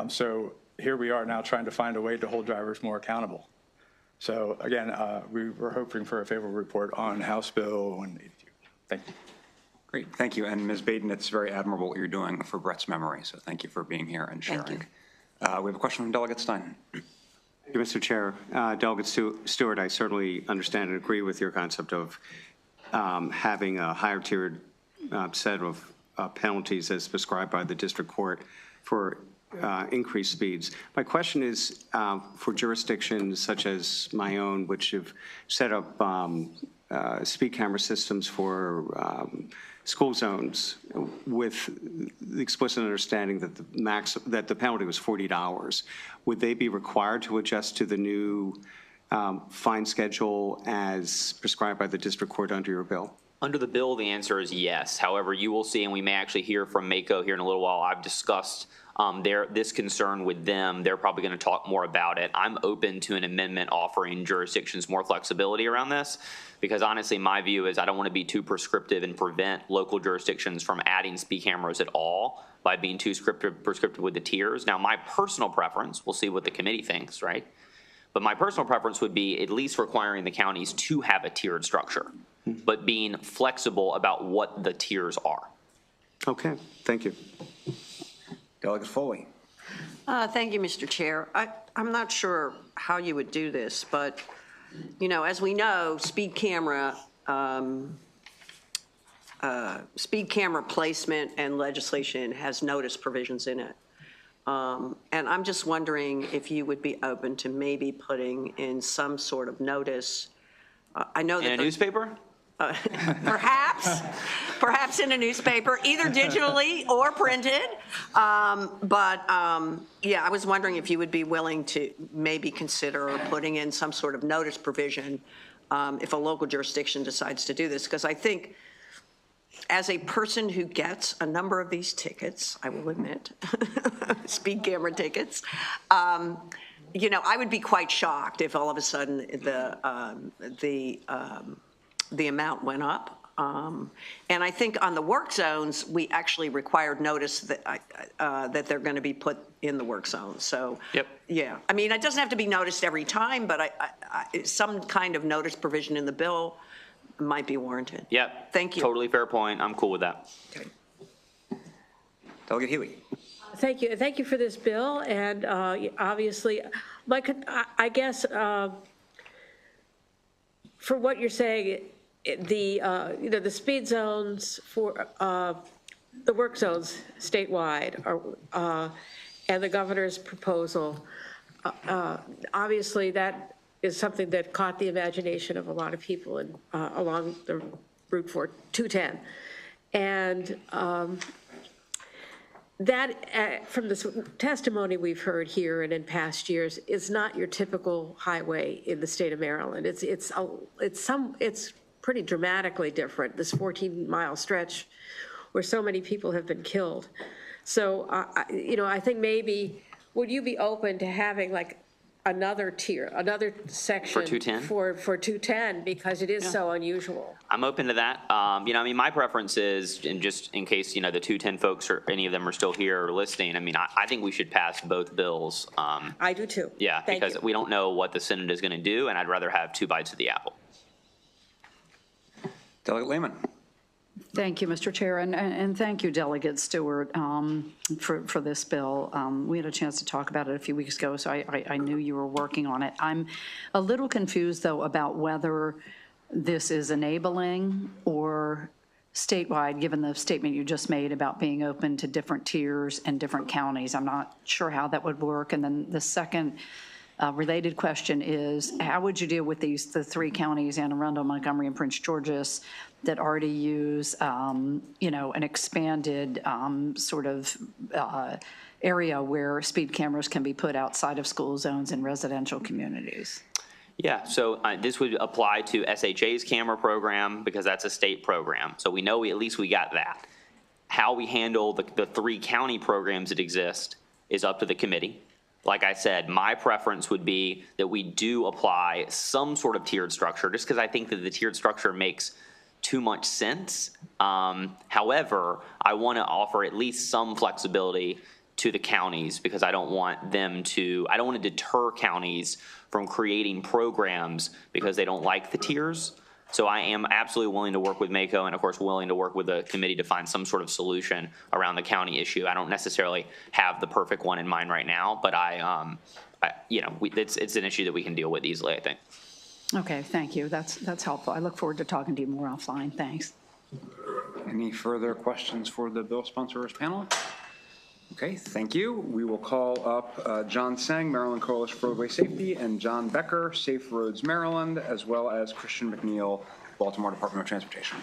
So here we are now trying to find a way to hold drivers more accountable. So again, we were hoping for a favorable report on House Bill 182. Thank you. Great, thank you. And Ms. Baden, it's very admirable what you're doing for Brett's memory, so thank you for being here and sharing. Thank you. We have a question from Delegate Stein. Thank you, Mr. Chair. Delegate Stewart, I certainly understand and agree with your concept of having a higher tiered set of penalties as prescribed by the district court for increased speeds. My question is for jurisdictions such as my own, which have set up speed camera systems for school zones with the explicit understanding that the penalty was $40. Would they be required to adjust to the new fine schedule as prescribed by the district court under your bill? Under the bill, the answer is yes. However, you will see, and we may actually hear from Mako here in a little while, I've discussed this concern with them. They're probably going to talk more about it. I'm open to an amendment offering jurisdictions more flexibility around this, because honestly, my view is I don't want to be too prescriptive and prevent local jurisdictions from adding speed cameras at all by being too prescriptive with the tiers. Now, my personal preference, we'll see what the committee thinks, right? But my personal preference would be at least requiring the counties to have a tiered structure, but being flexible about what the tiers are. Okay, thank you. Delegate Foley. Thank you, Mr. Chair. I'm not sure how you would do this, but, you know, as we know, speed camera placement and legislation has notice provisions in it. And I'm just wondering if you would be open to maybe putting in some sort of notice. I know that in a newspaper? Perhaps in a newspaper, either digitally or printed. Yeah, I was wondering if you would be willing to maybe consider putting in some sort of notice provision if a local jurisdiction decides to do this, because I think as a person who gets a number of these tickets, I will admit, speed camera tickets, you know, I would be quite shocked if all of a sudden the amount went up. And I think on the work zones, we actually required notice that that they're going to be put in the work zone. So, yep. Yeah, I mean, it doesn't have to be noticed every time, but some kind of notice provision in the bill might be warranted. Yep. Thank you. Totally fair point. I'm cool with that. Okay. Delegate Healy. Thank you. Thank you for this bill. And obviously, I guess for what you're saying, the speed zones for the work zones statewide are, and the governor's proposal, obviously that is something that caught the imagination of a lot of people along the Route 210. And that, from the testimony we've heard here and in past years, is not your typical highway in the state of Maryland. It's pretty dramatically different, this 14-mile stretch where so many people have been killed. So, I think maybe, would you be open to having like another tier, another section? For 210? For 210, because it is so unusual. I'm open to that. My preference is, and just in case, the 210 folks or any of them are still here or listening, I think we should pass both bills. I do too. Yeah, Thank because you. we don't know what the Senate is going to do, and I'd rather have two bites of the apple. Delegate Lehman. Thank you, Mr. Chair, and thank you, Delegate Stewart, for this bill. We had a chance to talk about it a few weeks ago, so I knew you were working on it. I'm a little confused, though, about whether this is enabling or statewide, given the statement you just made about being open to different tiers and different counties. I'm not sure how that would work. And then the second related question is, how would you deal with the three counties, Anne Arundel, Montgomery, and Prince George's, that already use, an expanded area where speed cameras can be put outside of school zones in residential communities? Yeah, so this would apply to SHA's camera program because that's a state program. So we know at least we got that. How we handle the three county programs that exist is up to the committee. Like I said, my preference would be that we do apply some sort of tiered structure, just because I think that the tiered structure makes too much sense. However, I want to offer at least some flexibility to the counties because I don't want to deter counties from creating programs because they don't like the tiers. So I am absolutely willing to work with MACO and of course willing to work with the committee to find some sort of solution around the county issue. I don't necessarily have the perfect one in mind right now, but it's an issue that we can deal with easily, I think. Okay, thank you. That's helpful. I look forward to talking to you more offline. Thanks. Any further questions for the bill sponsors panel? Okay, thank you. We will call up John Seng, Maryland Coalition for Roadway Safety, and John Becker, Safe Roads Maryland, as well as Christian McNeil, Baltimore Department of Transportation.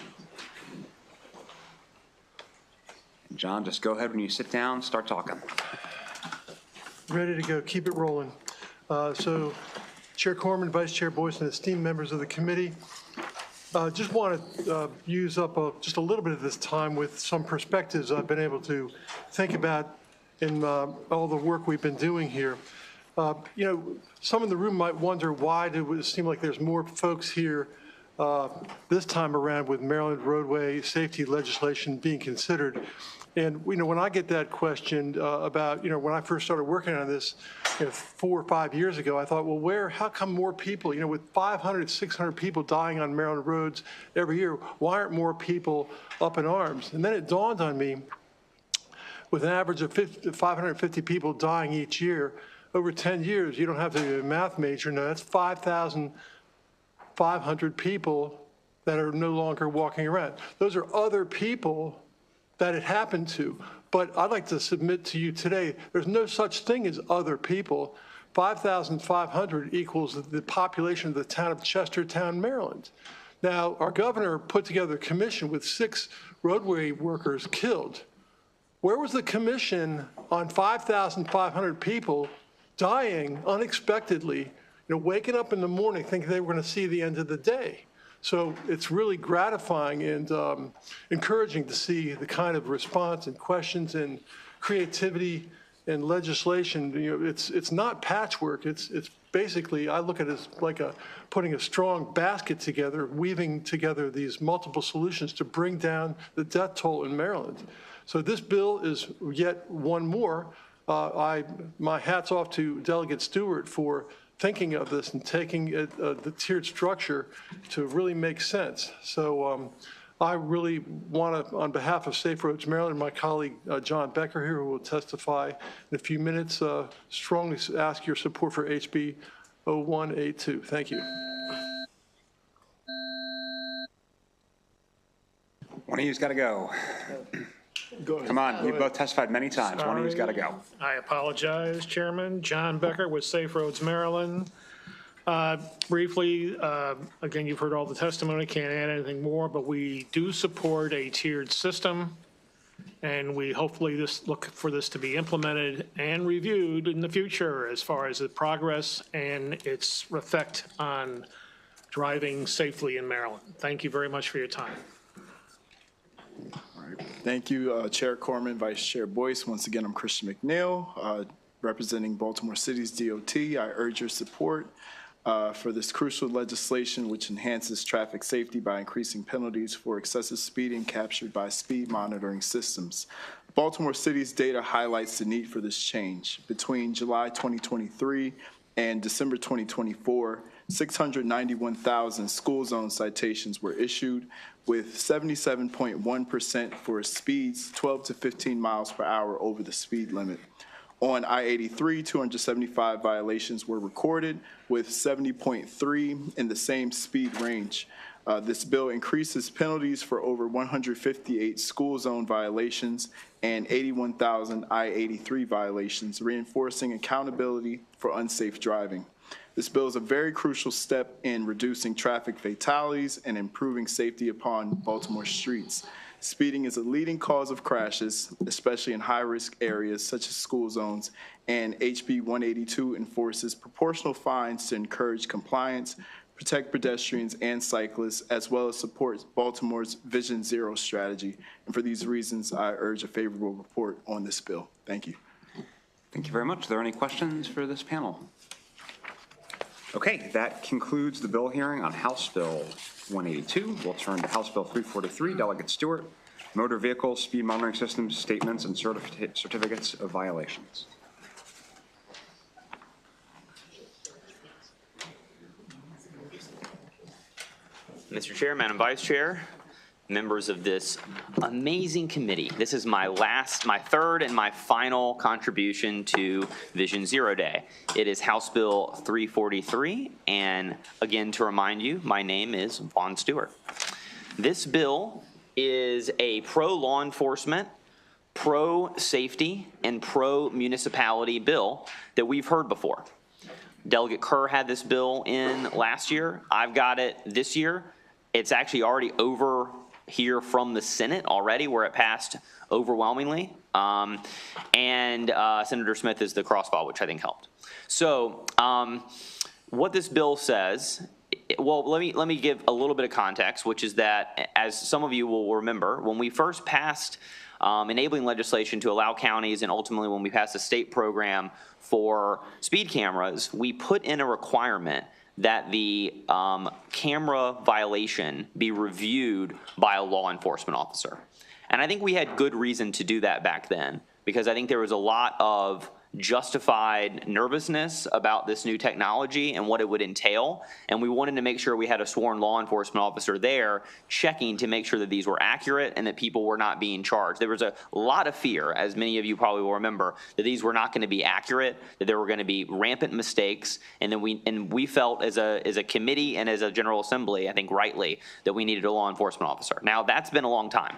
And John, just go ahead when you sit down, start talking. Ready to go. Keep it rolling. So, Chair Corman, Vice Chair Boyce, and esteemed members of the committee, just want to use up just a little bit of this time with some perspectives I've been able to think about in all the work we've been doing here. Some in the room might wonder why it seem like there's more folks here this time around with Maryland roadway safety legislation being considered. And when I get that question about when I first started working on this 4 or 5 years ago, I thought, well, how come more people, with 500, 600 people dying on Maryland roads every year, why aren't more people up in arms? And then it dawned on me, with an average of 550 people dying each year, over 10 years, you don't have to be a math major, no, that's 5,500 people that are no longer walking around. Those are other people that it happened to. But I'd like to submit to you today, there's no such thing as other people. 5,500 equals the population of the town of Chestertown, Maryland. Now, our governor put together a commission with 6 roadway workers killed. Where was the commission on 5,500 people dying unexpectedly, waking up in the morning thinking they were going to see the end of the day? So it's really gratifying and encouraging to see the kind of response and questions and creativity and legislation. It's not patchwork. It's basically, I look at it as like putting a strong basket together, weaving together these multiple solutions to bring down the death toll in Maryland. So this bill is yet one more. My hat's off to Delegate Stewart for thinking of this and taking the tiered structure to really make sense. So I really want to, on behalf of Safe Roads Maryland, my colleague John Becker here, who will testify in a few minutes, strongly ask your support for HB 0182. Thank you. One of you's got to go. Come on, you both testified many times. One of you's got to go. I apologize, Chairman. John Becker with Safe Roads Maryland. Briefly, again, you've heard all the testimony, can't add anything more, but we do support a tiered system, and we hopefully look for this to be implemented and reviewed in the future as far as the progress and its effect on driving safely in Maryland. Thank you very much for your time. Thank you, Chair Corman, Vice Chair Boyce. Once again, I'm Christian McNeil, representing Baltimore City's DOT. I urge your support for this crucial legislation, which enhances traffic safety by increasing penalties for excessive speeding captured by speed monitoring systems. Baltimore City's data highlights the need for this change. Between July 2023 and December 2024, 691,000 school zone citations were issued, with 77.1% for speeds 12 to 15 miles per hour over the speed limit. On I-83, 275 violations were recorded, with 70.3 in the same speed range. This bill increases penalties for over 158 school zone violations and 81,000 I-83 violations, reinforcing accountability for unsafe driving. This bill is a very crucial step in reducing traffic fatalities and improving safety upon Baltimore streets. Speeding is a leading cause of crashes, especially in high-risk areas such as school zones, and HB 182 enforces proportional fines to encourage compliance, protect pedestrians and cyclists, as well as support Baltimore's Vision Zero strategy. And for these reasons, I urge a favorable report on this bill. Thank you. Thank you very much. Are there any questions for this panel? Okay, that concludes the bill hearing on House Bill 182. We'll turn to House Bill 343. Delegate Stewart, Motor Vehicle Speed Monitoring Systems Statements and Certificates of Violations. Mr. Chair, Madam Vice Chair, members of this amazing committee. This is my third and my final contribution to Vision Zero Day. It is House Bill 343, and again, to remind you, my name is Vaughn Stewart. This bill is a pro-law enforcement, pro-safety, and pro-municipality bill that we've heard before. Delegate Kerr had this bill in last year. I've got it this year. It's actually already over here from the Senate already, where it passed overwhelmingly. Senator Smith is the crossfall, which I think helped. So what this bill says, well, let me give a little bit of context, which is that, as some of you will remember, when we first passed enabling legislation to allow counties, and ultimately when we passed a state program for speed cameras, we put in a requirement that the camera violation be reviewed by a law enforcement officer. And I think we had good reason to do that back then, because I think there was a lot of justified nervousness about this new technology and what it would entail, and we wanted to make sure we had a sworn law enforcement officer there checking to make sure that these were accurate and that people were not being charged. There was a lot of fear, as many of you probably will remember, that these were not going to be accurate, that there were going to be rampant mistakes, and then we felt as a committee and as a General Assembly, I think rightly, that we needed a law enforcement officer. Now, that's been a long time.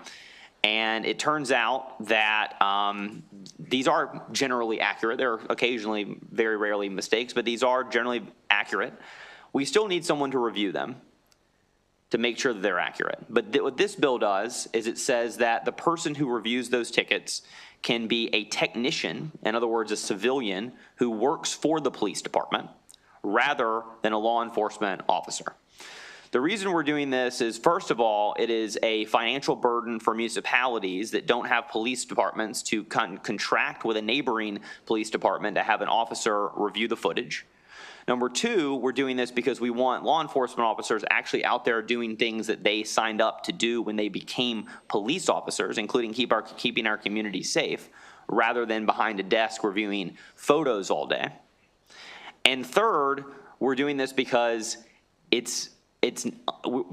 And it turns out that these are generally accurate. There are occasionally, very rarely, mistakes, but these are generally accurate. We still need someone to review them to make sure that they're accurate. But what this bill does is it says that the person who reviews those tickets can be a technician, in other words, a civilian who works for the police department, rather than a law enforcement officer. The reason we're doing this is, first of all, it is a financial burden for municipalities that don't have police departments to contract with a neighboring police department to have an officer review the footage. Number two, we're doing this because we want law enforcement officers actually out there doing things that they signed up to do when they became police officers, including keeping our community safe, rather than behind a desk reviewing photos all day. And third, we're doing this because it's it's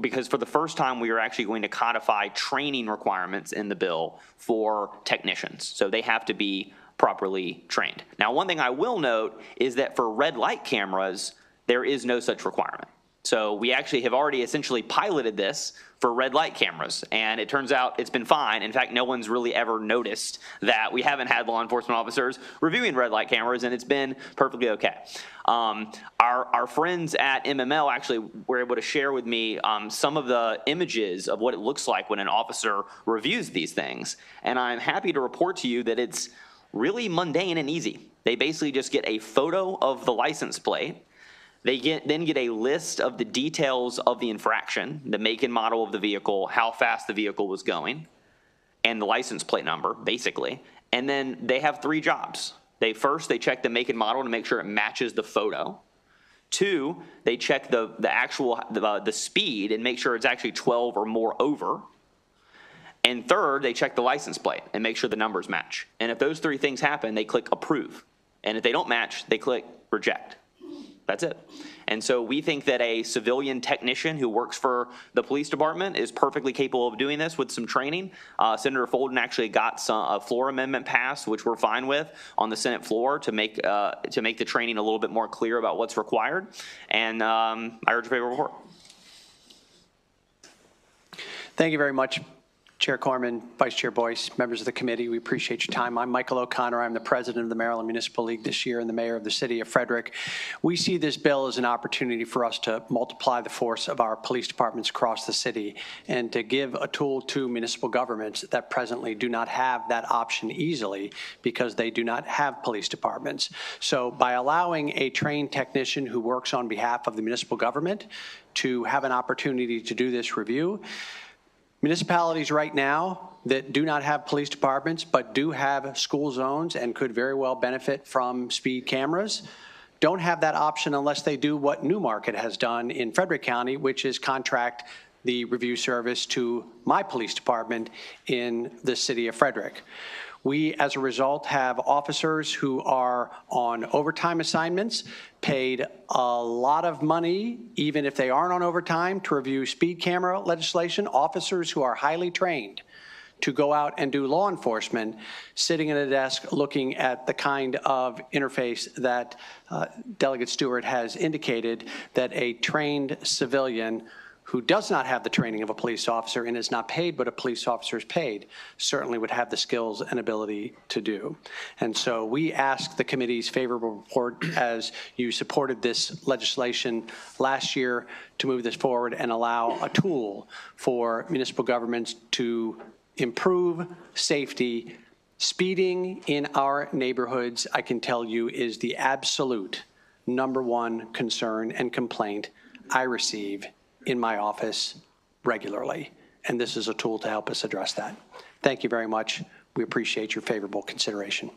because for the first time, we are actually going to codify training requirements in the bill for technicians. So they have to be properly trained. Now, one thing I will note is that for red light cameras, there is no such requirement. So we actually have already essentially piloted this for red light cameras, and it turns out it's been fine. In fact, no one's really ever noticed that we haven't had law enforcement officers reviewing red light cameras, and it's been perfectly okay. Our friends at MML actually were able to share with me some of the images of what it looks like when an officer reviews these things, and I'm happy to report to you that it's really mundane and easy. They basically just get a photo of the license plate. They then get a list of the details of the infraction, the make and model of the vehicle, how fast the vehicle was going, and the license plate number, basically. And then they have 3 jobs. They check the make and model to make sure it matches the photo. 2, they check the speed and make sure it's actually 12 or more over. And 3rd, they check the license plate and make sure the numbers match. And if those 3 things happen, they click approve. And if they don't match, they click reject. That's it. And so we think that a civilian technician who works for the police department is perfectly capable of doing this with some training. Senator Folden actually got a floor amendment passed, which we're fine with, on the Senate floor to make the training a little bit more clear about what's required. And I urge a favorable report. Thank you very much, Chair Corman, Vice Chair Boyce, members of the committee. We appreciate your time. I'm Michael O'Connor. I'm the president of the Maryland Municipal League this year and the mayor of the city of Frederick. We see this bill as an opportunity for us to multiply the force of our police departments across the city and to give a tool to municipal governments that presently do not have that option easily because they do not have police departments. So by allowing a trained technician who works on behalf of the municipal government to have an opportunity to do this review, municipalities right now that do not have police departments but do have school zones and could very well benefit from speed cameras don't have that option unless they do what Newmarket has done in Frederick County, which is contract the review service to my police department in the city of Frederick. We, as a result, have officers who are on overtime assignments, paid a lot of money, even if they aren't on overtime, to review speed camera legislation, officers who are highly trained to go out and do law enforcement, sitting at a desk looking at the kind of interface that Delegate Stewart has indicated that a trained civilian who does not have the training of a police officer and is not paid but a police officer is paid certainly would have the skills and ability to do. And so we ask the committee's favorable report as you supported this legislation last year to move this forward and allow a tool for municipal governments to improve safety. Speeding in our neighborhoods, I can tell you, is the absolute #1 concern and complaint I receive in my office regularly, and this is a tool to help us address that. Thank you very much. We appreciate your favorable consideration.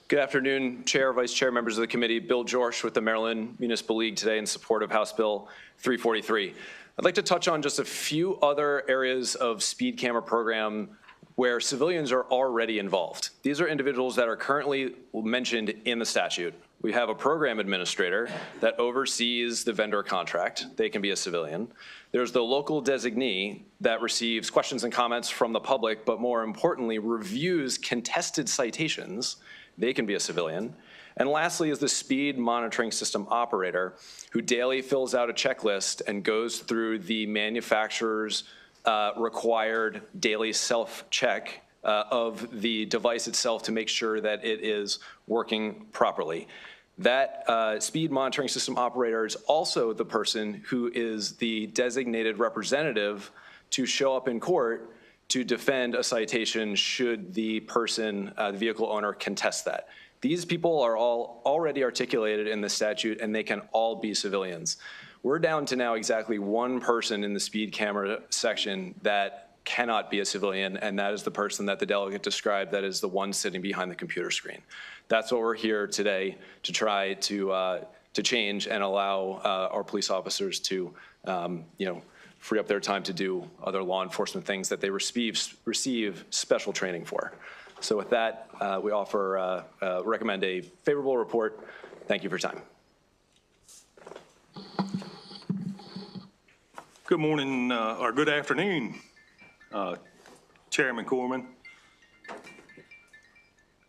Good afternoon, Chair, Vice Chair, members of the committee. Bill Jorsch with the Maryland Municipal League today in support of House Bill 343. I'd like to touch on just a few other areas of speed camera program where civilians are already involved. These are individuals that are currently mentioned in the statute. We have a program administrator that oversees the vendor contract. They can be a civilian. There's the local designee that receives questions and comments from the public, but more importantly, reviews contested citations. They can be a civilian. And lastly is the speed monitoring system operator who daily fills out a checklist and goes through the manufacturer's required daily self-check of the device itself to make sure that it is working properly. That speed monitoring system operator is also the person who is the designated representative to show up in court to defend a citation should the person, the vehicle owner, contest that. These people are all already articulated in the statute and they can all be civilians. We're down to now exactly one person in the speed camera section that cannot be a civilian, and that is the person that the delegate described, that is the one sitting behind the computer screen. That's what we're here today to try to change and allow our police officers to, free up their time to do other law enforcement things that they receive special training for. So with that, we recommend a favorable report. Thank you for your time. Good morning, or good afternoon, Chairman Corman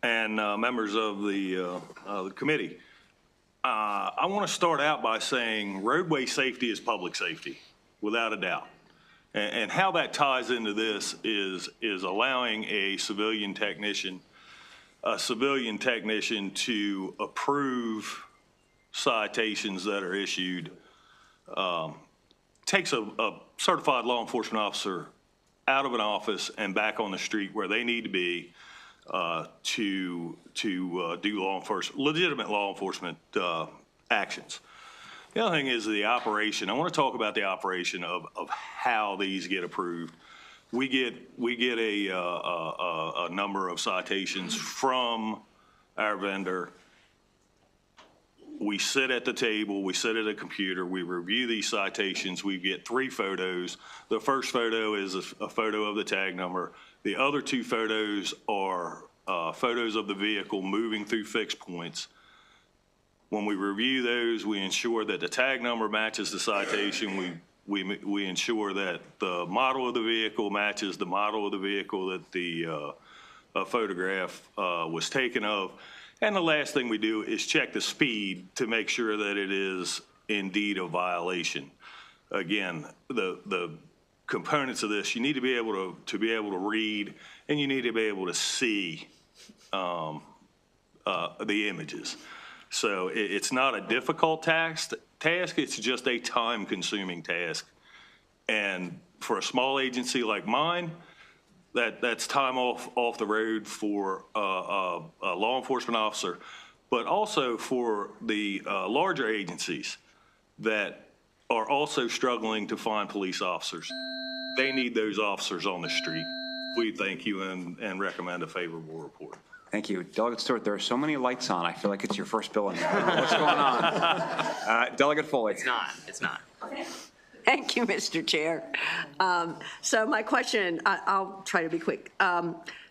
and members of the committee. I want to start out by saying roadway safety is public safety, without a doubt. And how that ties into this is allowing a civilian technician to approve citations that are issued. Takes a certified law enforcement officer out of an office and back on the street where they need to be to do legitimate law enforcement actions. The other thing is the operation. I want to talk about the operation of how these get approved. We get a number of citations from our vendor. We sit at the table, we sit at a computer, we review these citations, we get 3 photos. The first photo is a photo of the tag number. The other 2 photos are photos of the vehicle moving through fixed points. When we review those, we ensure that the tag number matches the citation. We ensure that the model of the vehicle matches the model of the vehicle that the photograph was taken of. And the last thing we do is check the speed to make sure that it is indeed a violation. Again, the components of this, you need to be able to read, and you need to be able to see the images. So it's not a difficult task, it's just a time-consuming task. And for a small agency like mine, that's time off the road for a law enforcement officer, but also for the larger agencies that are also struggling to find police officers. They need those officers on the street. We thank you and recommend a favorable report. Thank you. Delegate Stewart, there are so many lights on. I feel like it's your first bill in here. I don't know what's going on? Delegate Foley. It's not. Thank you, Mr. Chair. So my question, I'll try to be quick.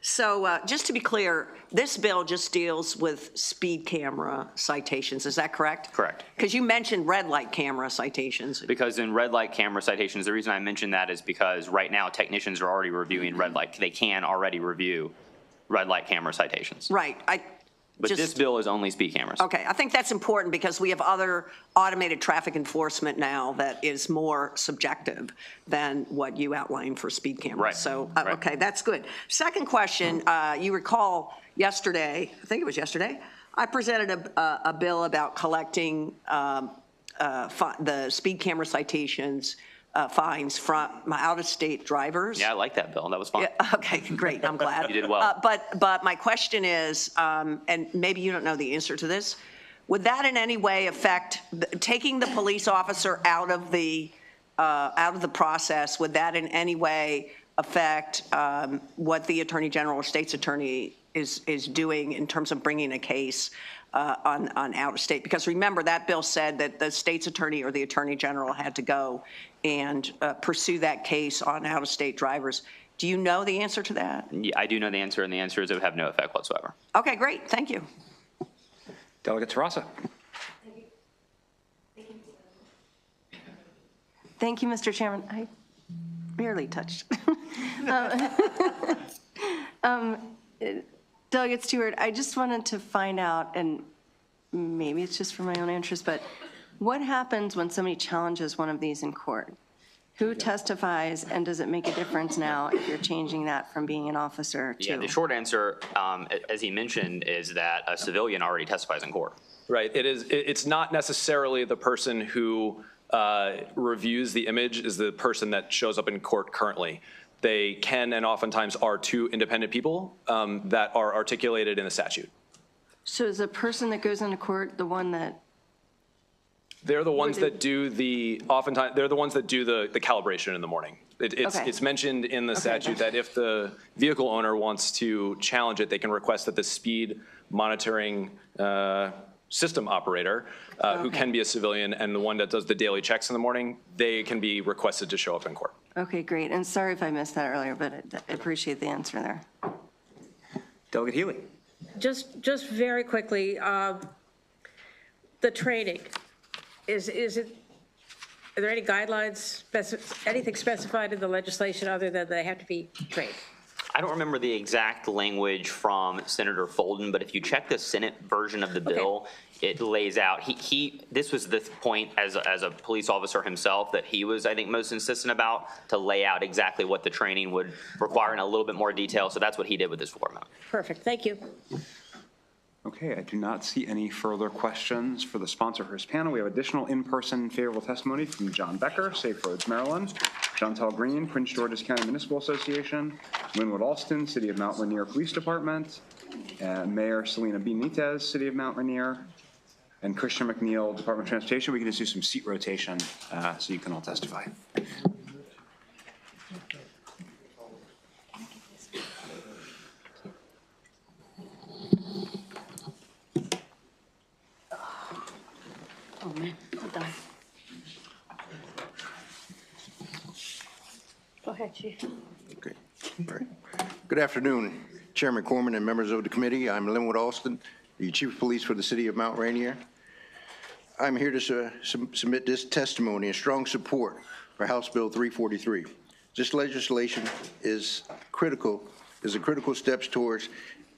So just to be clear, this bill just deals with speed camera citations. Is that correct? Correct. Because you mentioned red light camera citations. Because in red light camera citations, the reason I mentioned that is because right now technicians are already reviewing red light. They can already review red light camera citations. Right. But this bill is only speed cameras. Okay, I think that's important because we have other automated traffic enforcement now that is more subjective than what you outlined for speed cameras. Right. So, okay, that's good. Second question, you recall yesterday, I think it was yesterday, I presented a bill about collecting the speed camera citations fines from my out-of-state drivers. Yeah, I like that bill. That was fun. Yeah, okay, great. I'm glad. You did well. But my question is, and maybe you don't know the answer to this, would that in any way affect taking the police officer out of the process? Would that in any way affect what the Attorney General or State's Attorney is doing in terms of bringing a case on out of state? Because remember, that bill said that the State's Attorney or the Attorney General had to go and pursue that case on out of state drivers. Do you know the answer to that? Yeah, I do know the answer, and the answer is it would have no effect whatsoever. Okay, great. Thank you. Delegate Terrassa. Thank you, Mr. Chairman. I barely touched. Delegate Stewart, I just wanted to find out, and maybe it's just for my own interest, but what happens when somebody challenges one of these in court? Who testifies, and does it make a difference now if you're changing that from being an officer to? Yeah, the short answer, as he mentioned, is that a civilian already testifies in court. Right. It's not necessarily the person who reviews the image is the person that shows up in court currently. They can and oftentimes are 2 independent people that are articulated in the statute. So is the person that goes into court the one that? They're the ones that do oftentimes, they're the ones that do the calibration in the morning. It's mentioned in the statute that if the vehicle owner wants to challenge it, they can request that the speed monitoring system operator, who can be a civilian, and the one that does the daily checks in the morning, they can be requested to show up in court. Okay, great. And sorry if I missed that earlier, but I appreciate the answer there. Delegate Healy. Just very quickly, the training, is it Are there any guidelines, anything specified in the legislation other than they have to be trained? I don't remember the exact language from Senator Folden, but if you check the Senate version of the bill, it lays out, this was the point as a police officer himself that he was, I think, most insistent about, to lay out exactly what the training would require in a little bit more detail. So that's what he did with this floor amendment. Perfect, thank you. Okay, I do not see any further questions for the sponsor for his panel. We have additional in-person favorable testimony from John Becker, Safe Roads, Maryland, Chantel Green, Prince George's County Municipal Association, Linwood Alston, City of Mount Rainier Police Department, Mayor Selena Benitez, City of Mount Rainier, and Christian McNeil, Department of Transportation. We can just do some seat rotation so you can all testify. Oh, man, I'm done. Go ahead, Chief. Okay. All right. Good afternoon, Chairman Corman and members of the committee. I'm Linwood Alston, the Chief of Police for the City of Mount Rainier. I'm here to submit this testimony in strong support for House Bill 343. This legislation is a critical steps towards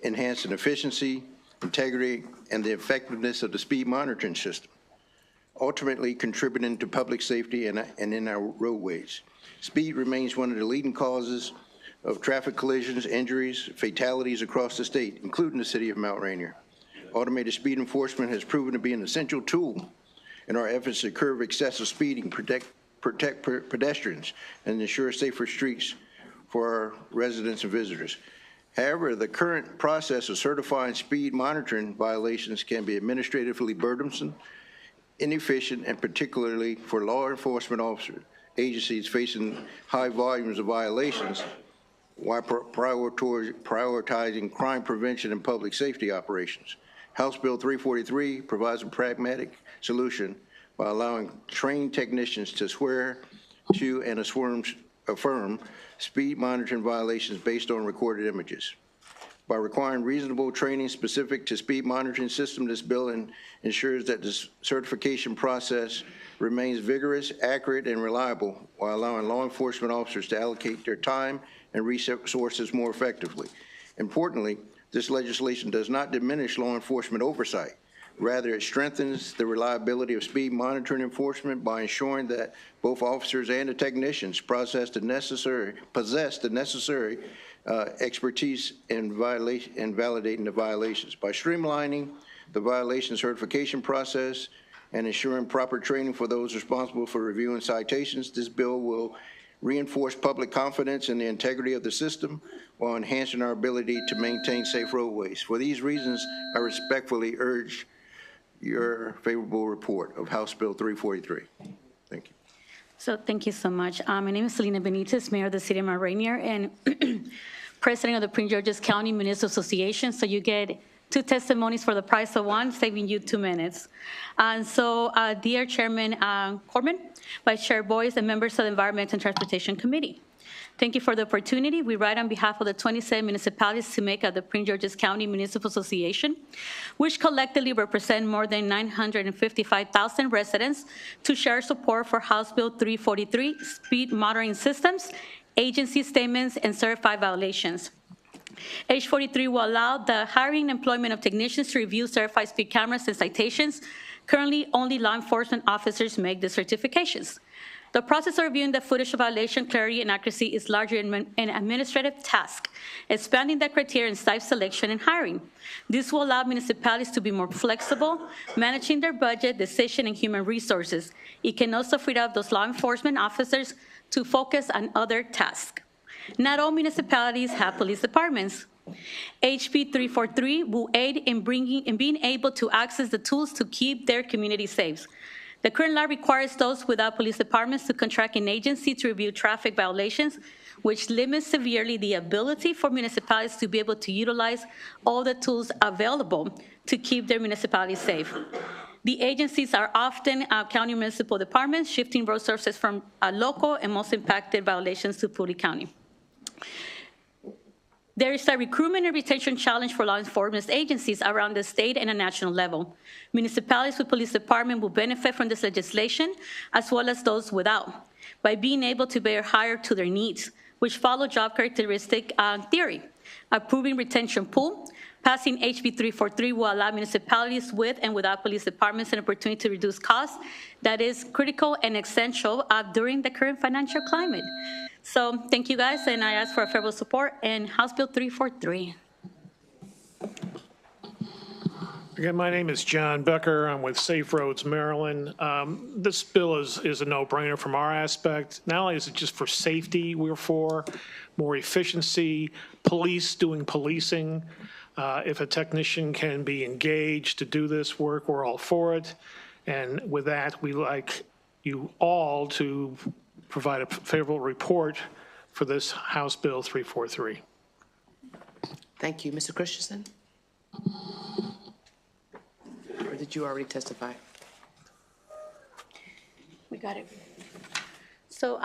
enhancing efficiency, integrity, and the effectiveness of the speed monitoring system, ultimately contributing to public safety and in our roadways. Speed remains one of the leading causes of traffic collisions, injuries, fatalities across the state, including the City of Mount Rainier. Automated speed enforcement has proven to be an essential tool in our efforts to curb excessive speeding, protect pedestrians, and ensure safer streets for our residents and visitors. However, the current process of certifying speed monitoring violations can be administratively burdensome, inefficient, and particularly for law enforcement agencies facing high volumes of violations while prioritizing crime prevention and public safety operations. House Bill 343 provides a pragmatic solution by allowing trained technicians to swear to and affirm speed monitoring violations based on recorded images. By requiring reasonable training specific to speed monitoring system, this bill ensures that the certification process remains vigorous, accurate, and reliable while allowing law enforcement officers to allocate their time and resources more effectively. Importantly, this legislation does not diminish law enforcement oversight. Rather, it strengthens the reliability of speed monitoring enforcement by ensuring that both officers and the technicians possess the necessary expertise in validating the violations. By streamlining the violation certification process and ensuring proper training for those responsible for reviewing citations, this bill will reinforce public confidence in the integrity of the system while enhancing our ability to maintain safe roadways. For these reasons, I respectfully urge your favorable report of House Bill 343. Thank you. So thank you so much. My name is Selena Benitez, Mayor of the City of Mount Rainier and President of the Prince George's County Municipal Association. So you get 2 testimonies for the price of 1, saving you 2 minutes. And so, dear Chairman Corman, Vice Chair Boyce, and members of the Environment and Transportation Committee, thank you for the opportunity. We write on behalf of the 27 municipalities to make up the Prince George's County Municipal Association, which collectively represent more than 955,000 residents, to share support for House Bill 343, speed monitoring systems, agency statements, and certified violations. H43 will allow the hiring and employment of technicians to review certified speed cameras and citations. Currently, only law enforcement officers make the certifications. The process of reviewing the footage of violation clarity and accuracy is largely an administrative task, expanding the criteria in site selection and hiring. This will allow municipalities to be more flexible, managing their budget, decision, and human resources. It can also free up those law enforcement officers to focus on other tasks. Not all municipalities have police departments. HB 343 will aid in being able to access the tools to keep their community safe. The current law requires those without police departments to contract an agency to review traffic violations, which limits severely the ability for municipalities to be able to utilize all the tools available to keep their municipalities safe. The agencies are often county municipal departments, shifting resources from local and most impacted violations to Pooley County. There is a recruitment and retention challenge for law enforcement agencies around the state and a national level. Municipalities with police department will benefit from this legislation, as well as those without, by being able to better hire to their needs, which follow job characteristic theory. Approving retention pool, passing HB 343 will allow municipalities with and without police departments an opportunity to reduce costs that is critical and essential during the current financial climate. So thank you guys, and I ask for a favorable support in House Bill 343. Again, my name is John Becker. I'm with Safe Roads Maryland. This bill is a no-brainer from our aspect. Not only is it just for safety we're for, more efficiency, police doing policing. If a technician can be engaged to do this work, we're all for it. And with that, we like you all to provide a favorable report for this House Bill 343. Thank you. Mr. Christensen? Or did you already testify? We got it. So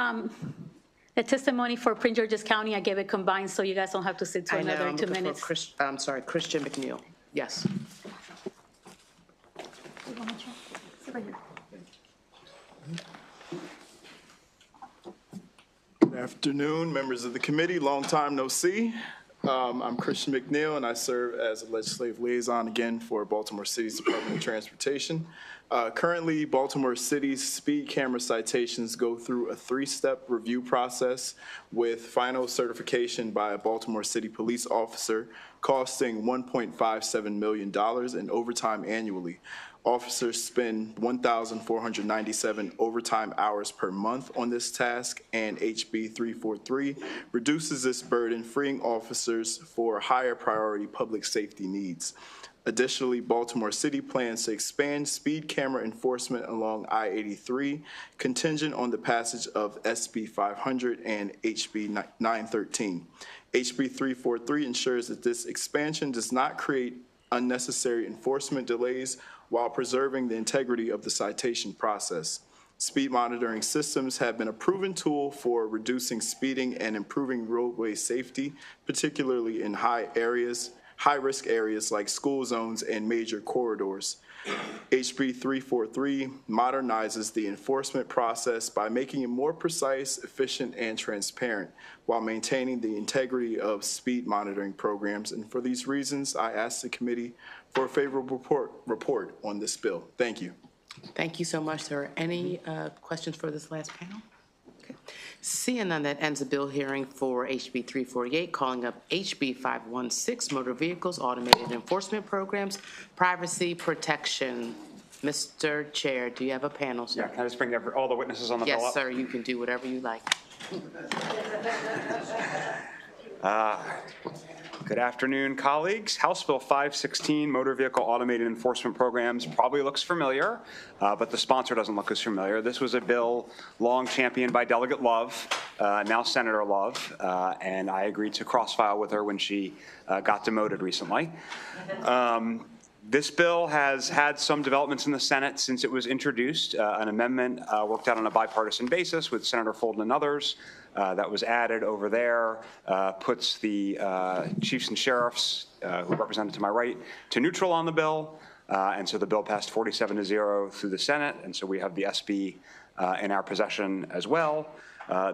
the testimony for Prince George's County, I gave it combined, so you guys don't have to sit to another 2 minutes. I'm sorry, Christian McNeil. Yes. Good afternoon, members of the committee. Long time no see. I'm Christian McNeil, and I serve as a legislative liaison again for Baltimore City's Department of Transportation. Currently, Baltimore City's speed camera citations go through a 3-step review process with final certification by a Baltimore City police officer costing $1.57 million in overtime annually. Officers spend 1,497 overtime hours per month on this task, and HB 343 reduces this burden, freeing officers for higher priority public safety needs. Additionally, Baltimore City plans to expand speed camera enforcement along I-83, contingent on the passage of SB 500 and HB 913. HB 343 ensures that this expansion does not create unnecessary enforcement delays while preserving the integrity of the citation process. Speed monitoring systems have been a proven tool for reducing speeding and improving roadway safety, particularly in high-risk areas like school zones and major corridors. HB 343 modernizes the enforcement process by making it more precise, efficient, and transparent, while maintaining the integrity of speed monitoring programs. And for these reasons, I ask the committee for a favorable report on this bill. Thank you. Thank you so much, sir. Any questions for this last panel? Okay. Seeing none, that ends the bill hearing for HB 348, calling up HB 516, Motor Vehicles Automated Enforcement Programs, Privacy Protection. Mr. Chair, do you have a panel, sir? Yeah, can I just bring all the witnesses on the bill up? Yes, sir, you can do whatever you like. Good afternoon, colleagues. House Bill 516, Motor Vehicle Automated Enforcement Programs, probably looks familiar, but the sponsor doesn't look as familiar. This was a bill long championed by Delegate Love, now Senator Love, and I agreed to cross-file with her when she got demoted recently. This bill has had some developments in the Senate since it was introduced. An amendment worked out on a bipartisan basis with Senator Folden and others that was added over there, puts the chiefs and sheriffs, who represented to my right, to neutral on the bill. And so the bill passed 47-0 through the Senate, and so we have the SB in our possession as well.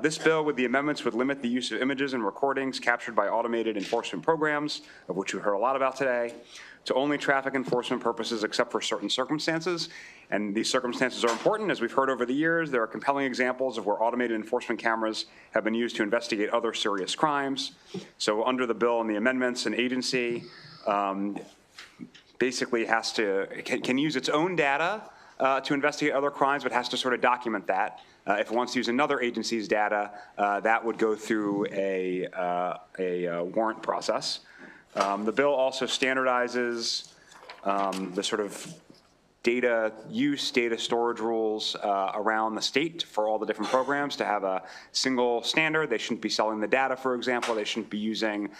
This bill with the amendments would limit the use of images and recordings captured by automated enforcement programs, of which we heard a lot about today, to only traffic enforcement purposes except for certain circumstances. And these circumstances are important. As we've heard over the years, there are compelling examples of where automated enforcement cameras have been used to investigate other serious crimes. So under the bill and the amendments, an agency basically can use its own data to investigate other crimes, but has to sort of document that. If it wants to use another agency's data, that would go through a warrant process. The bill also standardizes the sort of data use, data storage rules around the state for all the different programs to have a single standard. They shouldn't be selling the data, for example. They shouldn't be using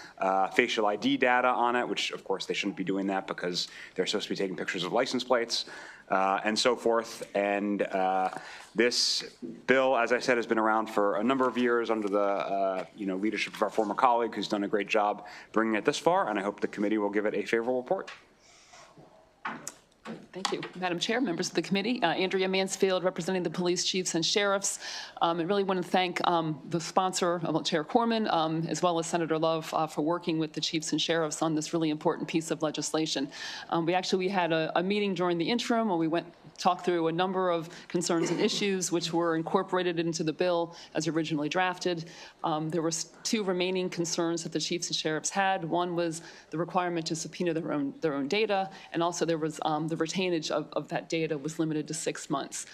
facial ID data on it, which of course they shouldn't be doing that because they're supposed to be taking pictures of license plates and so forth. And this bill, as I said, has been around for a number of years under the leadership of our former colleague who's done a great job bringing it this far, and I hope the committee will give it a favorable report. Thank you. Madam Chair, members of the committee, Andrea Mansfield, representing the police chiefs and sheriffs. I really want to thank the sponsor, Chair Corman, as well as Senator Love for working with the chiefs and sheriffs on this really important piece of legislation. We had a meeting during the interim where we talked through a number of concerns and issues which were incorporated into the bill as originally drafted. There were two remaining concerns that the chiefs and sheriffs had. One was the requirement to subpoena their own data, and also there was the retainage of that data was limited to 6 months.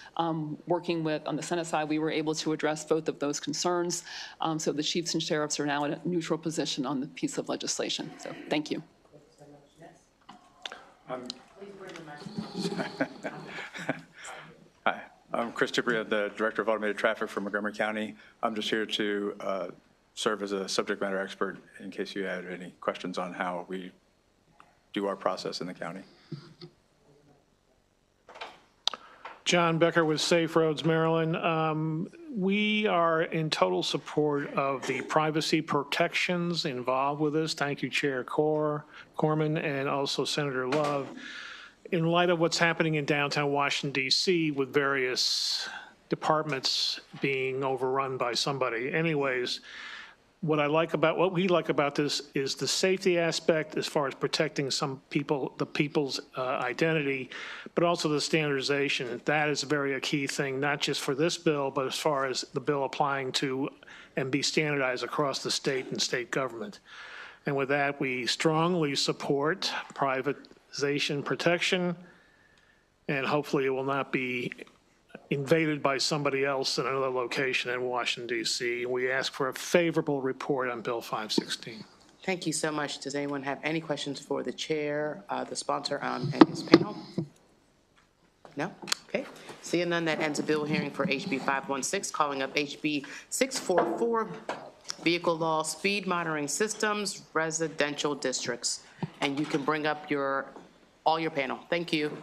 Working with, on the Senate side, we were able to address both of those concerns. So the chiefs and sheriffs are now in a neutral position on the piece of legislation. So thank you. Hi, I'm Chris Tipria, the Director of Automated Traffic for Montgomery County. I'm just here to serve as a subject matter expert in case you had any questions on how we do our process in the county. John Becker with Safe Roads, Maryland. We are in total support of the privacy protections involved with this. Thank you, Chair Corman, and also Senator Love. In light of what's happening in downtown Washington, D.C., with various departments being overrun by somebody. Anyways, what we like about this is the safety aspect as far as protecting the people's identity, but also the standardization. That is a key thing, not just for this bill, but as far as the bill applying to and be standardized across the state and state government. And with that, we strongly support privatization protection, and hopefully it will not be invaded by somebody else in another location in Washington, D.C. We ask for a favorable report on Bill 516. Thank you so much. Does anyone have any questions for the chair, the sponsor, and his panel? No? Okay. Seeing none, that ends the bill hearing for HB 516, calling up HB 644, Vehicle Law Speed Monitoring Systems, Residential Districts. And you can bring up all your panel. Thank you.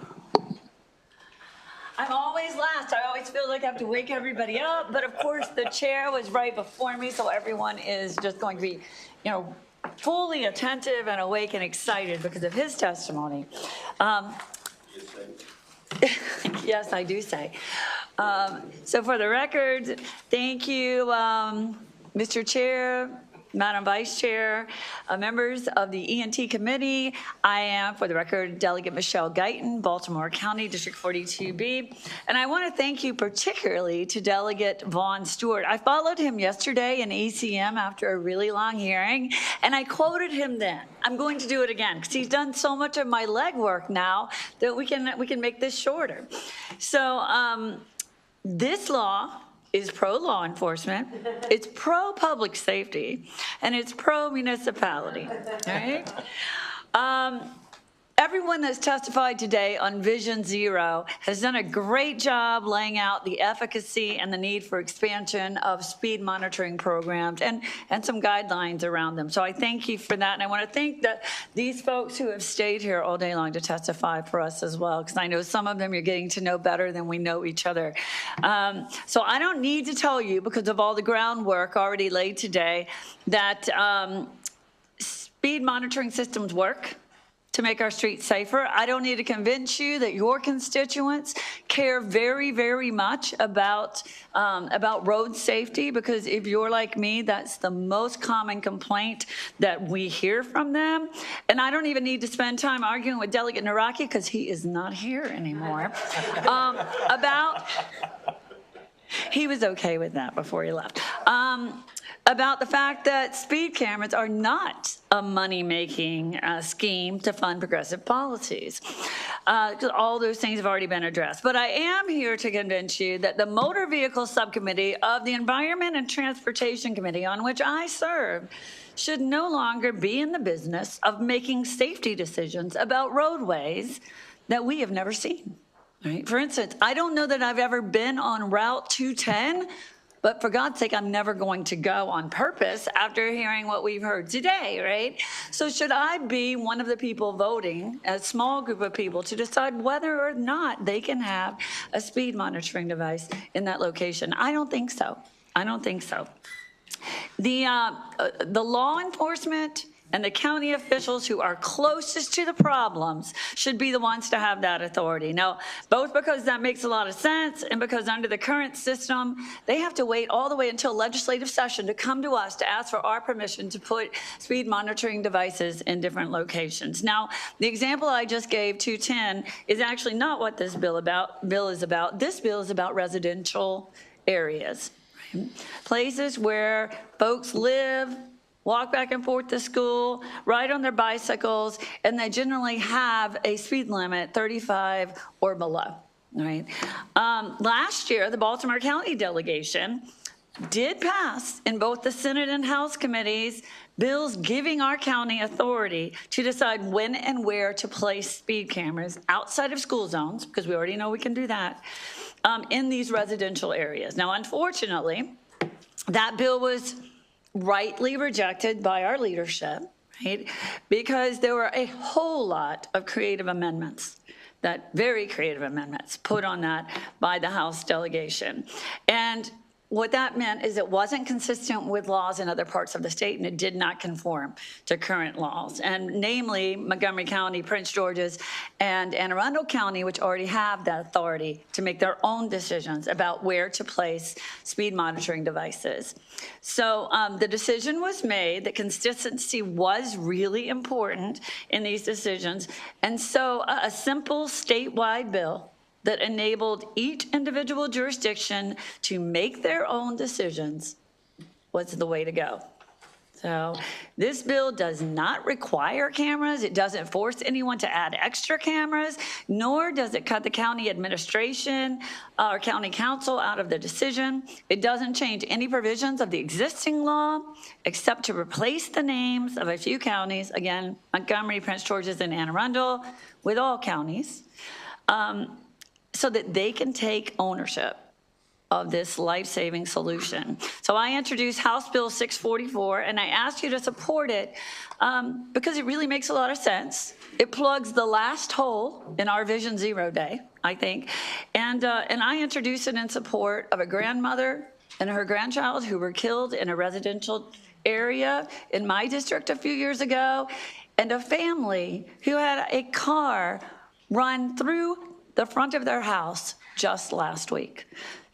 I'm always last. I always feel like I have to wake everybody up. But of course, the chair was right before me, so everyone is just going to be, fully attentive and awake and excited because of his testimony. Yes, I do say. So for the record, thank you, Mr. Chair, Madam Vice Chair, members of the ENT Committee. I am, for the record, Delegate Michelle Guyton, Baltimore County, District 42B. And I want to thank you particularly to Delegate Vaughn Stewart. I followed him yesterday in ECM after a really long hearing, and I quoted him then. I'm going to do it again because he's done so much of my legwork now that we can make this shorter. So this law is pro-law enforcement, it's pro-public safety, and it's pro-municipality, all right? Everyone that's testified today on Vision Zero has done a great job laying out the efficacy and the need for expansion of speed monitoring programs and some guidelines around them. So I thank you for that, and I want to thank these folks who have stayed here all day long to testify for us as well, because I know some of them you're getting to know better than we know each other. So I don't need to tell you, because of all the groundwork already laid today, that speed monitoring systems work to make our streets safer. I don't need to convince you that your constituents care very, very much about road safety, because if you're like me, that's the most common complaint that we hear from them. And I don't even need to spend time arguing with Delegate Naraki, because he is not here anymore, he was okay with that before he left. About the fact that speed cameras are not a money-making scheme to fund progressive policies. Because all those things have already been addressed. But I am here to convince you that the Motor Vehicle Subcommittee of the Environment and Transportation Committee, on which I serve, should no longer be in the business of making safety decisions about roadways that we have never seen. Right? For instance, I don't know that I've ever been on Route 210 but for God's sake, I'm never going to go on purpose after hearing what we've heard today, right? So should I be one of the people voting, a small group of people, to decide whether or not they can have a speed monitoring device in that location? I don't think so. I don't think so. The law enforcement and the county officials who are closest to the problems should be the ones to have that authority. Now, both because that makes a lot of sense and because under the current system, they have to wait all the way until legislative session to come to us to ask for our permission to put speed monitoring devices in different locations. Now, the example I just gave, 210, is actually not what this bill is about. This bill is about residential areas, right? Places where folks live, walk back and forth to school, ride on their bicycles, and they generally have a speed limit 35 or below, right? Last year, the Baltimore County delegation did pass in both the Senate and House committees bills giving our county authority to decide when and where to place speed cameras outside of school zones, because we already know we can do that, in these residential areas. Now, unfortunately, that bill was rightly rejected by our leadership, right? Because there were a whole lot of creative amendments, that very creative amendments put on that by the House delegation. And what that meant is it wasn't consistent with laws in other parts of the state, and it did not conform to current laws, and namely Montgomery County, Prince George's, and Anne Arundel County, which already have that authority to make their own decisions about where to place speed monitoring devices. So the decision was made that consistency was really important in these decisions, and so a simple statewide bill that enabled each individual jurisdiction to make their own decisions was the way to go. So this bill does not require cameras. It doesn't force anyone to add extra cameras, nor does it cut the county administration or county council out of the decision. It doesn't change any provisions of the existing law, except to replace the names of a few counties, again, Montgomery, Prince George's, and Anne Arundel, with all counties, so that they can take ownership of this life-saving solution. So I introduced House Bill 644, and I asked you to support it because it really makes a lot of sense. It plugs the last hole in our Vision Zero day, I think. And I introduced it in support of a grandmother and her grandchild who were killed in a residential area in my district a few years ago, and a family who had a car run through the front of their house just last week.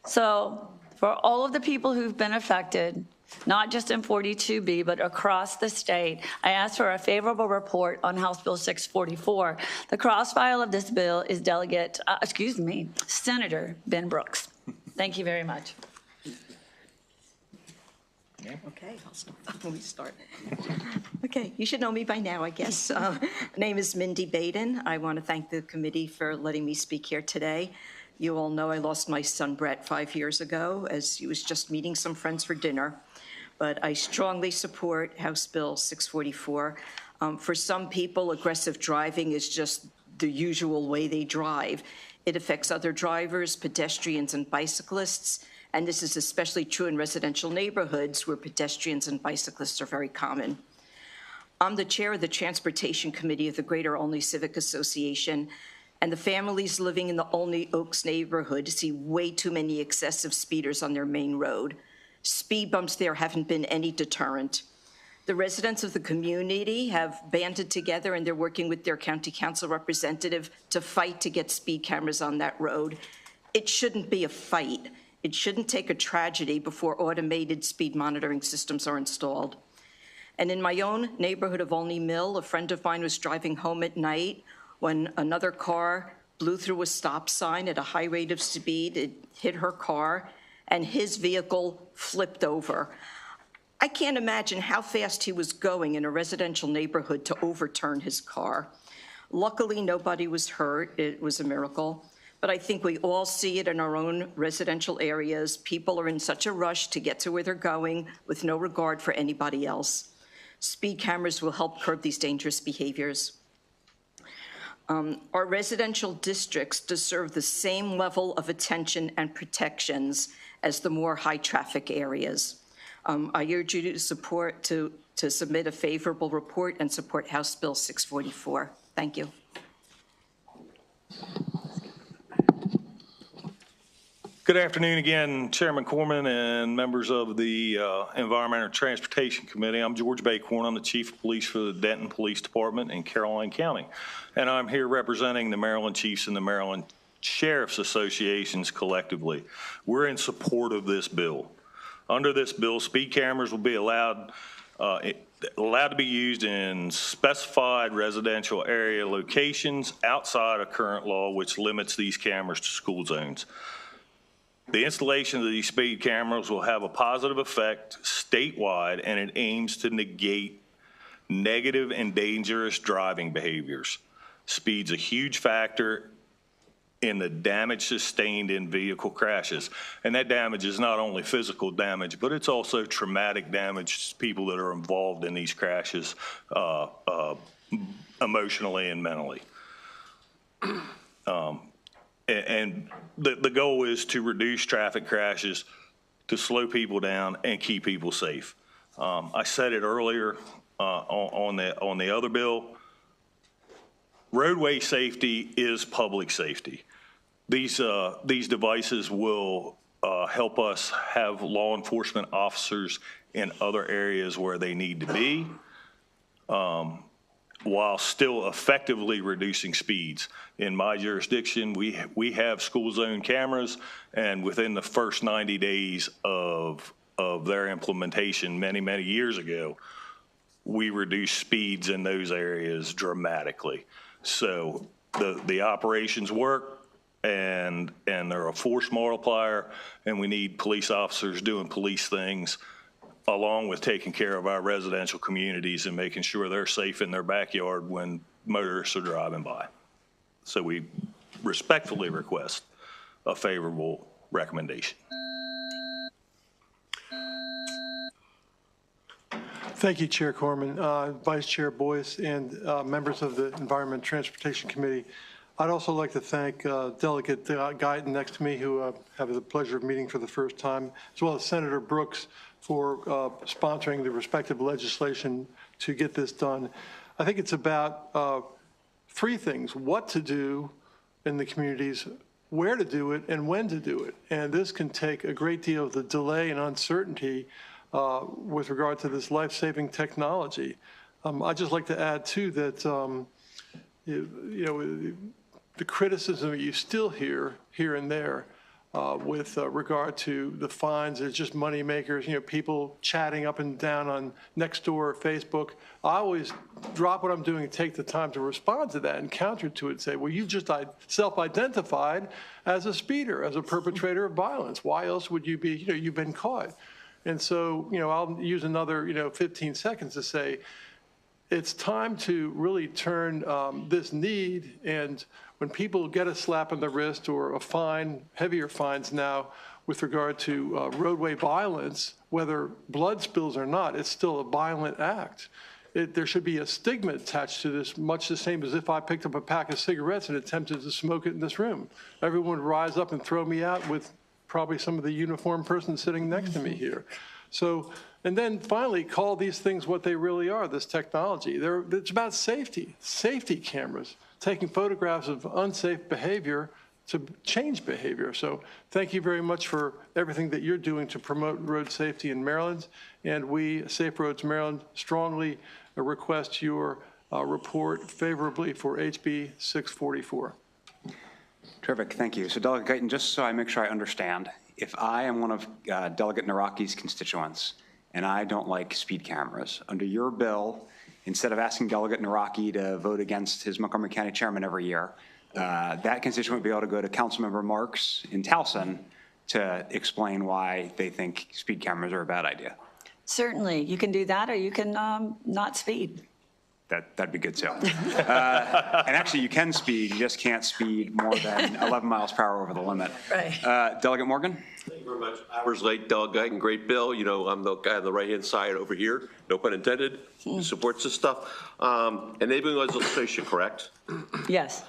So for all of the people who've been affected, not just in 42B, but across the state, I asked for a favorable report on House Bill 644. The cross-file of this bill is Senator Ben Brooks. Thank you very much. Okay, let me start. Okay, you should know me by now, I guess. My name is Mindy Baden. I want to thank the committee for letting me speak here today. You all know I lost my son Brett 5 years ago as he was just meeting some friends for dinner. But I strongly support House Bill 644. For some people, aggressive driving is just the usual way they drive. It affects other drivers, pedestrians, and bicyclists. And this is especially true in residential neighborhoods where pedestrians and bicyclists are very common. I'm the chair of the Transportation Committee of the Greater Olney Civic Association, and the families living in the Olney Oaks neighborhood see way too many excessive speeders on their main road. Speed bumps there haven't been any deterrent. The residents of the community have banded together, and they're working with their county council representative to fight to get speed cameras on that road. It shouldn't be a fight. It shouldn't take a tragedy before automated speed monitoring systems are installed. And in my own neighborhood of Olney Mill, a friend of mine was driving home at night when another car blew through a stop sign at a high rate of speed. It hit her car, and his vehicle flipped over. I can't imagine how fast he was going in a residential neighborhood to overturn his car. Luckily, nobody was hurt. It was a miracle. But I think we all see it in our own residential areas. People are in such a rush to get to where they're going with no regard for anybody else. Speed cameras will help curb these dangerous behaviors. Our residential districts deserve the same level of attention and protections as the more high-traffic areas. I urge you to submit a favorable report and support House Bill 644. Thank you. Good afternoon again, Chairman Corman and members of the Environment and Transportation Committee. I'm George Bacorn. I'm the Chief of Police for the Denton Police Department in Caroline County. And I'm here representing the Maryland Chiefs and the Maryland Sheriff's Associations collectively. We're in support of this bill. Under this bill, speed cameras will be allowed to be used in specified residential area locations outside of current law, which limits these cameras to school zones. The installation of these speed cameras will have a positive effect statewide, and it aims to negate negative and dangerous driving behaviors. Speed's a huge factor in the damage sustained in vehicle crashes. And that damage is not only physical damage, but it's also traumatic damage to people that are involved in these crashes emotionally and mentally. And the goal is to reduce traffic crashes, to slow people down and keep people safe. I said it earlier on the other bill. Roadway safety is public safety. These devices will help us have law enforcement officers in other areas where they need to be, while still effectively reducing speeds. In my jurisdiction, we have school zone cameras, and within the first 90 days of their implementation many years ago, we reduced speeds in those areas dramatically. So the operations work, and they're a force multiplier, and we need police officers doing police things, along with taking care of our residential communities and making sure they're safe in their backyard when motorists are driving by. So we respectfully request a favorable recommendation. Thank you, Chair Corman, Vice Chair Boyce, and members of the Environment and Transportation Committee. I'd also like to thank Delegate Guyton next to me, who I have the pleasure of meeting for the first time, as well as Senator Brooks for sponsoring the respective legislation to get this done. I think it's about three things: what to do in the communities, where to do it, and when to do it. And this can take a great deal of the delay and uncertainty with regard to this life-saving technology. I'd just like to add, too, that the criticism that you still hear here and there with regard to the fines as just money makers, people chatting up and down on Nextdoor or Facebook. I always drop what I'm doing and take the time to respond to that and counter to it and say, well, you've just self-identified as a speeder, as a perpetrator of violence. Why else would you be, you've been caught. And so, I'll use another, 15 seconds to say, it's time to really turn this need, and when people get a slap on the wrist or a fine, heavier fines now with regard to roadway violence, whether blood spills or not, it's still a violent act. There should be a stigma attached to this, much the same as if I picked up a pack of cigarettes and attempted to smoke it in this room. Everyone would rise up and throw me out with probably some of the uniformed person sitting next to me here. So, and then finally, call these things what they really are, this technology. It's about safety cameras, taking photographs of unsafe behavior to change behavior. So thank you very much for everything that you're doing to promote road safety in Maryland. And we, Safe Roads Maryland, strongly request your report favorably for HB 644. Terrific, thank you. So Delegate Guyton, just so I make sure I understand, if I am one of Delegate Naraki's constituents and I don't like speed cameras, under your bill, instead of asking Delegate Naraki to vote against his Montgomery County chairman every year, that constituent would be able to go to Councilmember Marks in Towson to explain why they think speed cameras are a bad idea. Certainly, you can do that, or you can not speed. that'd be good too. And actually, you can speed, you just can't speed more than 11 miles per hour over the limit. Right. Delegate Morgan? Thank you very much. Hours late, delegate, and great bill. You know, I'm the guy on the right-hand side over here, no pun intended, who supports this stuff. Enabling legislation, correct? Yes.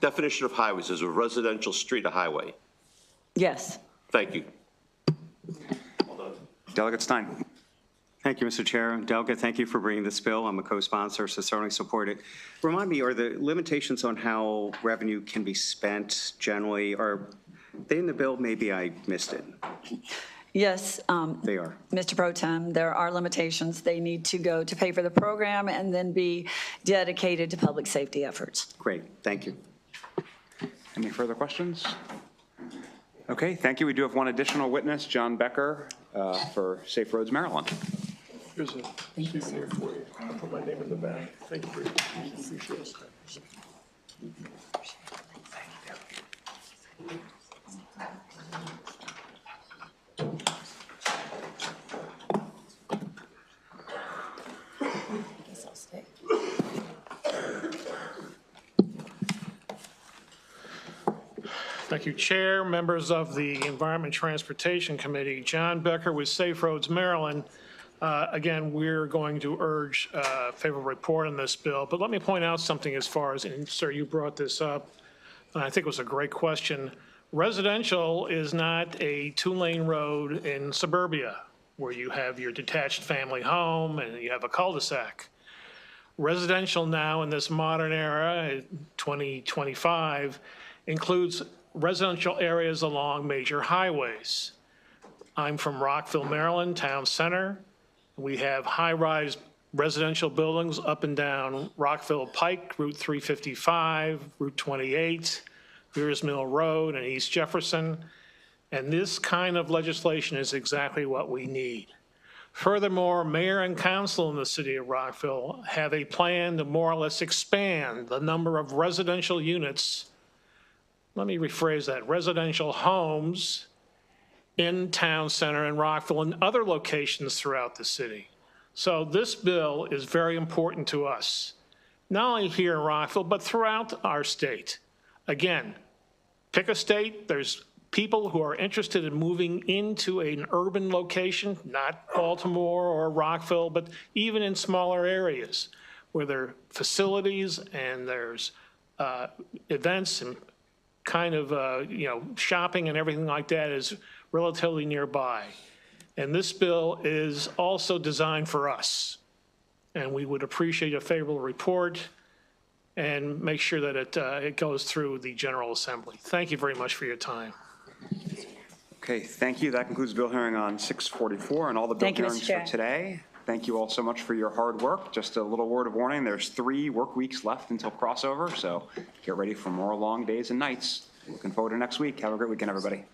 Definition of highways, is a residential street a highway? Yes. Thank you. Delegate Stein. Thank you, Mr. Chair. Delegate, thank you for bringing this bill. I'm a co-sponsor, so certainly support it. Remind me, are the limitations on how revenue can be spent generally, are they in the bill? Maybe I missed it. Yes. They are. Mr. Pro Tem, there are limitations. They need to go to pay for the program and then be dedicated to public safety efforts. Great, thank you. Any further questions? Okay, thank you. We do have one additional witness, John Becker, for Safe Roads, Maryland. Here's a souvenir for you. I'll put my name in the back. Thank you for your appreciate it. Thank you, Chair, members of the Environment Transportation Committee. John Becker with Safe Roads, Maryland. Again, we're going to urge favorable report on this bill, but let me point out something as far as, and sir, you brought this up, and I think it was a great question. Residential is not a two-lane road in suburbia where you have your detached family home and you have a cul-de-sac. Residential now in this modern era, 2025, includes residential areas along major highways. I'm from Rockville, Maryland, town center. We have high-rise residential buildings up and down Rockville Pike, Route 355, Route 28, Beers Mill Road, and East Jefferson. And this kind of legislation is exactly what we need. Furthermore, mayor and council in the city of Rockville have a plan to more or less expand the number of residential units. Let me rephrase that, residential homes in town center in Rockville and other locations throughout the city. So this bill is very important to us, not only here in Rockville, but throughout our state. Again, pick a state, there's people who are interested in moving into an urban location, not Baltimore or Rockville, but even in smaller areas where there are facilities and there's events and kind of, shopping and everything like that is relatively nearby. And this bill is also designed for us. And we would appreciate a favorable report and make sure that it goes through the General Assembly. Thank you very much for your time. Okay, thank you. That concludes the bill hearing on 644 and all the bill hearings for today. Thank you all so much for your hard work. Just a little word of warning, there's 3 work weeks left until crossover, so get ready for more long days and nights. Looking forward to next week. Have a great weekend, everybody.